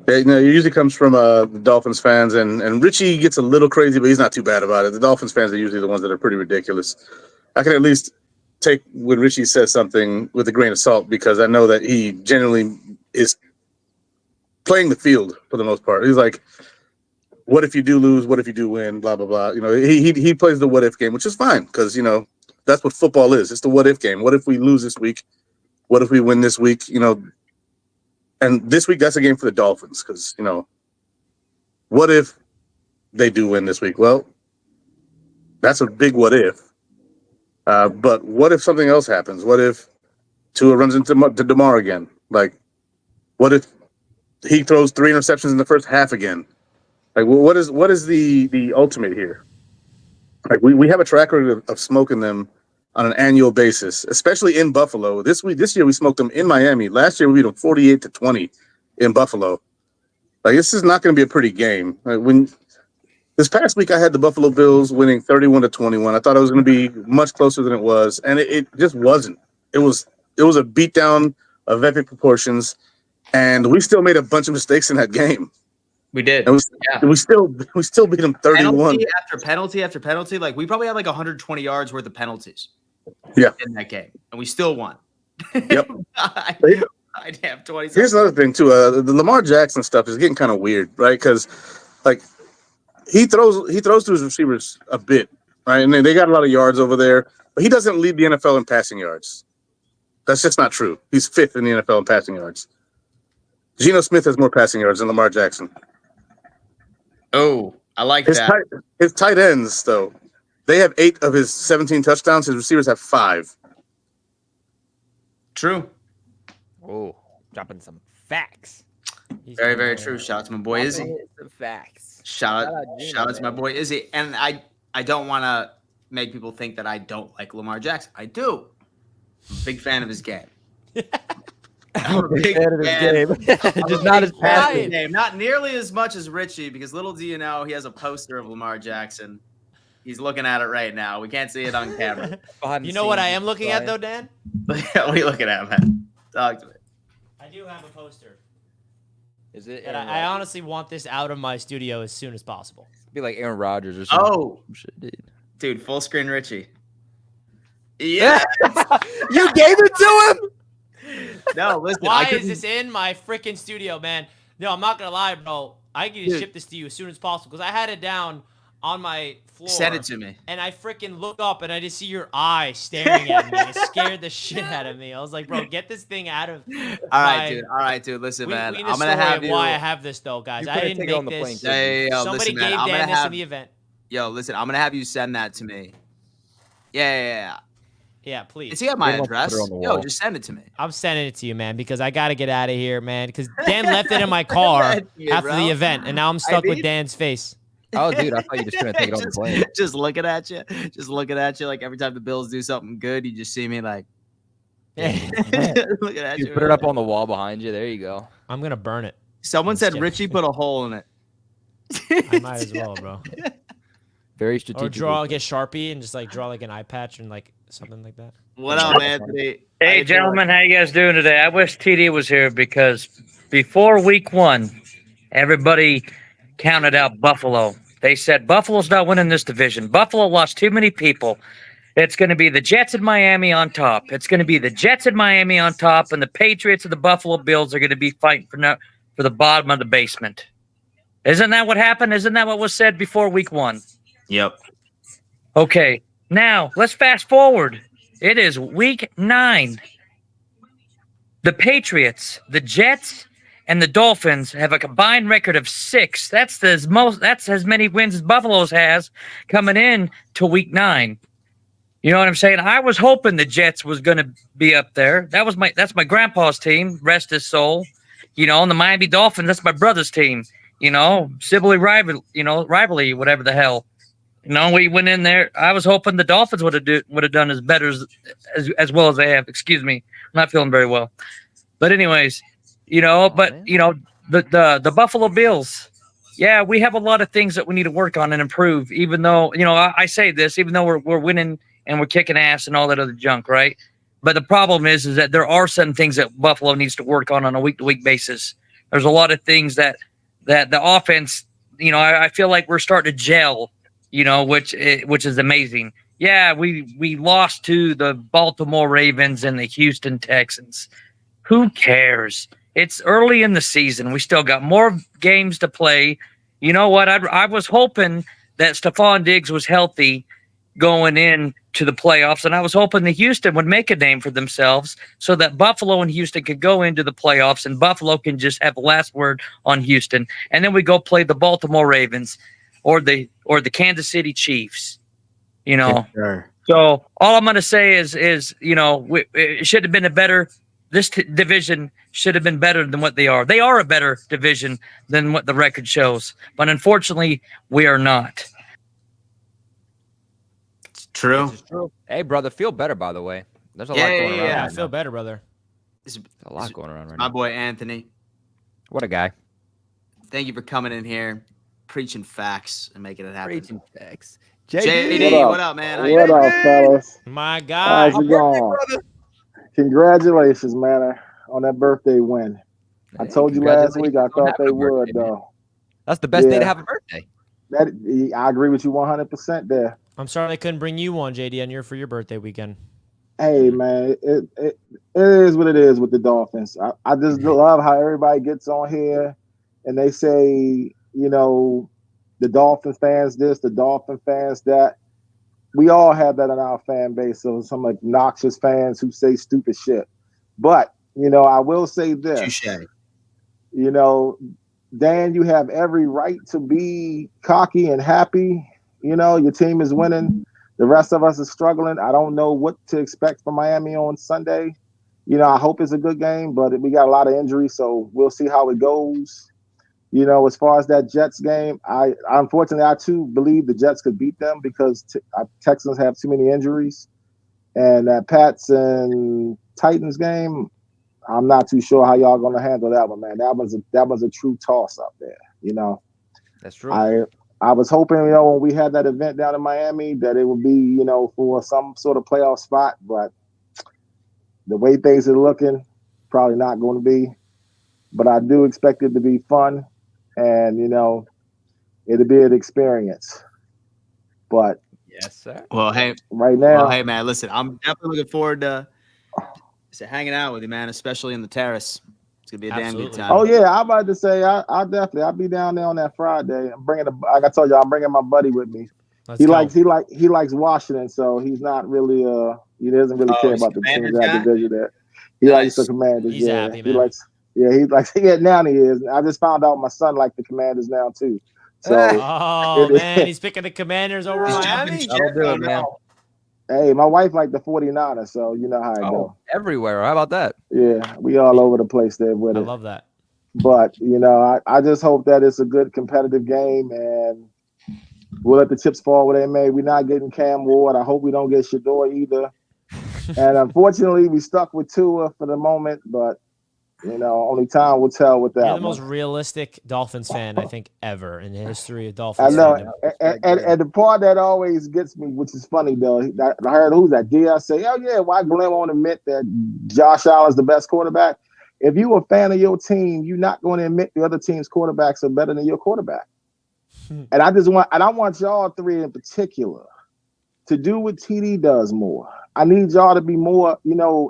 Yeah, it usually comes from the Dolphins fans, and Richie gets a little crazy, but he's not too bad about it. The Dolphins fans are usually the ones that are pretty ridiculous. I can at least take when Richie says something with a grain of salt because I know that he generally is playing the field for the most part. He's like, what if you do lose? What if you do win? Blah, blah, blah. He plays the what if game, which is fine because, that's what football is. It's the what if game. What if we lose this week? What if we win this week? And this week, that's a game for the Dolphins because, what if they do win this week? Well, that's a big what if. But what if something else happens? What if Tua runs into DeMar again? Like, what if he throws 3 interceptions in the first half again? Like, what is the ultimate here? Like, we have a track record of smoking them on an annual basis, especially in Buffalo. This year we smoked them in Miami. Last year we beat them 48-20 in Buffalo. Like, this is not going to be a pretty game. Like, this past week I had the Buffalo Bills winning 31-21. I thought it was going to be much closer than it was, and it just wasn't. It was a beatdown of epic proportions, and we still made a bunch of mistakes in that game. We did. And we still beat them 31. Penalty after penalty after penalty. Like, we probably had like 120 yards worth of penalties. Yeah. In that game, and we still won. Yep. I'd have 20. Here's another thing too. The Lamar Jackson stuff is getting kind of weird, right? Because like he throws to his receivers a bit, right? And they got a lot of yards over there, but he doesn't lead the NFL in passing yards. That's just not true. He's 5th in the NFL in passing yards. Geno Smith has more passing yards than Lamar Jackson. Oh, I like that. His tight ends, though, they have 8 of his 17 touchdowns. His receivers have 5. True. Oh, dropping some facts. Very, very true. Shout out to my boy Izzy. Some facts. Shout out to my boy Izzy. And I don't want to make people think that I don't like Lamar Jackson. I do. I'm a big fan of his game. I'm a big fan of his game. Just not as passionate. Game. Not nearly as much as Richie, because little do you know, he has a poster of Lamar Jackson. He's looking at it right now. We can't see it on camera. You know what I am looking at, though, Dan? What are you looking at, man? Talk to me. I do have a poster. Is it? And I honestly want this out of my studio as soon as possible. Be like Aaron Rodgers or something. Oh, shit, dude, full screen Richie. Yeah. You gave it to him? No, listen. Why is this in my freaking studio, man? No, I'm not gonna lie, bro. I can just ship this to you as soon as possible because I had it down on my floor. Send it to me. And I freaking look up and I just see your eye staring at me. It scared the shit out of me. I was like, bro, get this thing out of. All right, dude. Listen, man. We I'm gonna have you. Why I have this though, guys? I didn't make this. Somebody listen, gave Dan this in the event. Yo, listen. I'm gonna have you send that to me. Yeah, please. Does he have my address? Yo, just send it to me. I'm sending it to you, man, because I got to get out of here, man, because Dan left it in my car after the event, and now I'm stuck with Dan's face. Oh, dude, I thought you just couldn't take it on the plane. Just looking at you. Like every time the Bills do something good, you just see me like. Looking at you. Put it up on the wall behind you. There you go. I'm going to burn it. Someone said Richie put a hole in it. I might as well, bro. Very strategic. Or get Sharpie and just like draw like an eye patch and like something like that. What up, Anthony? Hey, gentlemen, how you guys doing today? I wish TD was here because before week 1, everybody counted out Buffalo. They said Buffalo's not winning this division. Buffalo lost too many people. It's going to be the Jets and Miami on top. It's going to be the Jets and Miami on top, and the Patriots and the Buffalo Bills are going to be fighting for the bottom of the basement. Isn't that what happened? Isn't that what was said before week 1? Yep. Okay, now let's fast forward. It is week 9. The Patriots, the Jets, and the Dolphins have a combined record of 6. That's as many wins as Buffalo's has coming in to week 9. You know what I'm saying? I was hoping the Jets was going to be up there. That's my grandpa's team, rest his soul. You know, and the Miami Dolphins, that's my brother's team. You know, sibling rivalry, whatever the hell. You know, we went in there. I was hoping the Dolphins would have done as better as well as they have. Excuse me, I'm not feeling very well. But anyways, you know, the Buffalo Bills. Yeah, we have a lot of things that we need to work on and improve. Even though, you know, I say this, even though we're winning and we're kicking ass and all that other junk, right? But the problem is that there are some things that Buffalo needs to work on a week-to-week basis. There's a lot of things that the offense, you know, I feel like we're starting to gel. You know, which is amazing. Yeah, we lost to the Baltimore Ravens and the Houston Texans. Who cares? It's early in the season. We still got more games to play. You know what? I was hoping that Stephon Diggs was healthy going in to the playoffs, and I was hoping that Houston would make a name for themselves so that Buffalo and Houston could go into the playoffs, and Buffalo can just have the last word on Houston. And then we go play the Baltimore Ravens. Or the Kansas City Chiefs, you know. Sure. So all I'm going to say is it should have been a better. This division should have been better than what they are. They are a better division than what the record shows, but unfortunately, we are not. It's true. It's true. Hey, brother, feel better. By the way, there's a lot Yeah, going around. Yeah, I right feel now. better, brother. There's A lot going around right my now. boy Anthony. What a guy. Thank you for coming in here, preaching facts and making it happen. Preaching facts. JD, what up, man? How you What doing? up, fellas? My guy. How's it going? Congratulations, man, on that birthday win. I told you last week I thought they would, though. That's the best day to Yeah. have a birthday. I agree with you 100% there. I'm sorry they couldn't bring you one, JD, for your birthday weekend. Hey, man, it is what it is with the Dolphins. I just love how everybody gets on here and they say, the Dolphin fans this, the Dolphin fans that. We all have that in our fan base. So some obnoxious fans who say stupid shit. But, I will say this. Touché. Dan, you have every right to be cocky and happy. Your team is winning. The rest of us is struggling. I don't know what to expect from Miami on Sunday. I hope it's a good game, but we got a lot of injuries, so we'll see how it goes. As far as that Jets game, unfortunately, I too believe the Jets could beat them because Texans have too many injuries. And that Pats and Titans game, I'm not too sure how y'all going to handle that one, man. That was a true toss up there. That's true. I was hoping, when we had that event down in Miami, that it would be, for some sort of playoff spot. But the way things are looking, probably not going to be. But I do expect it to be fun. And, it'll be an experience. But yes, sir. Well, hey, right now. Well, hey, man, listen, I'm definitely looking forward to hanging out with you, man, especially in the terrace. It's gonna be a damn good time. Oh yeah, I'm about to say I'll be down there on that Friday. I'm bringing like I told you, I'm bringing my buddy with me. He likes Washington, so he's not really he doesn't really care about the teams that division there. He likes the Commanders. He's happy, man. Now he is. I just found out my son likes the Commanders now too. So man, he's picking the Commanders over Miami. That'll do it, man. Hey, my wife liked the 49ers, so you know how it goes. Everywhere. How about that? Yeah, we all over the place there with it. I love that. But, I just hope that it's a good competitive game and we'll let the chips fall where they may. We're not getting Cam Ward. I hope we don't get Shador either. And unfortunately, we stuck with Tua for the moment, but, only time will tell with that. You're the most realistic Dolphins fan, I think, ever in the history of I Dolphins. know. And the part that always gets me, which is funny, though, I heard who's that? Diaz say, oh, yeah, why Glenn won't admit that Josh Allen's the best quarterback? If you're a fan of your team, you're not going to admit the other team's quarterbacks are better than your quarterback. And I want y'all three in particular to do what TD does more. I need y'all to be more,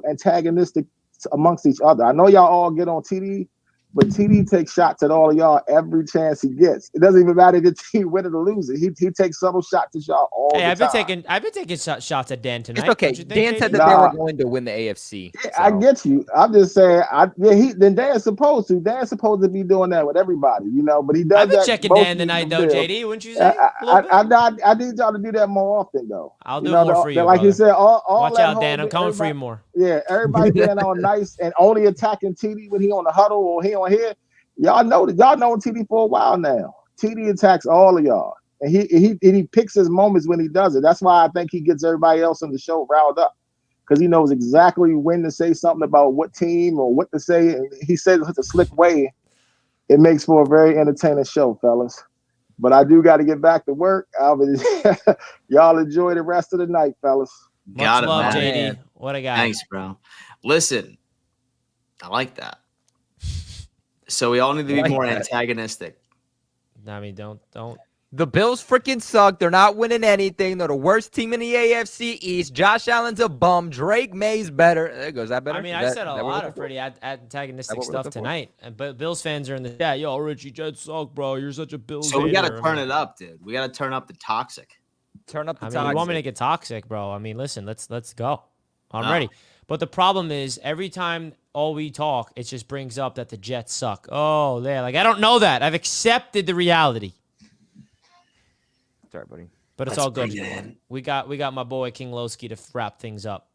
antagonistic amongst each other. I know y'all all get on TD, but TD takes shots at all of y'all every chance he gets. It doesn't even matter if the team win it or lose it. He takes subtle shots at y'all all the time. I've been taking shots at Dan tonight. It's okay. Don't you think, Dan said JD? that they were going to win the AFC. Yeah, I get you. I'm just saying. Then Dan's supposed to. Dan's supposed to be doing that with everybody, But he does. I've been that checking mostly Dan tonight, for though, Bill. JD. Wouldn't you say? I need y'all to do that more often, though. I'll do more for you, like you brother. said, all Watch that out, Dan. whole- I'm coming for you everybody- more. Yeah, everybody being all nice and only attacking TD when he on the huddle or he on here. Y'all know TD for a while now. TD attacks all of y'all, and he picks his moments when he does it. That's why I think he gets everybody else on the show riled up because he knows exactly when to say something about what team or what to say, and he says it in such a slick way. It makes for a very entertaining show, fellas. But I do got to get back to work. Y'all enjoy the rest of the night, fellas. Got it, love, man. JD. What a guy. Thanks, bro. Listen, I like that. So we all need to be more antagonistic. I mean, don't. The Bills freaking suck. They're not winning anything. They're the worst team in the AFC East. Josh Allen's a bum. Drake May's better. There goes that better. I mean, I said a lot of pretty antagonistic stuff tonight, but Bills fans are in the chat. Yo, Richie, Jets suck, bro. You're such a Bills So we got to hater." turn it up, dude. We got to turn up the toxic. Turn up the I mean, toxic. you want me to get toxic, bro? I mean, listen, let's go. I'm No. ready. But the problem is, every time all we talk, it just brings up that the Jets suck. Oh, yeah, I don't know that. I've accepted the reality. Sorry, buddy. But it's all good. We got my boy King Lowski to wrap things up.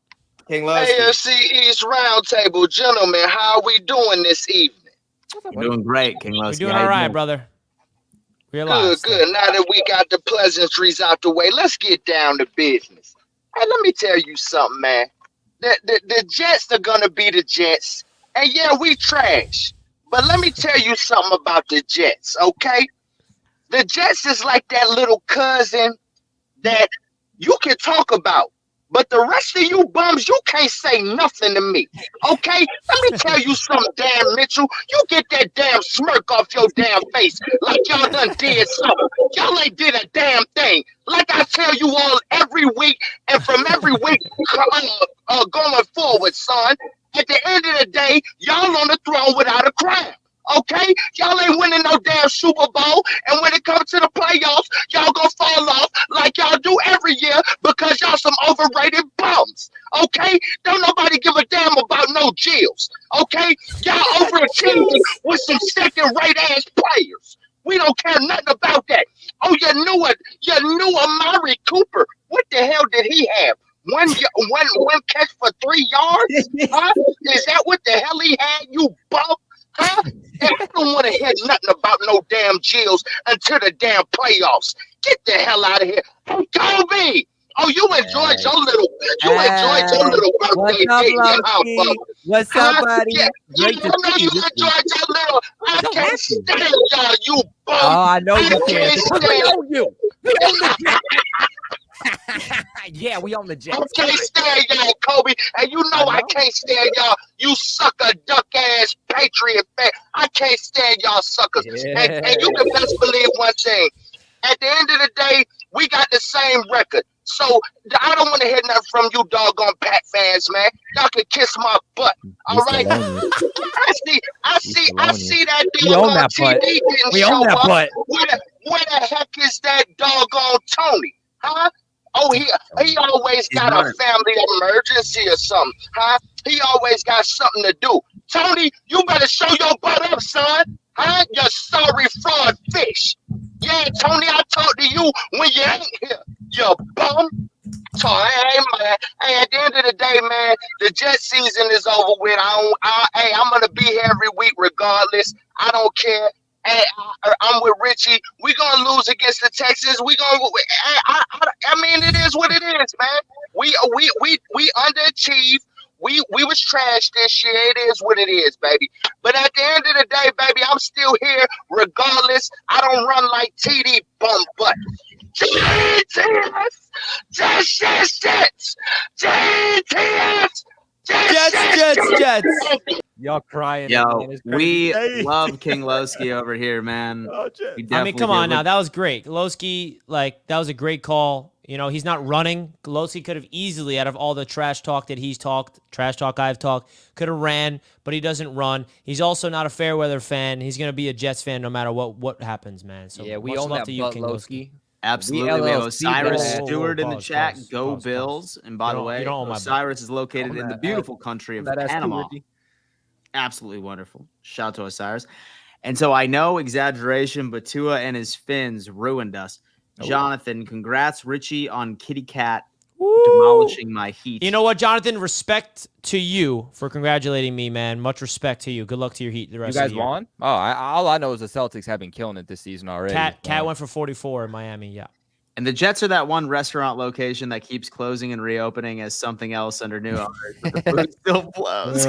King Lowski. AFC East Roundtable, gentlemen, how are we doing this evening? You're doing great, King Lowski. We're doing all right, brother. We're alive. Good. Now that we got the pleasantries out the way, let's get down to business. Hey, let me tell you something, man. The Jets are gonna be the Jets, and yeah, we trash. But let me tell you something about the Jets, okay? The Jets is like that little cousin that you can talk about. But the rest of you bums, you can't say nothing to me, okay? Let me tell you something, damn Mitchell. You get that damn smirk off your damn face like y'all done did something. Y'all ain't did a damn thing. Like I tell you all every week, and from every week going forward, son, at the end of the day, y'all on the throne without a crown. Okay, y'all ain't winning no damn Super Bowl, and when it comes to the playoffs, y'all gonna fall off like y'all do every year because y'all some overrated bums. Okay, don't nobody give a damn about no Jills. Okay, y'all overachieving with some second-rate ass players. We don't care nothing about that. Oh, you knew Amari Cooper. What the hell did he have? One catch for 3 yards? Huh? Is that what the hell he had? You bum? Huh? And I don't want to hear nothing about no damn Jills until the damn playoffs. Get the hell out of here. Hey, Kobe! Oh, you enjoyed your little birthday date in your house, What's up, buddy? Yeah, Great I know you enjoyed your little. I can't stand y'all, you bum. Oh, I know you can't can. We own you. We own the Yeah, we own the Jets. I can't stand y'all, Kobe. And you know I can't stand y'all, you sucker duck ass Patriot fan. I can't stand y'all suckers. Yeah. And you can best believe one thing. At the end of the day, we got the same record. So I don't want to hear nothing from you doggone Pat fans, man. Y'all can kiss my butt. All right. I see that dude on TV didn't show up. Where the heck is that doggone Tony? Huh? Oh, he always got a family emergency or something, huh? He always got something to do. Tony, you better show your butt up, son. Huh? You sorry fraud fish. Yeah, Tony, I talk to you when you ain't here, you bum. So, hey, man. Hey, at the end of the day, man, the Jet season is over with. I'm going to be here every week regardless. I don't care. Hey, I'm with Richie. We're going to lose against the Texans. I mean, it is what it is, man. We underachieved. We was trash this year. It is what it is, baby. But at the end of the day, baby, I'm still here regardless. I don't run like TD bum butt. Jets. Y'all crying. Yo, we love King Lowski over here, man. I mean, come on now. That was great. Lowski, that was a great call. You know, he's not running. Lowski could have easily, out of all the trash talk that he's talked, trash talk I've talked, could have ran, but he doesn't run. He's also not a fair weather fan. He's going to be a Jets fan no matter what happens, man. So yeah, we much own love that to you, King Lowski. Absolutely. We have Osiris Stewart in the chat. Go Bills. And by the way, Osiris is located in the beautiful country of Panama. Absolutely wonderful. Shout out to Osiris. And so I know exaggeration, but Tua and his fins ruined us. Jonathan, congrats, Richie, on Kitty Cat demolishing my Heat. You know what, Jonathan? Respect to you for congratulating me, man. Much respect to you. Good luck to your Heat the rest of the year. You guys won? Oh, all I know is the Celtics have been killing it this season already. Cat went for 44 in Miami, yeah. And the Jets are that one restaurant location that keeps closing and reopening as something else under new owners. But the food still blows.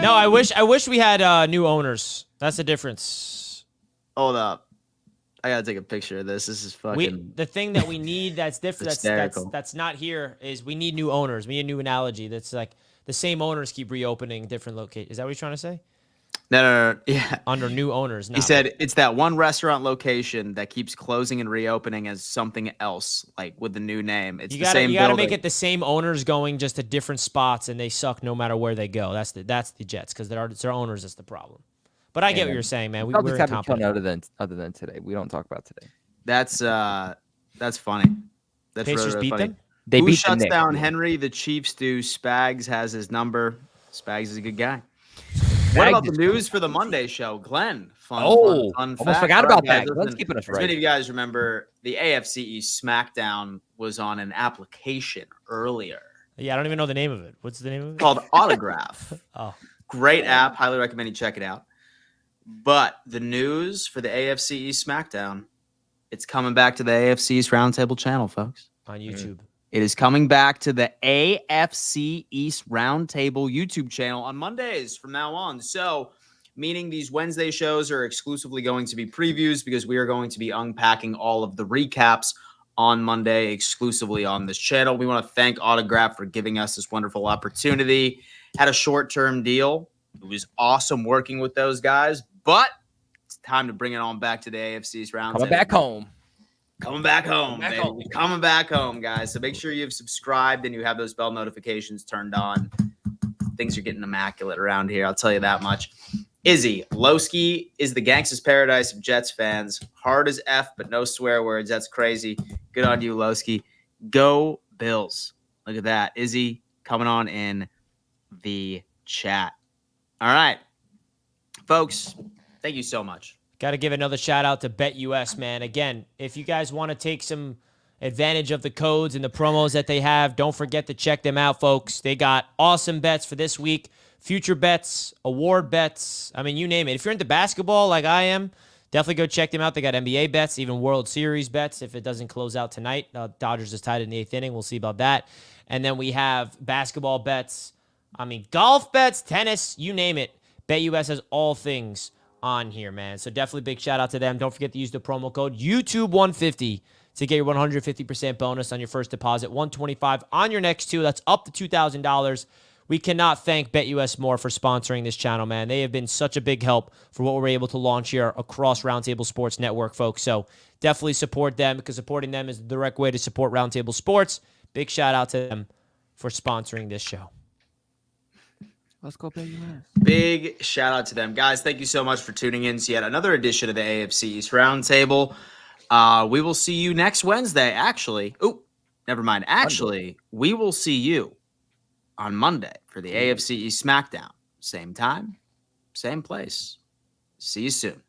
No, I wish we had new owners. That's the difference. Hold up. I gotta take a picture of this. This is fucking. The thing that we need that's different, that's not here, is we need new owners. We need a new analogy. That's like the same owners keep reopening different locations. Is that what you're trying to say? No. Yeah. Under new owners. He said it's that one restaurant location that keeps closing and reopening as something else, like with the new name. It's the same. You gotta make it the same owners going just to different spots, and they suck no matter where they go. That's the Jets, because it's their owners that's the problem. But I get what you're saying, man. We're incompetent. Other than today, we don't talk about today. That's funny. That's Pacers really beat funny. them. Who shuts down Henry? The Chiefs do. Spags has his number. Spags is a good guy. What about the news for the Monday show, Glenn? Fun almost fact. forgot about that. Guys, Glenn's keeping us as many right. of you guys remember, the AFC East SmackDown was on an application earlier. Yeah, I don't even know the name of it. What's the name of it? Called Autograph. Oh, great app. Highly recommend you check it out. But the news for the AFC East SmackDown, it's coming back to the AFC East Roundtable channel, folks. On YouTube. It is coming back to the AFC East Roundtable YouTube channel on Mondays from now on. So, meaning these Wednesday shows are exclusively going to be previews because we are going to be unpacking all of the recaps on Monday exclusively on this channel. We want to thank Autograph for giving us this wonderful opportunity. Had a short-term deal. It was awesome working with those guys, but it's time to bring it on back to the AFC East Roundtable. Coming back home. Coming back home, baby. Coming back home, guys. So make sure you've subscribed and you have those bell notifications turned on. Things are getting immaculate around here. I'll tell you that much. Izzy, Lowski is the gangsta's paradise of Jets fans. Hard as F, but no swear words. That's crazy. Good on you, Lowski. Go Bills. Look at that. Izzy coming on in the chat. All right. Folks, thank you so much. Got to give another shout out to BetUS, man. Again, if you guys want to take some advantage of the codes and the promos that they have, don't forget to check them out, folks. They got awesome bets for this week, future bets, award bets. I mean, you name it. If you're into basketball like I am, definitely go check them out. They got NBA bets, even World Series bets if it doesn't close out tonight. Dodgers is tied in the 8th inning. We'll see about that. And then we have basketball bets. I mean, golf bets, tennis, you name it. BetUS has all things on here, man. So definitely big shout out to them. Don't forget to use the promo code YouTube150 to get your 150% bonus on your first deposit, $125 on your next two. That's up to $2,000. We cannot thank BetUS more for sponsoring this channel, man. They have been such a big help for what we're able to launch here across Roundtable Sports Network, folks. So definitely support them because supporting them is the direct way to support Roundtable Sports. Big shout out to them for sponsoring this show. Let's go, BetUS. Big shout out to them. Guys, thank you so much for tuning in to yet another edition of the AFC East Roundtable. We will see you next Wednesday. Actually, never mind. Actually, we will see you on Monday for the AFC East SmackDown. Same time, same place. See you soon.